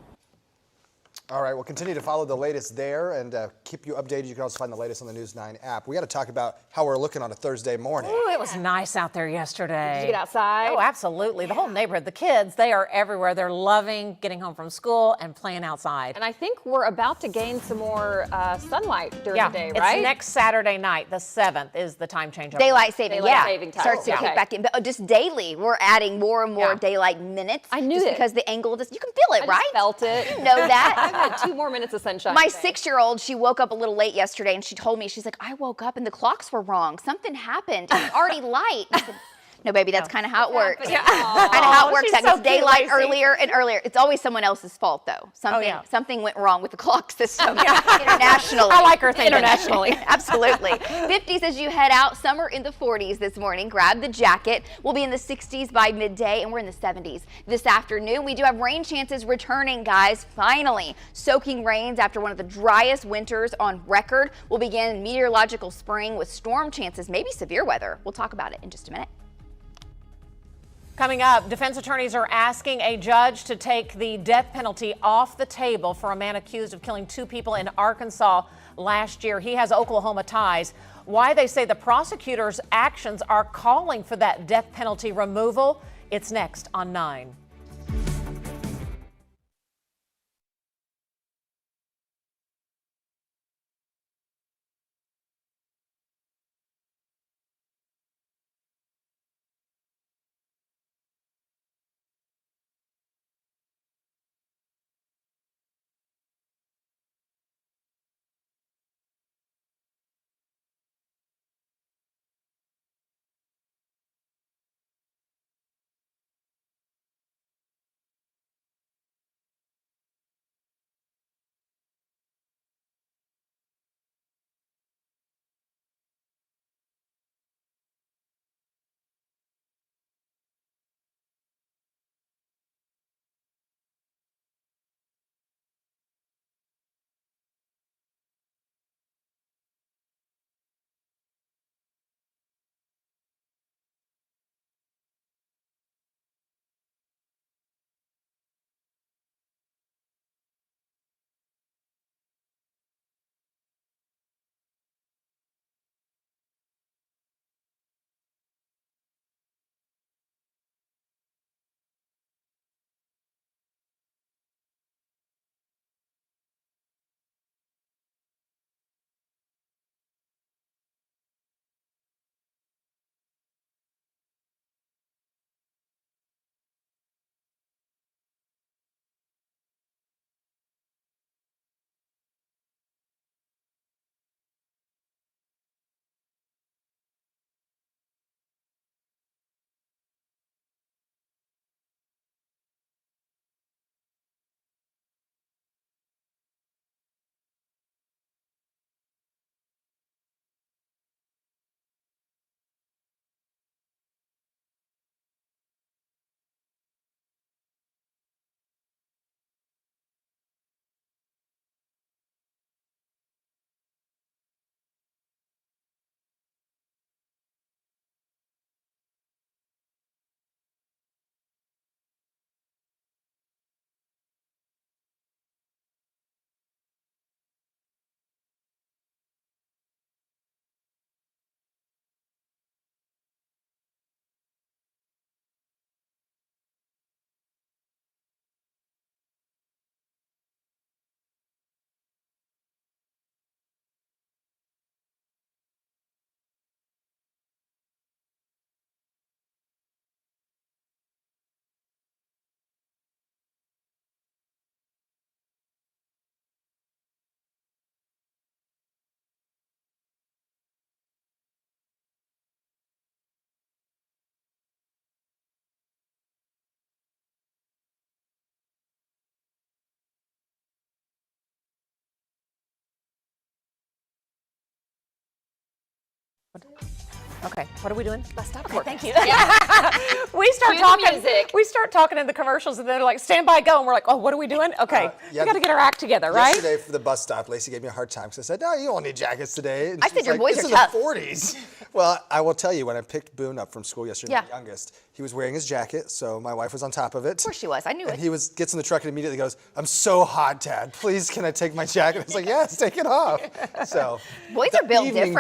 All right, we'll continue to follow the latest there and keep you updated. You can also find the latest on the News 9 app. We got to talk about how we're looking on a Thursday morning. Ooh, it was nice out there yesterday. Did you get outside? Oh, absolutely. The whole neighborhood, the kids, they are everywhere. They're loving getting home from school and playing outside. And I think we're about to gain some more sunlight during the day, right? It's next Saturday night, the 7th, is the time change. Daylight saving, saving time. Starts to kick back in. But just daily, we're adding more and more daylight minutes. I knew just it. Because the angle of this, you can feel it, I right? just felt it. You know that. I've had 2 more minutes of sunshine. My 6-year-old, she woke up a little late yesterday and she told me, she's like, I woke up and the clocks were wrong. Something happened. It's already light. I said, no, baby, that's kind of how it works. Kind of how it works. That gets daylight earlier and earlier. It's always someone else's fault, though. Something went wrong with the clock system internationally. I like her thinking. Internationally, absolutely. 50s as you head out. Summer in the 40s this morning. Grab the jacket. We'll be in the 60s by midday, and we're in the 70s this afternoon. We do have rain chances returning, guys. Finally, soaking rains after one of the driest winters on record. We'll begin meteorological spring with storm chances, maybe severe weather. We'll talk about it in just a minute. Coming up, defense attorneys are asking a judge to take the death penalty off the table for a man accused of killing 2 people in Arkansas last year. He has Oklahoma ties. Why they say the prosecutor's actions are calling for that death penalty removal. It's next on 9. Okay, what are we doing? Bus stop report. Thank you. we start talking in the commercials, and they're like, "Stand by, go," and we're like, "Oh, what are we doing?" Okay, we got to get our act together, right? Yesterday for the bus stop, Lacey gave me a hard time because I said, "No, you don't need jackets today." And I said your boys "This are is tough." the 40s. Well, I will tell you, when I picked Boone up from school yesterday, my youngest, he was wearing his jacket, so my wife was on top of it. Of course she was. I knew it. And he gets in the truck and immediately goes, "I'm so hot, Dad. Please, can I take my jacket?" I was like, "Yes, take it off." So boys are built different.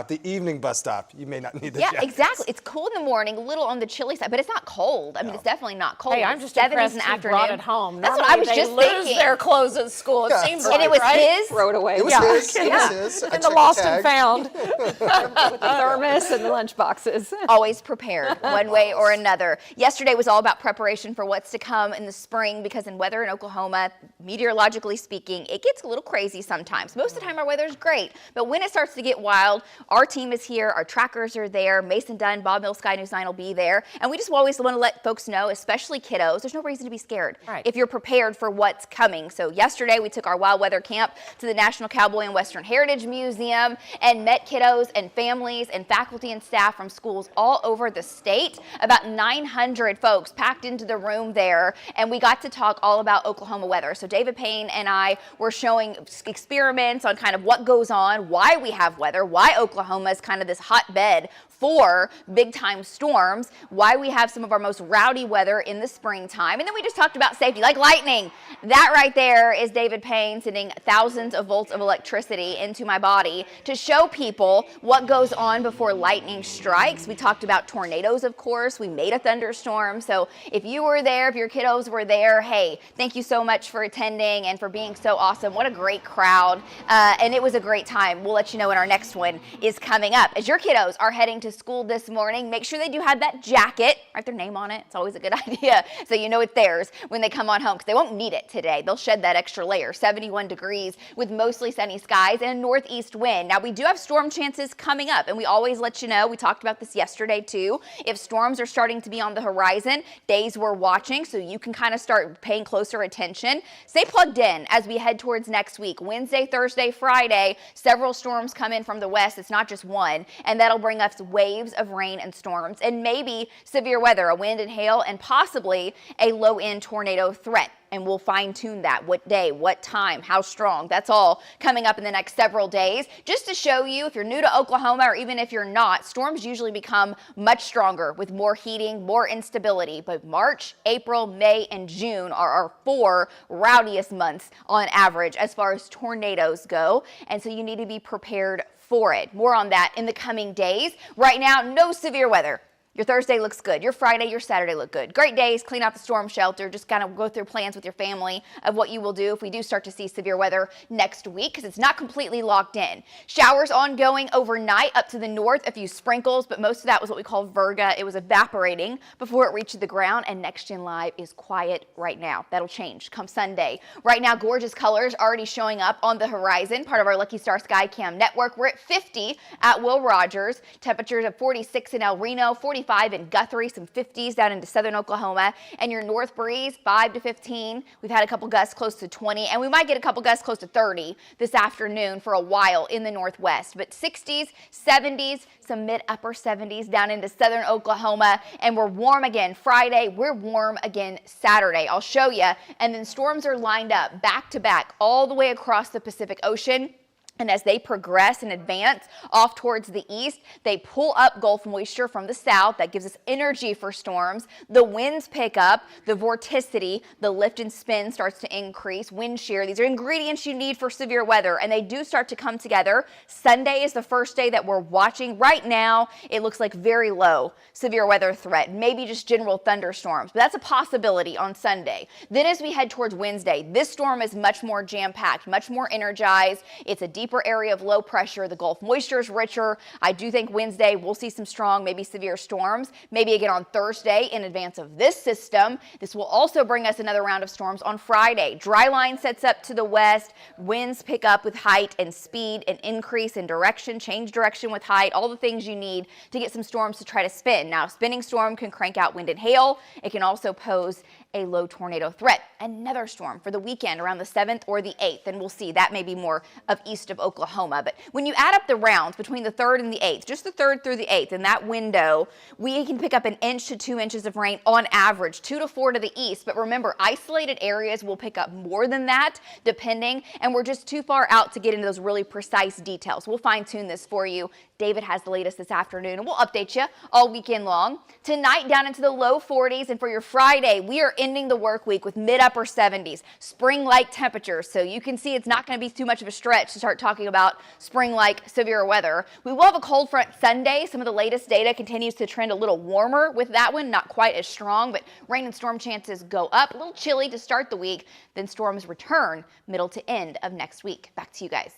The evening bus stop, you may not need the jacket. Yeah, exactly. It's cool in the morning, a little on the chilly side, but it's not cold. I mean, it's definitely not cold. Hey, I'm just 70s impressed in the he afternoon. brought it home. That's what I was Normally just they thinking. lose their clothes at school. It seems like, and it was right? his. Throw it away. It was his. It was his. And the lost and found. With the thermos and the lunch boxes. Always prepared, one way or another. Yesterday was all about preparation for what's to come in the spring, because in weather in Oklahoma, meteorologically speaking, it gets a little crazy sometimes. Most of the time our weather is great, but when it starts to get wild, our team is here, our trackers are there, Mason Dunn, Bob Mills, Sky News 9 will be there, and we just always want to let folks know, especially kiddos, there's no reason to be scared if you're prepared for what's coming. So yesterday we took our wild weather camp to the National Cowboy and Western Heritage Museum and met kiddos and families and faculty and staff from schools all over the state. About 900 folks packed into the room there, and we got to talk all about Oklahoma weather. So David Payne and I were showing experiments on kind of what goes on, why we have weather, why Oklahoma is kind of this hotbed for big time storms, why we have some of our most rowdy weather in the springtime. And then we just talked about safety, like lightning. That right there is David Payne sending thousands of volts of electricity into my body to show people what goes on before lightning strikes. We talked about tornadoes, of course. We made a thunderstorm. So if you were there, if your kiddos were there, hey, thank you so much for attending and for being so awesome. What a great crowd. And it was a great time. We'll let you know when our next one is coming up. As your kiddos are heading to school this morning, make sure they do have that jacket, write their name on it. It's always a good idea, so you know it's theirs when they come on home, because they won't need it today. They'll shed that extra layer. 71 degrees with mostly sunny skies and a northeast wind. Now, we do have storm chances coming up, and we always let you know. We talked about this yesterday too. If storms are starting to be on the horizon, days we're watching, so you can kind of start paying closer attention. Stay plugged in as we head towards next week. Wednesday, Thursday, Friday, several storms come in from the west. It's not just one, and that'll bring us waves of rain and storms and maybe severe weather, a wind and hail, and possibly a low-end tornado threat. And we'll fine-tune that. What day, what time, how strong. That's all coming up in the next several days. Just to show you, if you're new to Oklahoma or even if you're not, storms usually become much stronger with more heating, more instability. But March, April, May, and June are our 4 rowdiest months on average as far as tornadoes go. And so you need to be prepared for it. More on that in the coming days. Right now, no severe weather. Your Thursday looks good. Your Friday, your Saturday look good. Great days, clean out the storm shelter. Just kind of go through plans with your family of what you will do if we do start to see severe weather next week, because it's not completely locked in. Showers ongoing overnight up to the north, a few sprinkles, but most of that was what we call virga. It was evaporating before it reached the ground, and Next Gen Live is quiet right now. That'll change come Sunday. Right now, gorgeous colors already showing up on the horizon, part of our Lucky Star Sky Cam network. We're at 50 at Will Rogers. Temperatures of 46 in El Reno, 45 in Guthrie, some 50s down into southern Oklahoma, and your north breeze 5 to 15. We've had a couple gusts close to 20, and we might get a couple gusts close to 30 this afternoon for a while in the northwest. But 60s, 70s, some mid-upper 70s down into southern Oklahoma, and we're warm again Friday. We're warm again Saturday. I'll show you. And then storms are lined up back to back all the way across the Pacific Ocean. And as they progress and advance off towards the east, they pull up Gulf moisture from the south. That gives us energy for storms. The winds pick up, the vorticity, the lift and spin starts to increase, wind shear. These are ingredients you need for severe weather, and they do start to come together. Sunday is the first day that we're watching. Right now, it looks like very low severe weather threat, maybe just general thunderstorms, but that's a possibility on Sunday. Then as we head towards Wednesday, this storm is much more jam-packed, much more energized. It's a deeper area of low pressure. The Gulf moisture is richer. I do think Wednesday we'll see some strong, maybe severe storms, maybe again on Thursday in advance of this system. This will also bring us another round of storms on Friday. Dry line sets up to the west. Winds pick up with height and speed and increase in direction, change direction with height, all the things you need to get some storms to try to spin. Now, a spinning storm can crank out wind and hail. It can also pose a low tornado threat. Another storm for the weekend around the 7th or the 8th, and we'll see. That may be more of east of Oklahoma. But when you add up the rounds between the 3rd and the 8th, just the 3rd through the 8th, in that window, we can pick up 1 inch to 2 inches of rain on average, 2 to 4 to the east. But remember, isolated areas will pick up more than that, depending, and we're just too far out to get into those really precise details. We'll fine-tune this for you. David has the latest this afternoon, and we'll update you all weekend long. Tonight, down into the low 40s, and for your Friday, we are ending the work week with mid-upper 70s, spring-like temperatures. So you can see it's not going to be too much of a stretch to start talking about spring-like severe weather. We will have a cold front Sunday. Some of the latest data continues to trend a little warmer with that one, not quite as strong, but rain and storm chances go up. A little chilly to start the week, then storms return middle to end of next week. Back to you guys.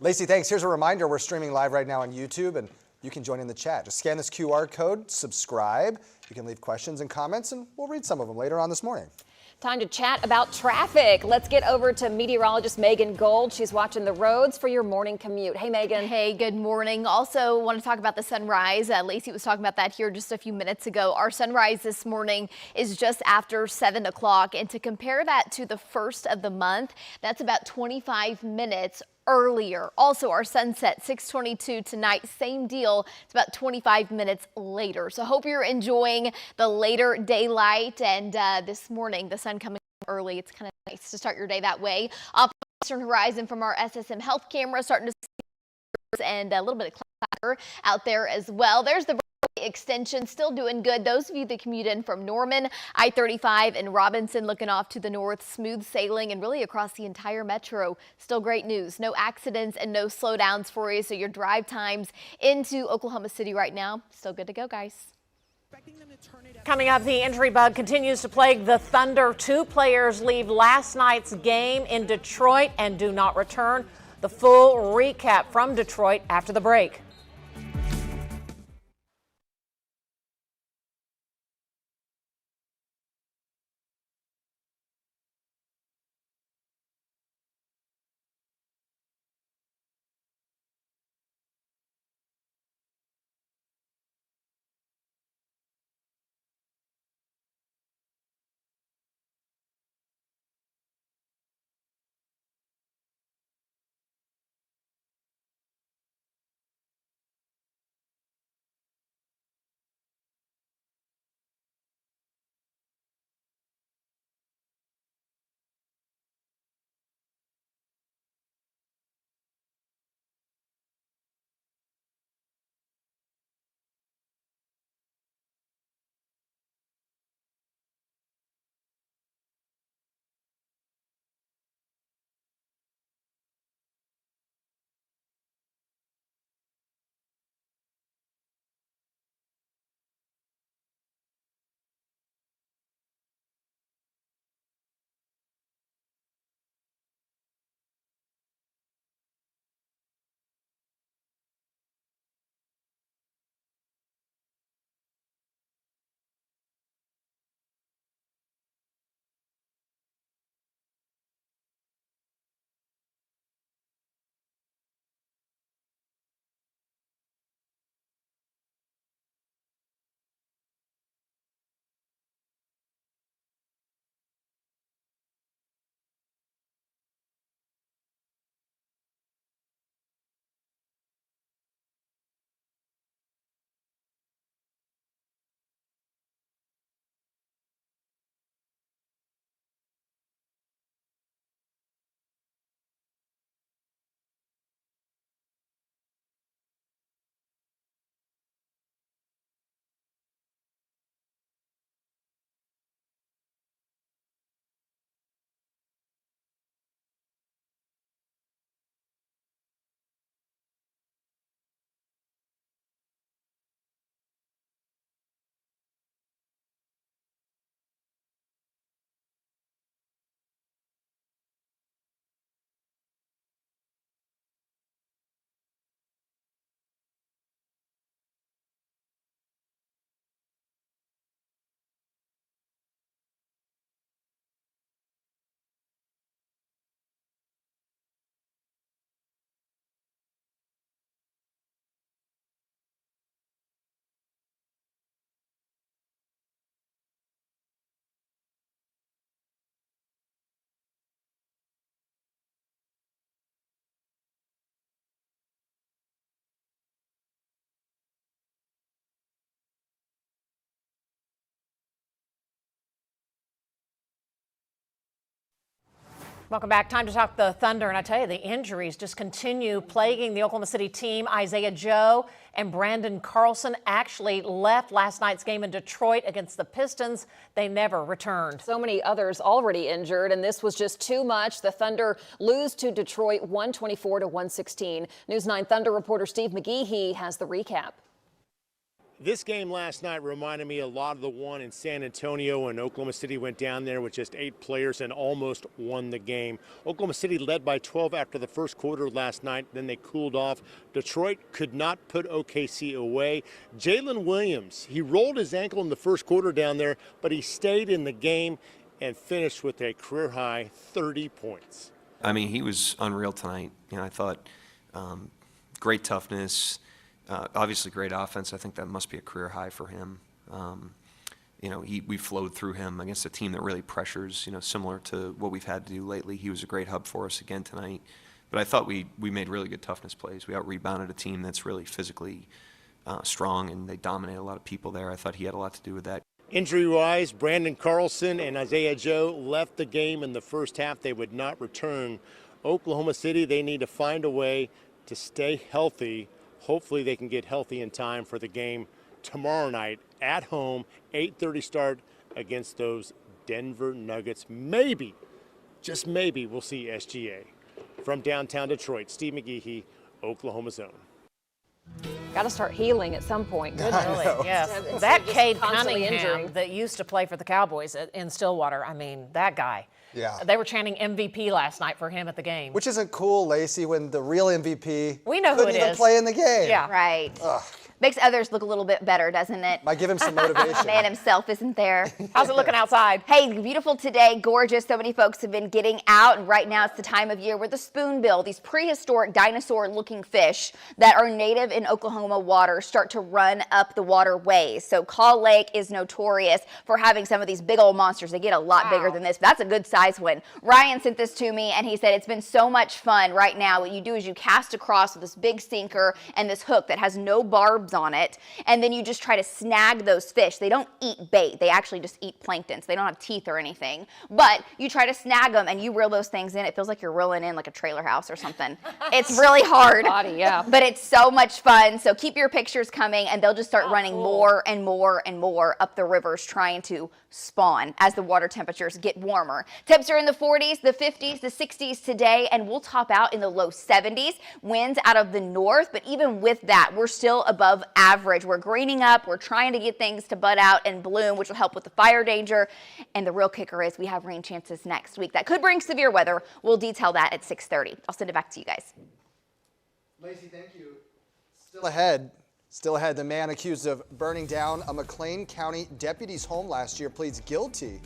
Lacey, thanks. Here's a reminder. We're streaming live right now on YouTube, and you can join in the chat. Just scan this QR code, subscribe. You can leave questions and comments, and we'll read some of them later on this morning. Time to chat about traffic. Let's get over to meteorologist Megan Gold. She's watching the roads for your morning commute. Hey, Megan. Hey, good morning. Also want to talk about the sunrise. Lacey was talking about that here just a few minutes ago. Our sunrise this morning is just after 7 o'clock. And to compare that to the first of the month, that's about 25 minutes earlier. Also, our sunset 6:22 tonight, same deal. It's about 25 minutes later. So hope you're enjoying the later daylight, and this morning the sun coming early. It's kind of nice to start your day that way. Off the western horizon from our SSM health camera, starting to see and a little bit of cloud out there as well. There's the extension still doing good. Those of you that commute in from Norman, I-35 and Robinson looking off to the north, smooth sailing and really across the entire metro. Still great news. No accidents and no slowdowns for you. So your drive times into Oklahoma City right now, still good to go, guys. Coming up, the injury bug continues to plague the Thunder. 2 players leave last night's game in Detroit and do not return. The full recap from Detroit after the break. Welcome back. Time to talk the Thunder. And I tell you, the injuries just continue plaguing the Oklahoma City team. Isaiah Joe and Brandon Carlson actually left last night's game in Detroit against the Pistons. They never returned. So many others already injured, and this was just too much. The Thunder lose to Detroit 124-116. News 9 Thunder reporter Steve McGehee has the recap. This game last night reminded me a lot of the one in San Antonio when Oklahoma City went down there with just 8 players and almost won the game. Oklahoma City led by 12 after the first quarter last night. Then they cooled off. Detroit could not put OKC away. Jalen Williams, he rolled his ankle in the first quarter down there, but he stayed in the game and finished with a career-high 30 points. I mean, he was unreal tonight. You know, I thought great toughness. Obviously great offense. I think that must be a career high for him. You know, we flowed through him against a team that really pressures, you know, similar to what we've had to do lately. He was a great hub for us again tonight. But I thought we made really good toughness plays. We out-rebounded a team that's really physically strong, and they dominated a lot of people there. I thought he had a lot to do with that. Injury-wise, Brandon Carlson and Isaiah Joe left the game in the first half. They would not return. Oklahoma City, they need to find a way to stay healthy. Hopefully they can get healthy in time for the game tomorrow night at home, 8:30 start against those Denver Nuggets. Maybe, just maybe, we'll see SGA. From downtown Detroit, Steve McGehee, Oklahoma's Own. Got to start healing at some point. Goodness. Really, yes. Instead That of just Cade constantly Cunningham injuring. that used to play for the Cowboys in Stillwater, I mean, that guy. Yeah. They were chanting MVP last night for him at the game. Which isn't cool, Lacey, when the real MVP We know who couldn't it even is. play in the game. Yeah. Right. Ugh. Makes others look a little bit better, doesn't it? Might give him some motivation. Man himself isn't there. How's it looking outside? Hey, beautiful today, gorgeous. So many folks have been getting out, and right now it's the time of year where the spoonbill, these prehistoric dinosaur-looking fish that are native in Oklahoma waters, start to run up the waterways. So Call Lake is notorious for having some of these big old monsters. They get a lot bigger than this, but that's a good size one. Ryan sent this to me, and he said it's been so much fun. Right now, what you do is you cast across with this big sinker and this hook that has no barbs on it, and then you just try to snag those fish. They don't eat bait. They actually just eat plankton. So they don't have teeth or anything. But you try to snag them, and you reel those things in. It feels like you're reeling in like a trailer house or something. It's really hard. Yeah. But it's so much fun. So keep your pictures coming, and they'll just start running more and more and more up the rivers trying to spawn as the water temperatures get warmer. Temps are in the 40s, the 50s, the 60s today, and we'll top out in the low 70s. Winds out of the north, but even with that, we're still above average. We're greening up. We're trying to get things to bud out and bloom, which will help with the fire danger. And the real kicker is we have rain chances next week. That could bring severe weather. We'll detail that at 6:30. I'll send it back to you guys. Lacey, thank you. Still ahead, the man accused of burning down a McLean County deputy's home last year pleads guilty.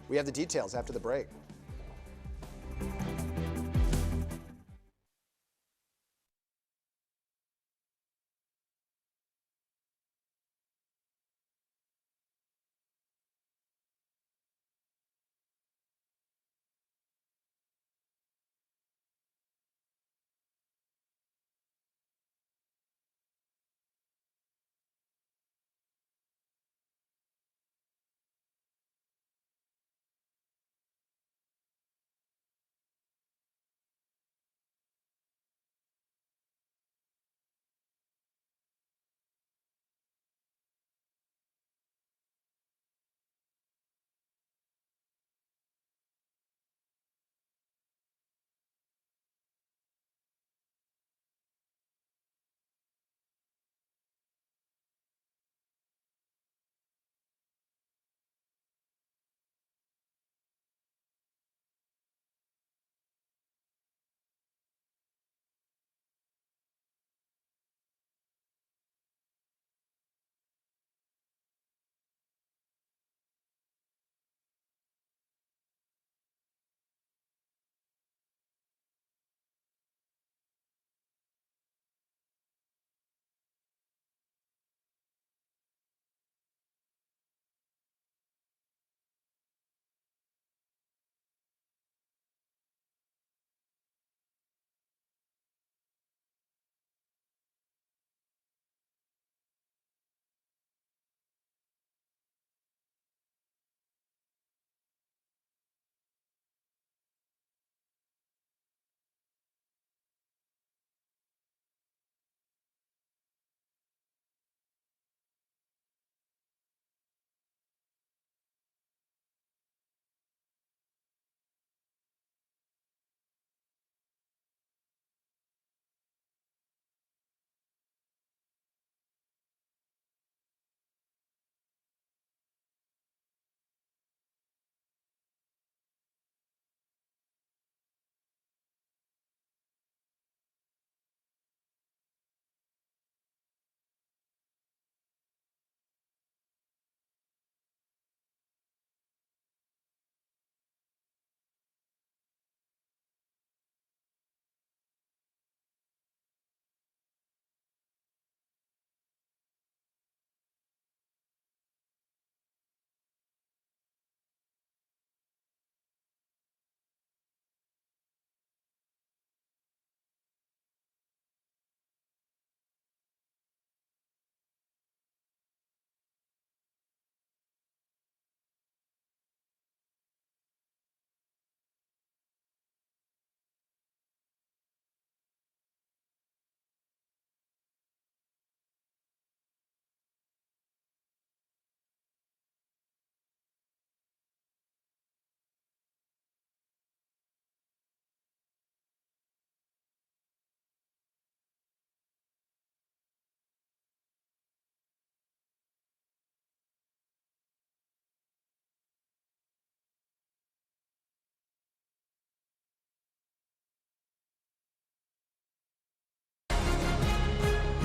We have the details after the break.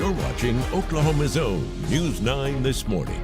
You're watching Oklahoma's own News 9 This Morning.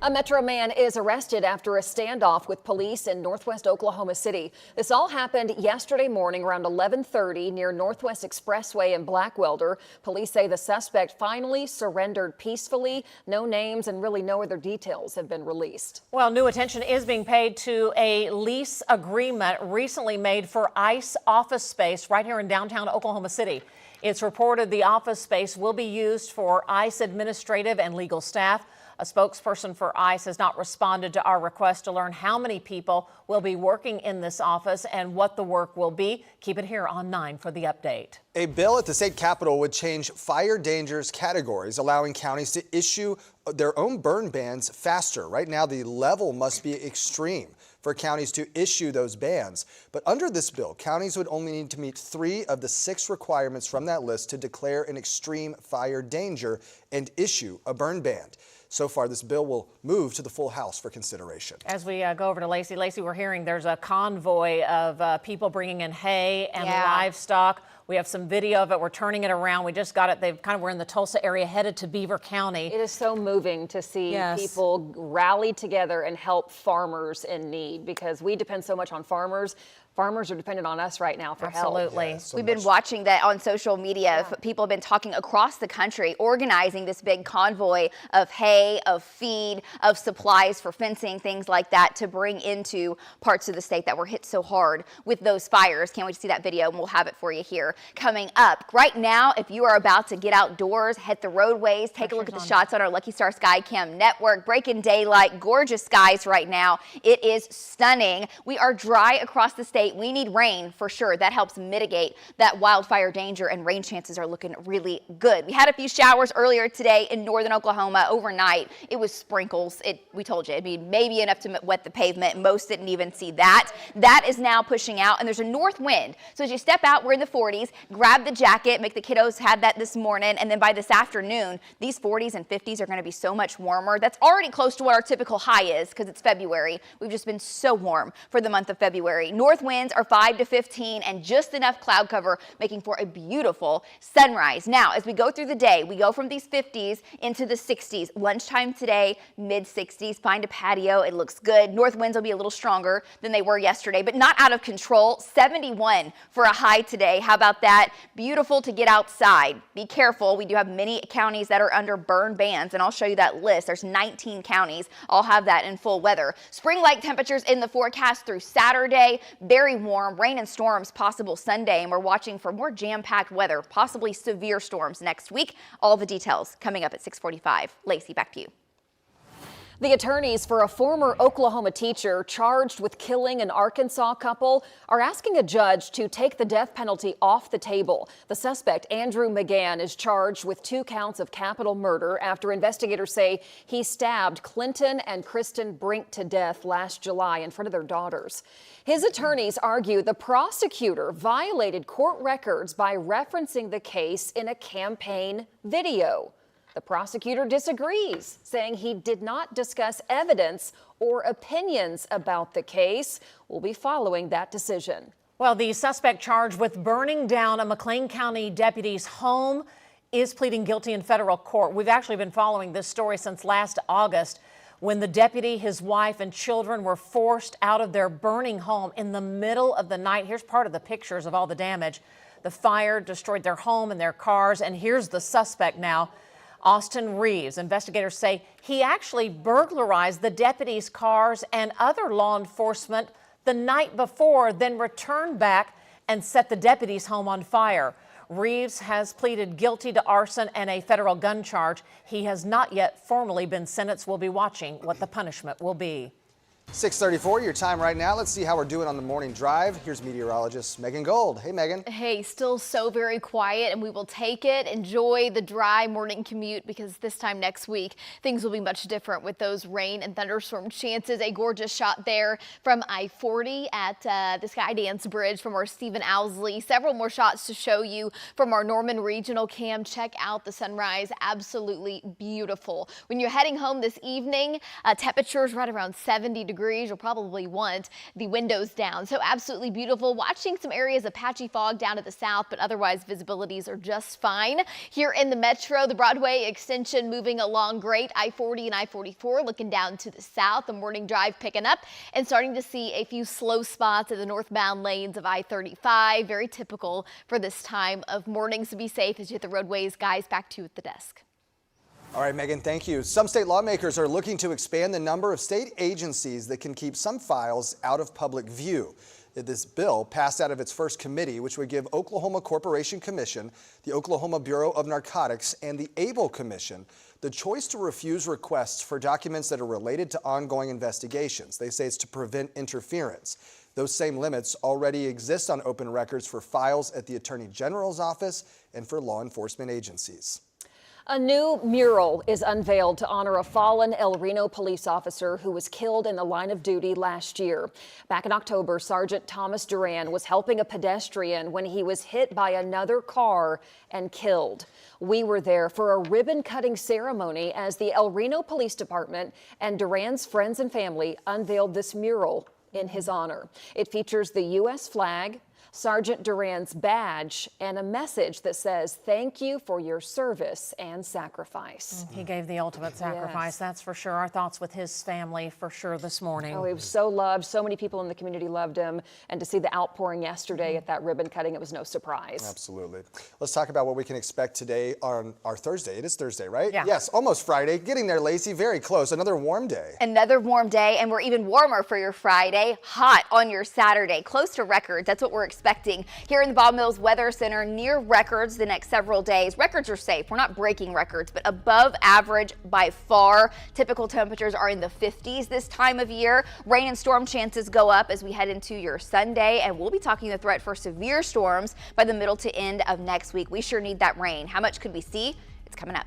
A Metro man is arrested after a standoff with police in northwest Oklahoma City. This all happened yesterday morning around 11:30 near Northwest Expressway in Blackwelder. Police say the suspect finally surrendered peacefully. No names and really no other details have been released. Well, new attention is being paid to a lease agreement recently made for ICE office space right here in downtown Oklahoma City. It's reported the office space will be used for ICE administrative and legal staff. A spokesperson for ICE has not responded to our request to learn how many people will be working in this office and what the work will be. Keep it here on 9 for the update. A bill at the state capitol would change fire dangers categories, allowing counties to issue their own burn bans faster. Right now, the level must be extreme for counties to issue those bans. But under this bill, counties would only need to meet 3 of the 6 requirements from that list to declare an extreme fire danger and issue a burn ban. So far, this bill will move to the full House for consideration. As we go over to Lacey. Lacey, we're hearing there's a convoy of people bringing in hay and livestock. We have some video of it. We're turning it around. We just got it. We're in the Tulsa area headed to Beaver County. It is so moving to see people rally together and help farmers in need, because we depend so much on farmers. Farmers are dependent on us right now for help. Absolutely. Yeah, we've been watching that on social media. People have been talking across the country, organizing this big convoy of hay, of feed, of supplies for fencing, things like that, to bring into parts of the state that were hit so hard with those fires. Can't wait to see that video, and we'll have it for you here coming up. Right now, if you are about to get outdoors, hit the roadways, take a look at the shots on our Lucky Star Skycam network. Breaking daylight, gorgeous skies right now. It is stunning. We are dry across the state. We need rain for sure. That helps mitigate that wildfire danger, and rain chances are looking really good. We had a few showers earlier today in northern Oklahoma overnight. It was sprinkles. We told you it'd be maybe enough to wet the pavement. Most didn't even see that. That is now pushing out, and there's a north wind. So as you step out, we're in the 40s. Grab the jacket. Make the kiddos had that this morning, and then by this afternoon, these 40s and 50s are going to be so much warmer. That's already close to what our typical high is because it's February. We've just been so warm for the month of February. North winds are 5 to 15 and just enough cloud cover, making for a beautiful sunrise. Now, as we go through the day, we go from these 50s into the 60s. Lunchtime today, mid 60s. Find a patio. It looks good. North winds will be a little stronger than they were yesterday, but not out of control. 71 for a high today. How about that? Beautiful to get outside. Be careful. We do have many counties that are under burn bans, and I'll show you that list. There's 19 counties. I'll have that in full weather. Spring-like temperatures in the forecast through Saturday. Very warm. Rain and storms possible Sunday, and we're watching for more jam-packed weather, possibly severe storms next week. All the details coming up at 6:45. Lacey, back to you. The attorneys for a former Oklahoma teacher charged with killing an Arkansas couple are asking a judge to take the death penalty off the table. The suspect, Andrew McGann, is charged with 2 counts of capital murder after investigators say he stabbed Clinton and Kristen Brink to death last July in front of their daughters. His attorneys argue the prosecutor violated court records by referencing the case in a campaign video. The prosecutor disagrees, saying he did not discuss evidence or opinions about the case. We'll be following that decision. Well, the suspect charged with burning down a McLean County deputy's home is pleading guilty in federal court. We've actually been following this story since last August, when the deputy, his wife, and children were forced out of their burning home in the middle of the night. Here's part of the pictures of all the damage. The fire destroyed their home and their cars, and here's the suspect now. Austin Reeves. Investigators say he actually burglarized the deputy's cars and other law enforcement the night before, then returned back and set the deputy's home on fire. Reeves has pleaded guilty to arson and a federal gun charge. He has not yet formally been sentenced. We'll be watching what the punishment will be. 6:34, your time right now. Let's see how we're doing on the morning drive. Here's meteorologist Megan Gold. Hey, Megan. Hey, still so very quiet, and we will take it. Enjoy the dry morning commute, because this time next week, things will be much different with those rain and thunderstorm chances. A gorgeous shot there from I-40 at the Skydance Bridge from our Stephen Owsley. Several more shots to show you from our Norman Regional Cam. Check out the sunrise. Absolutely beautiful. When you're heading home this evening, temperatures right around 70 degrees. degrees. You'll probably want the windows down. So absolutely beautiful. Watching some areas of patchy fog down to the south, but otherwise visibilities are just fine. Here in the metro, the Broadway extension moving along great. I-40 and I-44 looking down to the south. The morning drive picking up and starting to see a few slow spots in the northbound lanes of I-35. Very typical for this time of morning. So be safe as you hit the roadways. Guys, back to you at the desk. All right, Megan, thank you. Some state lawmakers are looking to expand the number of state agencies that can keep some files out of public view. This bill passed out of its first committee, which would give Oklahoma Corporation Commission, the Oklahoma Bureau of Narcotics, and the Able Commission the choice to refuse requests for documents that are related to ongoing investigations. They say it's to prevent interference. Those same limits already exist on open records for files at the Attorney General's office and for law enforcement agencies. A new mural is unveiled to honor a fallen Reno police officer who was killed in the line of duty last year. Back in October, Sergeant Thomas Duran was helping a pedestrian when he was hit by another car and killed. We were there for a ribbon-cutting ceremony as the Reno Police Department and Duran's friends and family unveiled this mural in his honor. It features the U.S. flag, Sergeant Duran's badge, and a message that says, "Thank you for your service and sacrifice." He gave the ultimate sacrifice, that's for sure. Our thoughts with his family for sure this morning. Oh, he was so loved. So many people in the community loved him. And to see the outpouring yesterday at that ribbon cutting, it was no surprise. Absolutely. Let's talk about what we can expect today on our Thursday. It is Thursday, right? Yeah. Yes, almost Friday. Getting there, Lacey. Very close. Another warm day. Another warm day, and we're even warmer for your Friday. Hot on your Saturday. Close to records. That's what we're expecting here in the Bob Mills Weather Center. Near records the next several days. Records are safe. We're not breaking records, but above average by far. Typical temperatures are in the 50s this time of year. Rain and storm chances go up as we head into your Sunday, and we'll be talking the threat for severe storms by the middle to end of next week. We sure need that rain. How much could we see? It's coming up.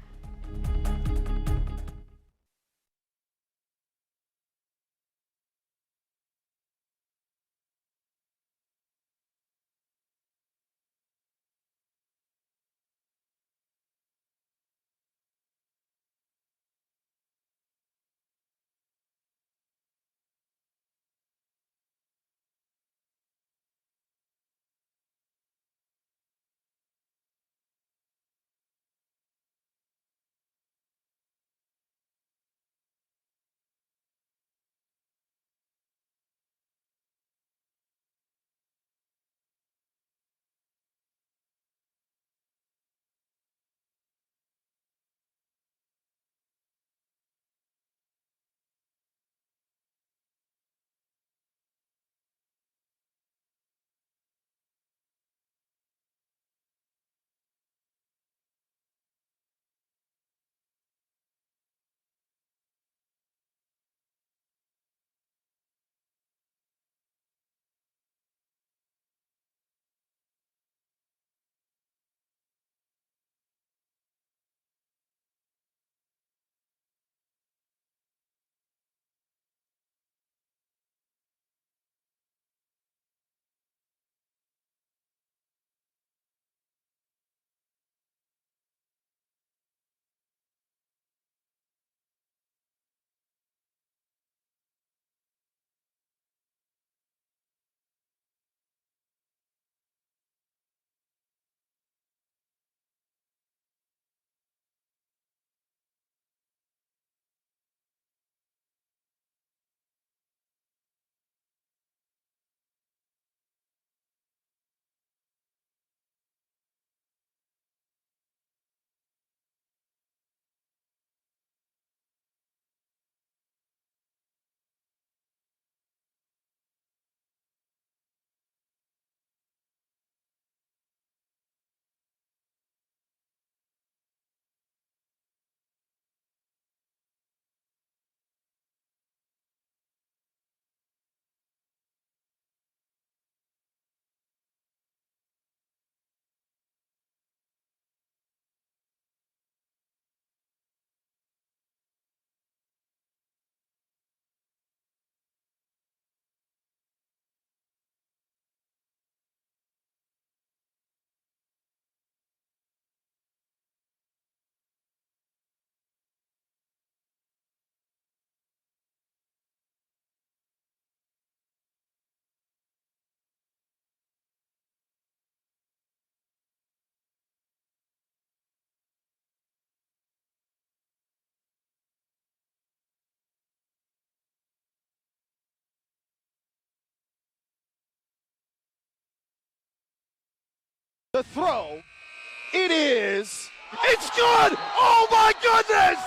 The throw. It's good. Oh my goodness.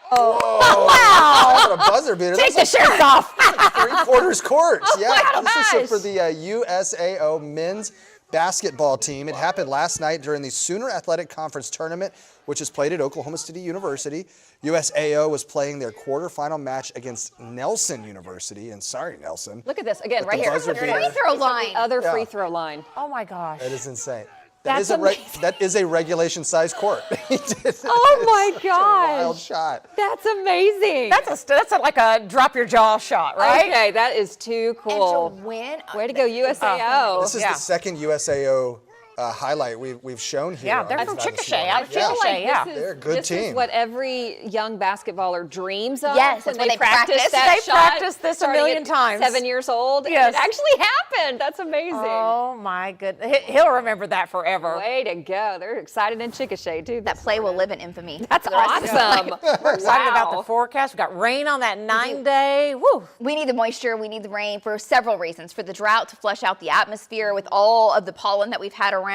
Wow! What a buzzer beater. Take the shirts off. 3/4 court. Yeah, my this gosh. is for the USAO men's basketball team. It happened last night during the Sooner Athletic Conference tournament, which is played at Oklahoma City University. USAO was playing their quarterfinal match against Nelson University, and sorry, Nelson. Look at this again, But right the here. buzzer beater- Free throw line. The other Yeah. free throw line. Oh my gosh. That is insane. That's That is a regulation-sized court. Oh my gosh. Wild shot. That's amazing. That's like a drop your jaw shot, right? Okay, that is too cool. And to win. Way to go, USAO. This is the second USAO highlight we've shown here. Yeah, they're on from News 9 this Chickasha, morning. out of Yeah. Chickasha, yeah. They're a good this team. is what every young basketballer dreams of. Yes, when that's what they practice practice. that They shot, practice this a starting million at times. 7 years old. and Yes. It actually happened. That's amazing. Oh my goodness. He'll remember that forever. Way to go. They're excited in Chickasha, too. That play will live in infamy. That's for the rest of his awesome. life. We're excited about Wow. the forecast. We got rain on that 9-day. Woo. We need the moisture, we need the rain for several reasons. For the drought to flush out the atmosphere with all of the pollen that we've had around.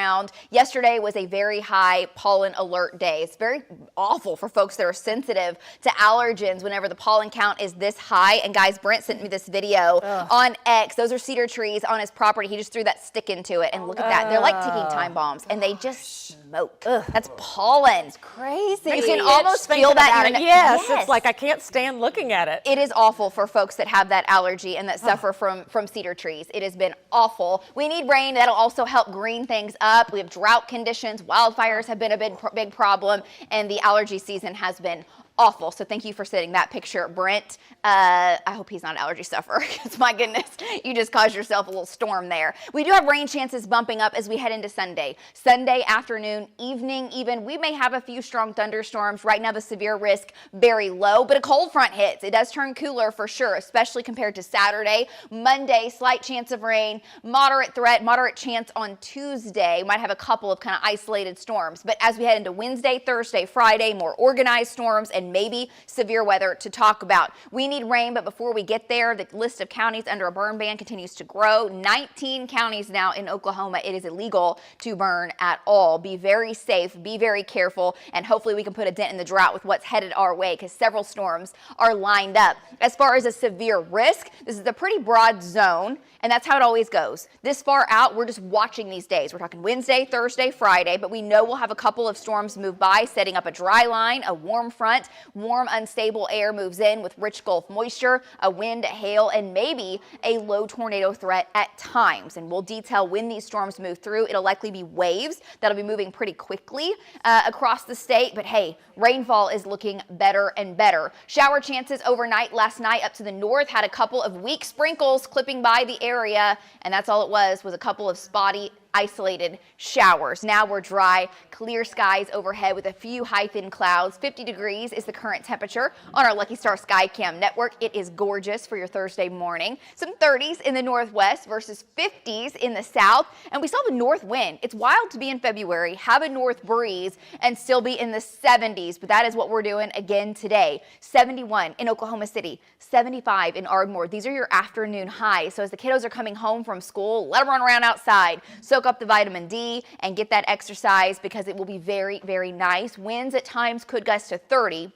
Yesterday was a very high pollen alert day. It's very awful for folks that are sensitive to allergens whenever the pollen count is this high. And guys, Brent sent me this video on X. Those are cedar trees on his property. He just threw that stick into it. And look at that. They're like ticking time bombs and they just smoke. That's pollen. It's crazy. You can Itch almost thinking feel that about in it. your Yes, Yes. it's like I can't stand looking at it. It is awful for folks that have that allergy and that suffer from cedar trees. It has been awful. We need rain. That'll also help green things up. We have drought conditions. Wildfires have been a big problem, and the allergy season has been awful. So thank you for sending that picture, Brent. I hope he's not an allergy sufferer, because my goodness, you just caused yourself a little storm there. We do have rain chances bumping up as we head into Sunday. Sunday afternoon, evening even, we may have a few strong thunderstorms. Right now the severe risk very low, but a cold front hits. It does turn cooler for sure, especially compared to Saturday. Monday, slight chance of rain, moderate threat, moderate chance on Tuesday. Might have a couple of kind of isolated storms, but as we head into Wednesday, Thursday, Friday, more organized storms and maybe severe weather to talk about. We need rain, but before we get there, the list of counties under a burn ban continues to grow. 19 counties now in Oklahoma. It is illegal to burn at all. Be very safe, be very careful, and hopefully we can put a dent in the drought with what's headed our way, because several storms are lined up. As far as a severe risk, this is a pretty broad zone, and that's how it always goes. This far out, we're just watching these days. We're talking Wednesday, Thursday, Friday, but we know we'll have a couple of storms move by, setting up a dry line, a warm front. Warm, unstable air moves in with rich Gulf moisture, a wind, hail, and maybe a low tornado threat at times. And we'll detail when these storms move through. It'll likely be waves that'll be moving pretty quickly across the state. But hey, rainfall is looking better and better. Shower chances overnight last night up to the north. Had a couple of weak sprinkles clipping by the area, and that's all it was a couple of spotty isolated showers. Now we're dry, clear skies overhead with a few high-thin clouds. 50 degrees is the current temperature on our Lucky Star Skycam network. It is gorgeous for your Thursday morning. Some 30s in the northwest versus 50s in the south. And we saw the north wind. It's wild to be in February, have a north breeze, and still be in the 70s. But that is what we're doing again today. 71 in Oklahoma City, 75 in Ardmore. These are your afternoon highs. So as the kiddos are coming home from school, let them run around outside. Soak up the vitamin D and get that exercise, because it will be very, very nice. Winds at times could gust to 30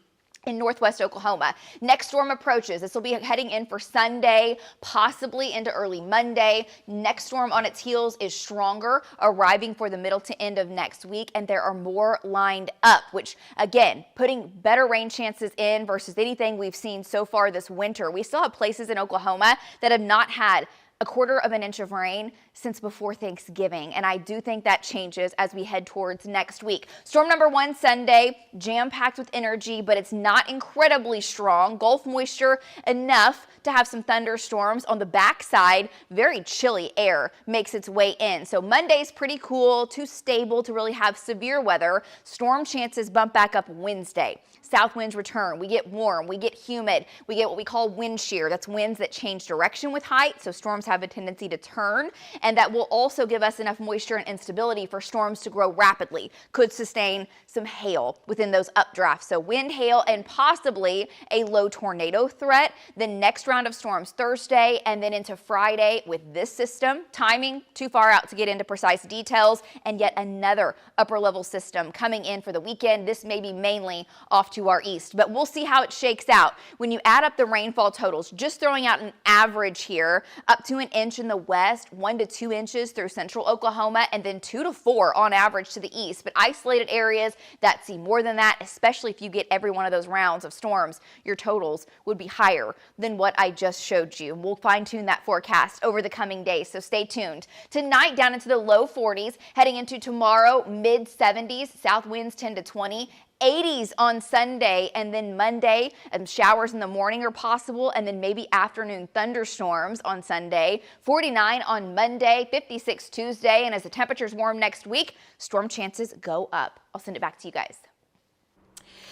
in northwest Oklahoma. Next storm approaches. This will be heading in for Sunday, possibly into early Monday. Next storm on its heels is stronger, arriving for the middle to end of next week, and there are more lined up, which again, putting better rain chances in versus anything we've seen so far this winter. We still have places in Oklahoma that have not had a 1/4 inch of rain since before Thanksgiving, and I do think that changes as we head towards next week. Storm number 1 Sunday, jam-packed with energy, but it's not incredibly strong. Gulf moisture enough to have some thunderstorms. On the backside, very chilly air makes its way in. So Monday's pretty cool, too stable to really have severe weather. Storm chances bump back up Wednesday. South winds return. We get warm, we get humid, we get what we call wind shear. That's winds that change direction with height, so storms have a tendency to turn, and that will also give us enough moisture and instability for storms to grow rapidly. Could sustain some hail within those updrafts. So wind, hail, and possibly a low tornado threat. The next round of storms Thursday and then into Friday with this system. Timing too far out to get into precise details, and yet another upper level system coming in for the weekend. This may be mainly off to our east, but we'll see how it shakes out. When you add up the rainfall totals, just throwing out an average here, up to an inch in the west, 1 to 2 inches through central Oklahoma, and then 2 to 4 on average to the east. But isolated areas that see more than that, especially if you get every one of those rounds of storms, your totals would be higher than what I just showed you. We'll fine tune that forecast over the coming days, so stay tuned. Tonight down into the low 40s, heading into tomorrow, mid 70s, south winds 10 to 20. 80s on Sunday, and then Monday, showers in the morning are possible, and then maybe afternoon thunderstorms on Sunday. 49 on Monday, 56 Tuesday, and as the temperatures warm next week, storm chances go up. I'll send it back to you guys.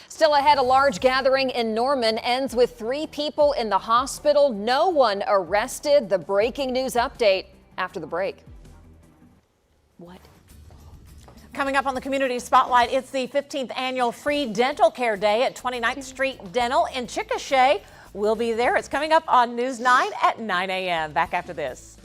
Still ahead, a large gathering in Norman ends with 3 people in the hospital. No one arrested. The breaking news update after the break. What? Coming up on the Community Spotlight, it's the 15th annual Free Dental Care Day at 29th Street Dental in Chickasha. We'll be there. It's coming up on News 9 at 9 a.m. Back after this.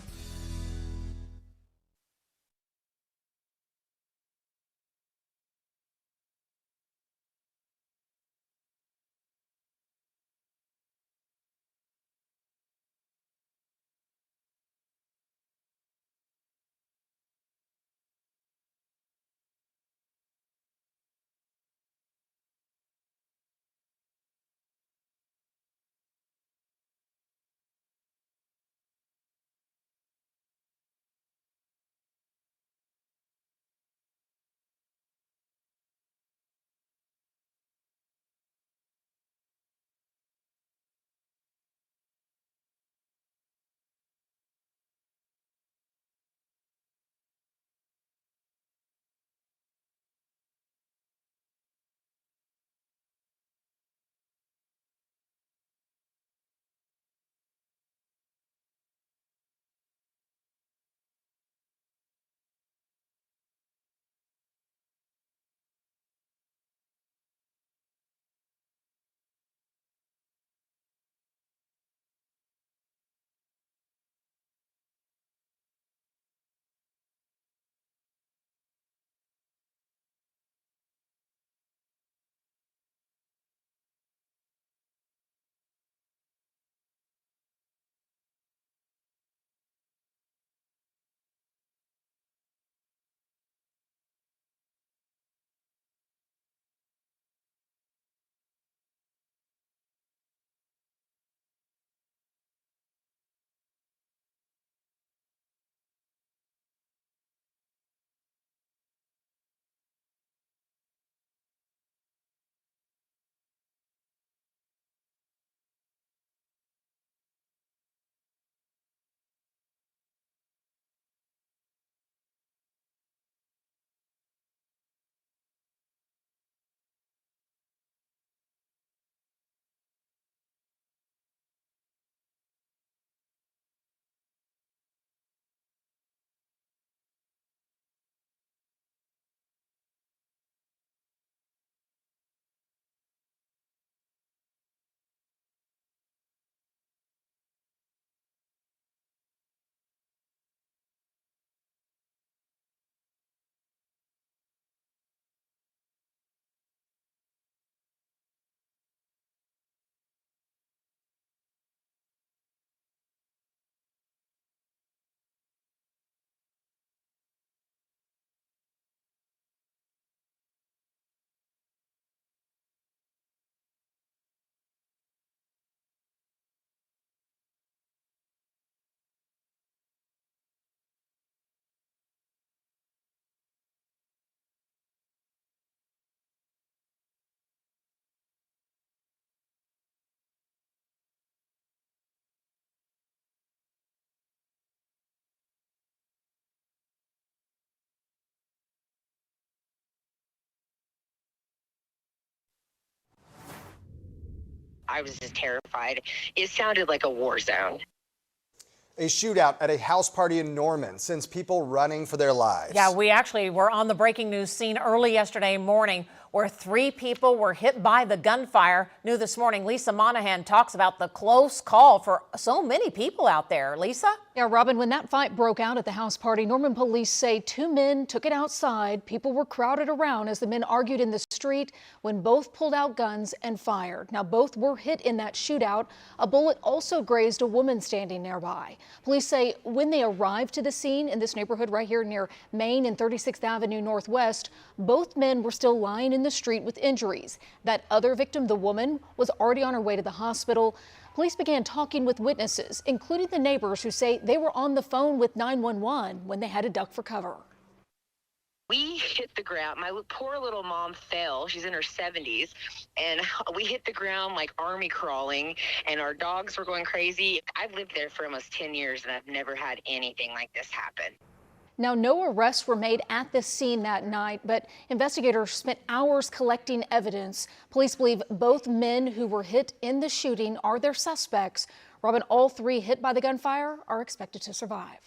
I was just terrified. It sounded like a war zone. A shootout at a house party in Norman sends people running for their lives. Yeah, we actually were on the breaking news scene early yesterday morning where 3 people were hit by the gunfire. New this morning, Lisa Monahan talks about the close call for so many people out there. Lisa? Yeah, Robin, when that fight broke out at the house party, Norman police say 2 men took it outside. People were crowded around as the men argued in the street when both pulled out guns and fired. Now, both were hit in that shootout. A bullet also grazed a woman standing nearby. Police say when they arrived to the scene in this neighborhood right here near Main and 36th Avenue Northwest, both men were still lying in the street with injuries. That other victim, the woman, was already on her way to the hospital. Police began talking with witnesses, including the neighbors who say they were on the phone with 911 when they had to duck for cover. We hit the ground. My poor little mom fell. She's in her 70s. And we hit the ground like army crawling, and our dogs were going crazy. I've lived there for almost 10 years, and I've never had anything like this happen. Now, no arrests were made at the scene that night, but investigators spent hours collecting evidence. Police believe both men who were hit in the shooting are their suspects. Robin, all 3 hit by the gunfire are expected to survive.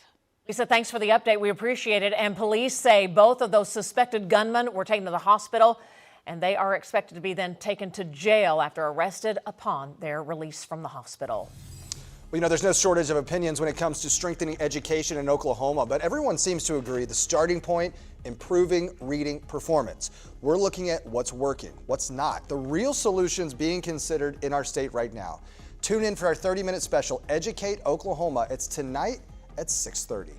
Lisa, thanks for the update. We appreciate it. And police say both of those suspected gunmen were taken to the hospital, and they are expected to be then taken to jail after arrested upon their release from the hospital. Well, you know, there's no shortage of opinions when it comes to strengthening education in Oklahoma, but everyone seems to agree the starting point, improving reading performance. We're looking at what's working, what's not, the real solutions being considered in our state right now. Tune in for our 30-minute special, Educate Oklahoma. It's tonight at 6:30.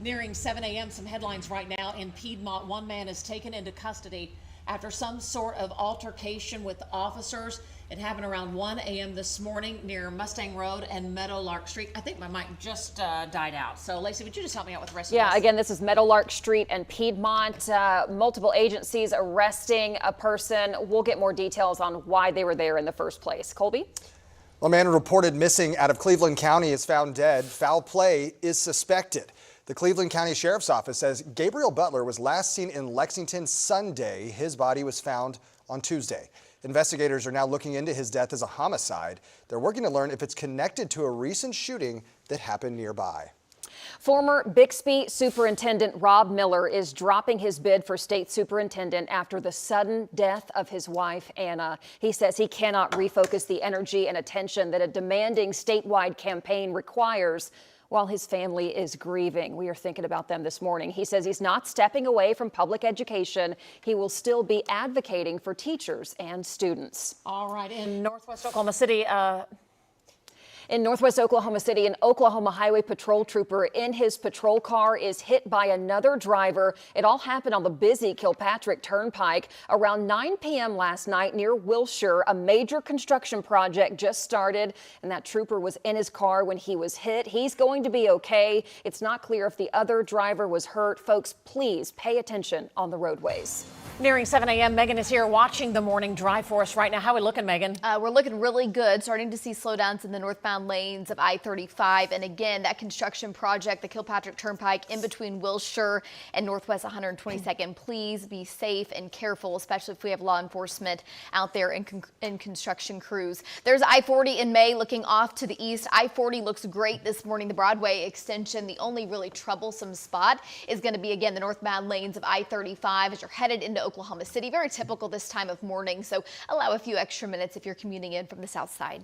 Nearing 7 a.m., some headlines right now in Piedmont. One man is taken into custody after some sort of altercation with officers. It happened around 1 a.m. this morning near Mustang Road and Meadowlark Street. I think my mic just died out. So, Lacey, would you just help me out with the rest of this? Yeah, again, this is Meadowlark Street and Piedmont. Multiple agencies arresting a person. We'll get more details on why they were there in the first place. Colby? A man reported missing out of Cleveland County is found dead. Foul play is suspected. The Cleveland County Sheriff's Office says Gabriel Butler was last seen in Lexington Sunday. His body was found on Tuesday. Investigators are now looking into his death as a homicide. They're working to learn if it's connected to a recent shooting that happened nearby. Former Bixby Superintendent Rob Miller is dropping his bid for state superintendent after the sudden death of his wife, Anna. He says he cannot refocus the energy and attention that a demanding statewide campaign requires while his family is grieving. We are thinking about them this morning. He says he's not stepping away from public education. He will still be advocating for teachers and students. All right, in Northwest Oklahoma City, In Northwest Oklahoma City, an Oklahoma Highway Patrol trooper in his patrol car is hit by another driver. It all happened on the busy Kilpatrick Turnpike around 9 p.m. last night near Wilshire. A major construction project just started, and that trooper was in his car when he was hit. He's going to be okay. It's not clear if the other driver was hurt. Folks, please pay attention on the roadways. Nearing 7 a.m., Megan is here watching the morning drive for us right now. How are we looking, Megan? We're looking really good. Starting to see slowdowns in the northbound lanes of I-35. And again, that construction project, the Kilpatrick Turnpike in between Wilshire and Northwest 122nd. Please be safe and careful, especially if we have law enforcement out there in construction crews. There's I-40 in May looking off to the east. I-40 looks great this morning. The Broadway extension, the only really troublesome spot is going to be, again, the northbound lanes of I-35 as you're headed into Oklahoma City. Very typical this time of morning, so allow a few extra minutes if you're commuting in from the south side.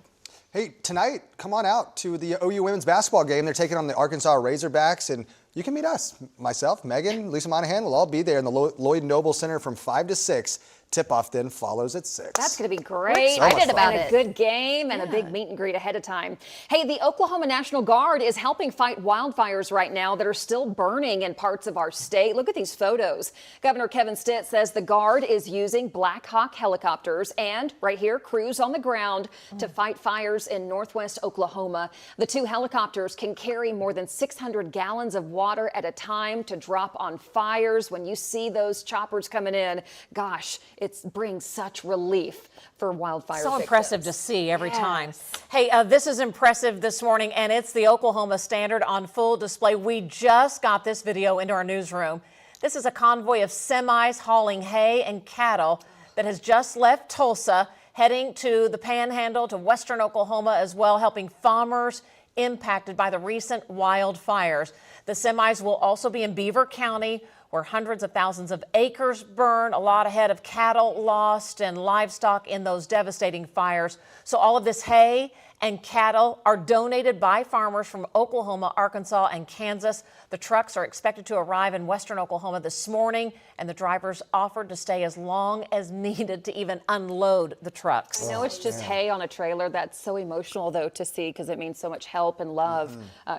Hey, tonight, come on out to the OU women's basketball game. They're taking on the Arkansas Razorbacks, and you can meet us. Myself, Megan, Lisa Monahan will all be there in the Lloyd Noble Center from 5 to 6. Tip-off then follows at 6. That's going to be great. So excited about it. A good game and a big meet and greet ahead of time. Hey, the Oklahoma National Guard is helping fight wildfires right now that are still burning in parts of our state. Look at these photos. Governor Kevin Stitt says the Guard is using Black Hawk helicopters and, right here, crews on the ground to fight fires in northwest Oklahoma. The 2 helicopters can carry more than 600 gallons of water at a time to drop on fires. When you see those choppers coming in, gosh, it brings such relief for wildfire So victims. impressive to see every time. Hey, this is impressive this morning, and it's the Oklahoma Standard on full display. We just got this video into our newsroom. This is a convoy of semis hauling hay and cattle that has just left Tulsa, heading to the Panhandle, to western Oklahoma as well, helping farmers impacted by the recent wildfires. The semis will also be in Beaver County, where hundreds of thousands of acres burned, a lot of head of cattle lost and livestock in those devastating fires. So all of this hay and cattle are donated by farmers from Oklahoma, Arkansas, and Kansas. The trucks are expected to arrive in western Oklahoma this morning, and the drivers offered to stay as long as needed to even unload the trucks. I know it's just hay on a trailer. That's so emotional, though, to see, because it means so much help and love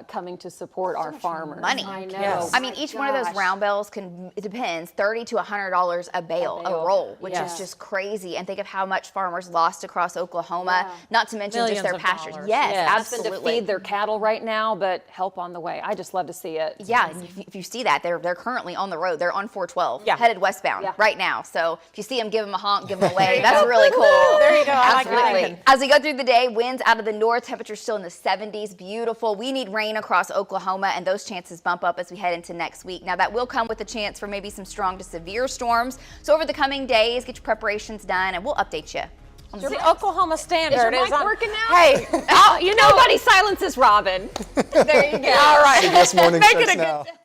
coming to support our farmers. Money. I know. Yes. I mean, each one of those round bales can, it depends, $30 to $100 a bale, a roll, which is just crazy. And think of how much farmers lost across Oklahoma, not to mention Millions just their of pastures. dollars. Yes, Absolutely. To absolutely. feed their cattle right now, but help on the way. I just love to see it. Yeah, and if you see that, they're currently on the road. They're on 412, headed westbound right now. So if you see them, give them a honk, give them a wave. That's really cool. There you go. I like Absolutely. that. As we go through the day, winds out of the north, temperatures still in the 70s. Beautiful. We need rain across Oklahoma, and those chances bump up as we head into next week. Now, that will come with a chance for maybe some strong to severe storms. So over the coming days, get your preparations done, and we'll update you. The Oklahoma Standard Is your mic on. working now? Hey, you know, nobody silences Robin. There you go. all right. CBS Morning Make starts it a now. good day.